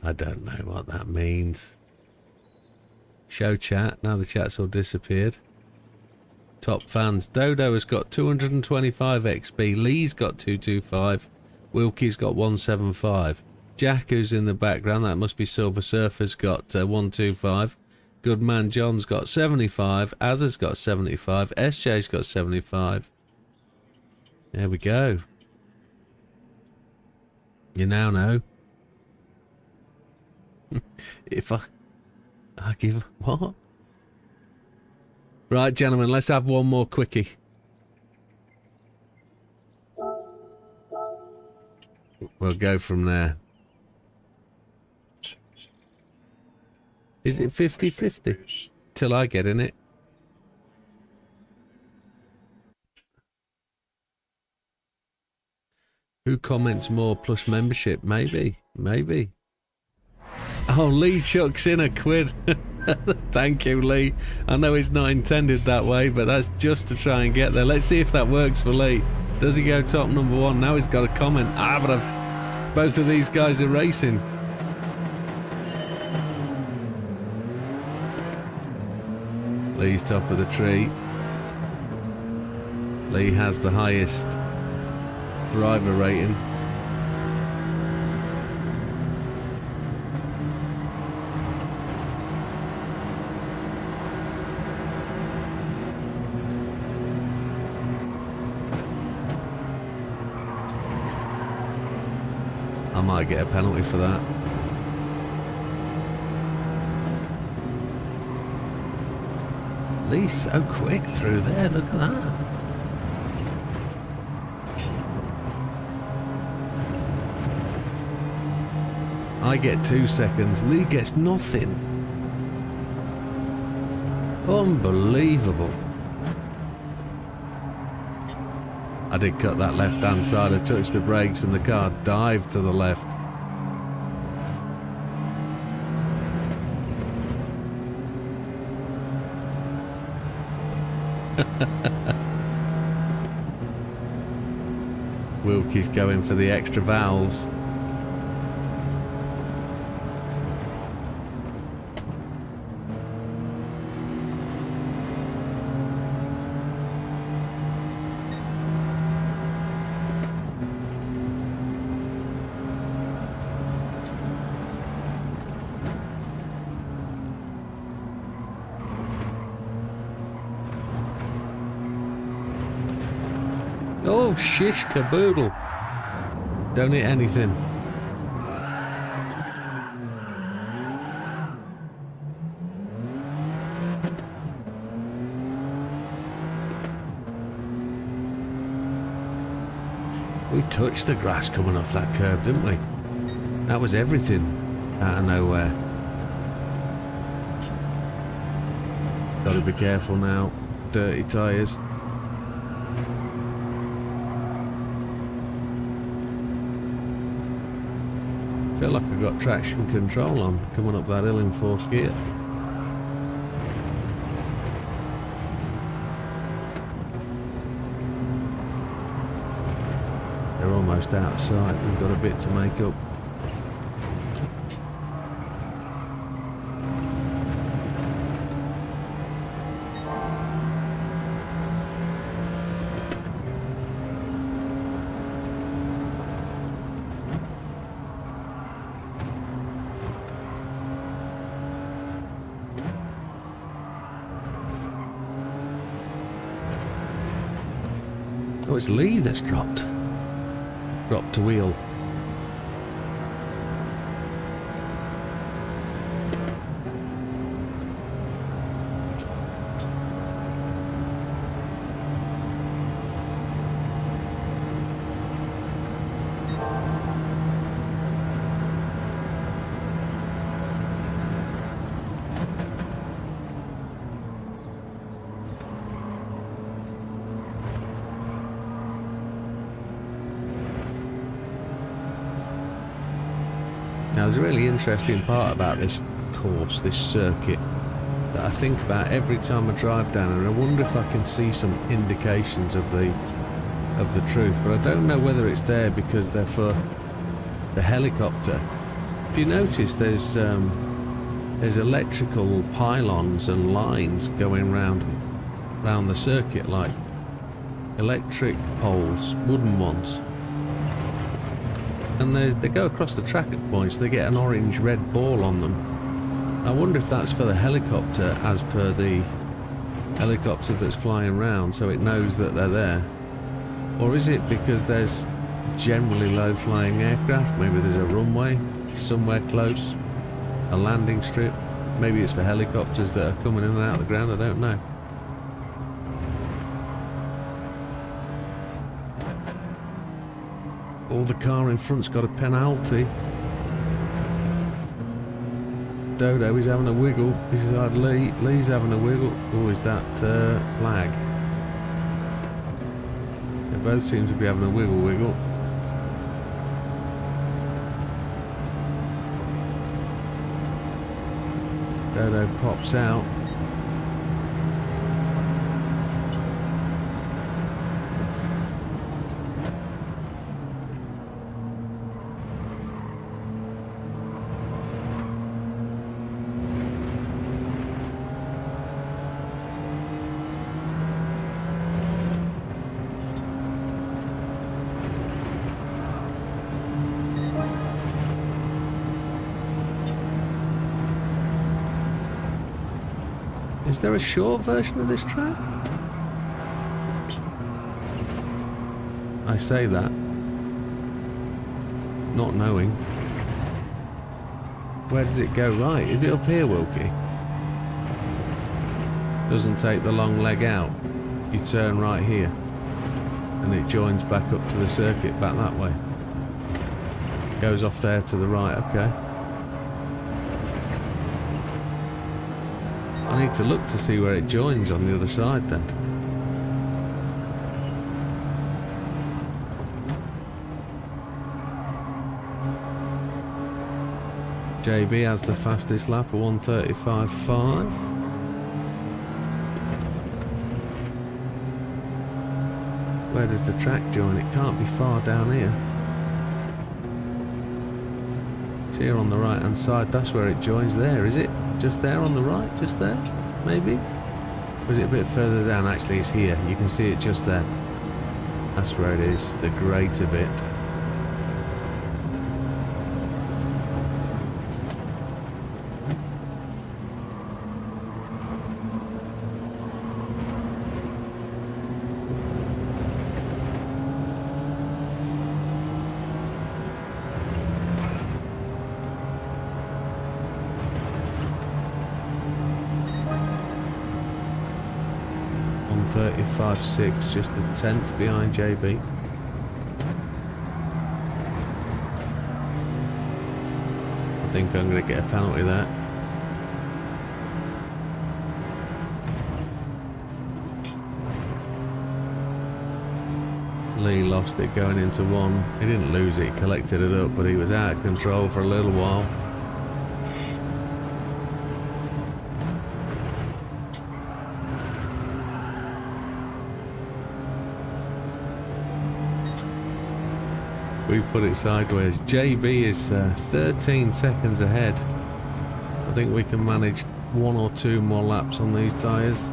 I don't know what that means. Show chat. Now the chat's all disappeared. Top fans. Dodo has got 225 XP. Lee's got 225. Wilkie's got 175. Jack, who's in the background, that must be Silver Surfer's got 125. Good man John's got 75. Azza's got 75. SJ's got 75. There we go. You now know. If I give what? Right, gentlemen, let's have one more quickie. We'll go from there. Is it 50-50? Till I get in it. Who comments more plus membership? Maybe. Maybe. Oh, Lee chucks in £1. Thank you, Lee. I know it's not intended that way, but that's just to try and get there. Let's see if that works for Lee. Does he go top number one? Now he's got a comment. But both of these guys are racing. Lee's top of the tree. Lee has the highest driver rating. I might get a penalty for that. Lee's so quick through there, look at that. I get 2 seconds, Lee gets nothing. Unbelievable. I did cut that left hand side, I touched the brakes and the car dived to the left. Wilkie's going for the extra valves. Oh, shish caboodle. Don't hit anything. We touched the grass coming off that curb, didn't we? That was everything out of nowhere. Gotta be careful now. Dirty tyres. I feel like I've got traction control on coming up that hill in 4th gear. They're almost out of sight. We've got a bit to make up. Oh, it's Lee that's dropped. Dropped a wheel. Now there's a really interesting part about this course, this circuit, that I think about every time I drive down, and I wonder if I can see some indications of the truth, but I don't know whether it's there because they're for the helicopter. If you notice, there's electrical pylons and lines going round the circuit, like electric poles, wooden ones, and they go across the track at points. They get an orange-red ball on them. I wonder if that's for the helicopter, as per the helicopter that's flying round, so it knows that they're there. Or is it because there's generally low-flying aircraft? Maybe there's a runway somewhere close, a landing strip. Maybe it's for helicopters that are coming in and out of the ground, I don't know. Oh, the car in front's got a penalty. Dodo, he's having a wiggle. This is hard. Lee's having a wiggle. Oh, is that lag? They both seem to be having a wiggle. Dodo pops out. Is there a short version of this track? I say that, not knowing. Where does it go right? Is it up here, Wilkie? Doesn't take the long leg out. You turn right here and it joins back up to the circuit, back that way. Goes off there to the right, okay. I need to look to see where it joins on the other side then. JB has the fastest lap of 1:35.5. Where does the track join? It can't be far down here. It's here on the right hand side, that's where it joins there, is it? Just there on the right, just there, maybe? Or is it a bit further down? Actually, it's here. You can see it just there. That's where it is, the greater bit. On 35.6, just a tenth behind JB. I think I'm going to get a penalty there. Lee lost it going into one. He didn't lose it, he collected it up, but he was out of control for a little while. We put it sideways. JB is 13 seconds ahead. I think we can manage one or two more laps on these tyres.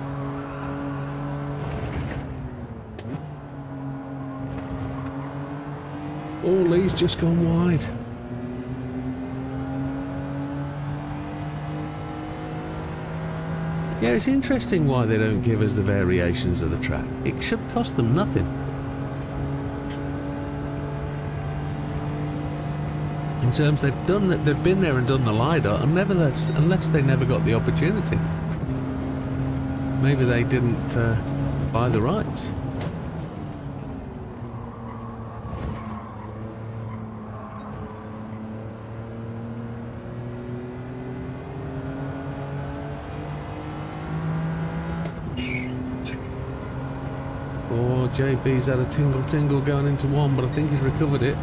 Oh, Lee's just gone wide. Yeah, it's interesting why they don't give us the variations of the track. It should cost them nothing. In terms they've been there and done the LiDAR, and unless they never got the opportunity. Maybe they didn't buy the rights. Oh, JB's had a tingle going into one, but I think he's recovered it.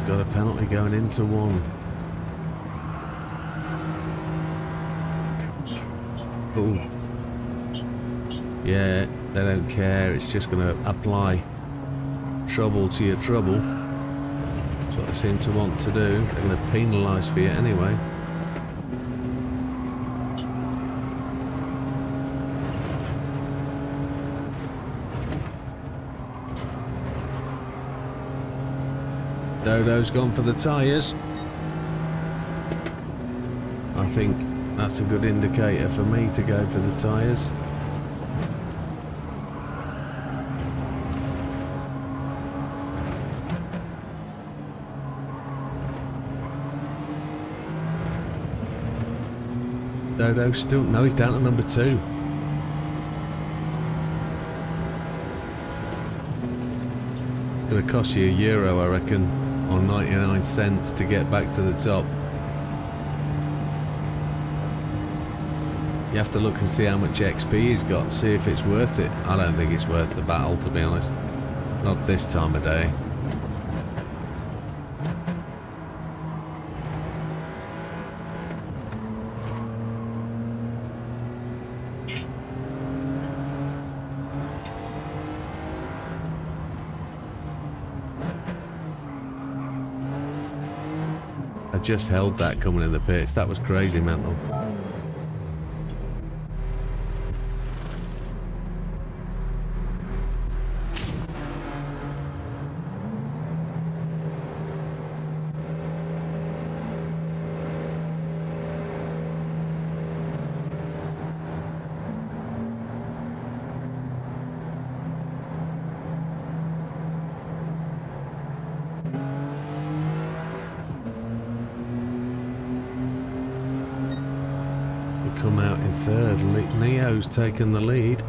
got a penalty going into one. Oh. Yeah, they don't care. It's just going to apply trouble to your trouble. That's what they seem to want to do. They're going to penalise for you anyway. Dodo's gone for the tyres. I think that's a good indicator for me to go for the tyres. Dodo still, no, he's down to number 2. It's going to cost you €1, I reckon, or 99 cents to get back to the top. You have to look and see how much XP he's got, see if it's worth it. I don't think it's worth the battle, to be honest. Not this time of day. I just held that coming in the pits. That was crazy mental. Come out in third. Neo's taken the lead.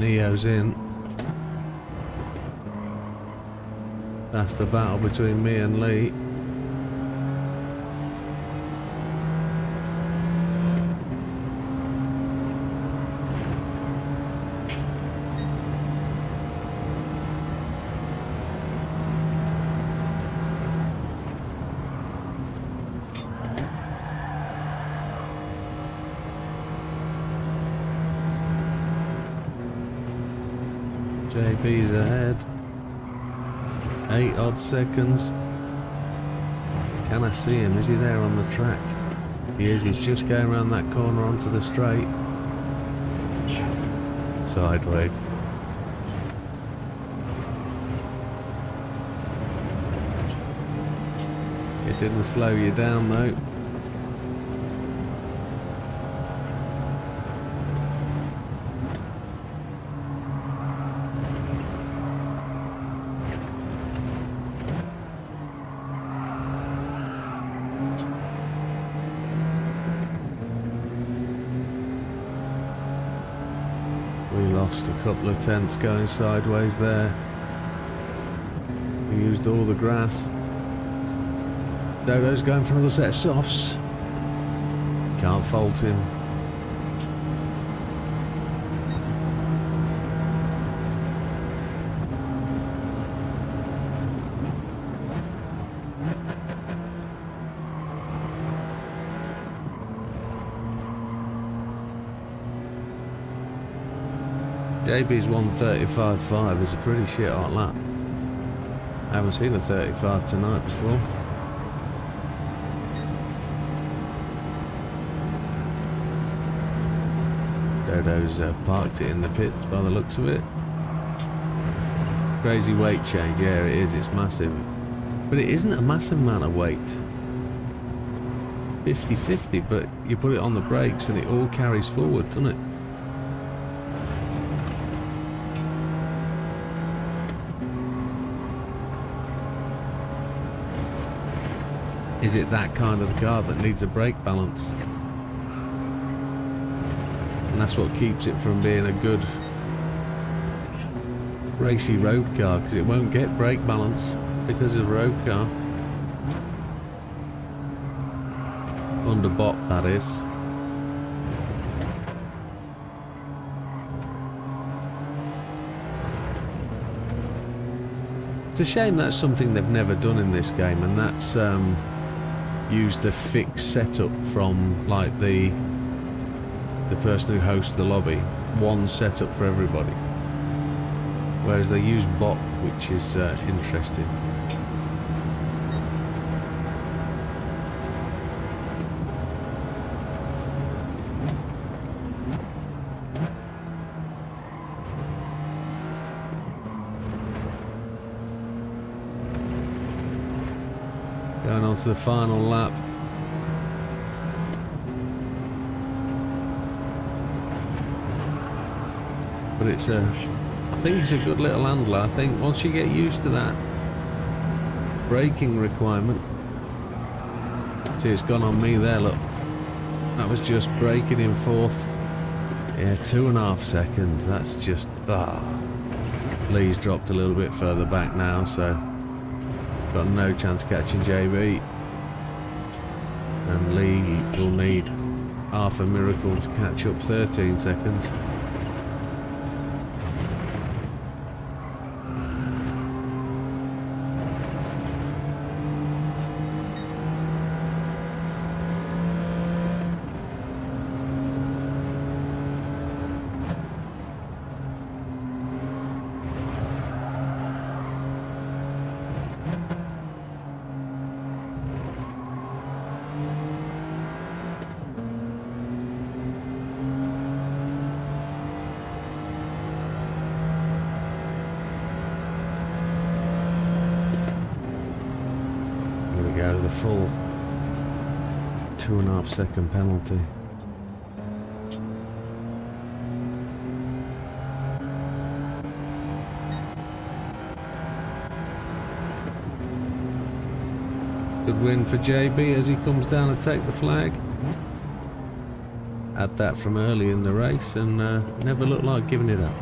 Neo's in. That's the battle between me and Lee. JB's ahead. 8 odd seconds. Can I see him? Is he there on the track? He is. He's just going around that corner onto the straight. Sideways. It didn't slow you down though. We lost a couple of tenths going sideways there. We used all the grass. Dodo's going for another set of softs. Can't fault him. JB's 1:35.5 is a pretty shit hot lap. I haven't seen a 35 tonight before. Dodo's parked it in the pits by the looks of it. Crazy weight change, yeah it is, it's massive. But it isn't a massive amount of weight. 50-50, but you put it on the brakes and it all carries forward, doesn't it? Is it that kind of car that needs a brake balance? And that's what keeps it from being a good racy road car, because it won't get brake balance because of a road car. Under bop, that is. It's a shame that's something they've never done in this game, and that's used a fixed setup from like the person who hosts the lobby. One setup for everybody. Whereas they use bop, which is interesting. Going on to the final lap. But it's a, I think it's a good little handler. I think once you get used to that braking requirement. See, it's gone on me there, look. That was just braking in fourth. Yeah, 2.5 seconds. That's just, Lee's dropped a little bit further back now, so got no chance catching JB. And Lee will need half a miracle to catch up 13 seconds. Go the full 2.5 second penalty. Good win for JB as he comes down to take the flag. Had that from early in the race and never looked like giving it up.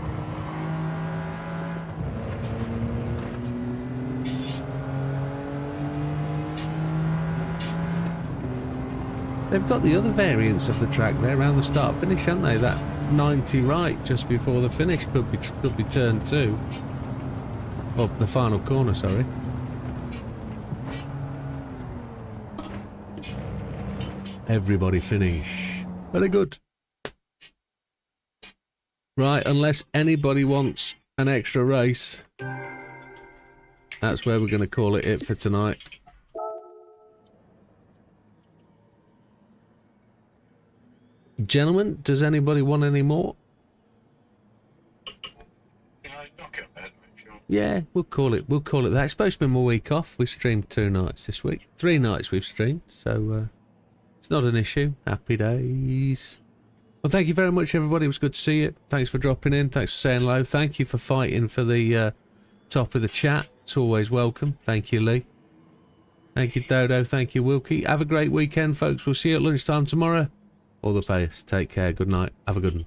They've got the other variants of the track there around the start finish, haven't they? That 90 right just before the finish could be turn 2. Oh, the final corner, sorry. Everybody finish. Very good. Right, unless anybody wants an extra race, that's where we're going to call it for tonight. Gentlemen, does anybody want any more? Yeah, we'll call it that. It's supposed to be my week off. We've streamed 2 nights this week. 3 nights we've streamed, so it's not an issue. Happy days. Well, thank you very much, everybody. It was good to see you. Thanks for dropping in. Thanks for saying hello. Thank you for fighting for the top of the chat. It's always welcome. Thank you, Lee. Thank you, Dodo. Thank you, Wilkie. Have a great weekend, folks. We'll see you at lunchtime tomorrow. All the best. Take care. Good night. Have a good one.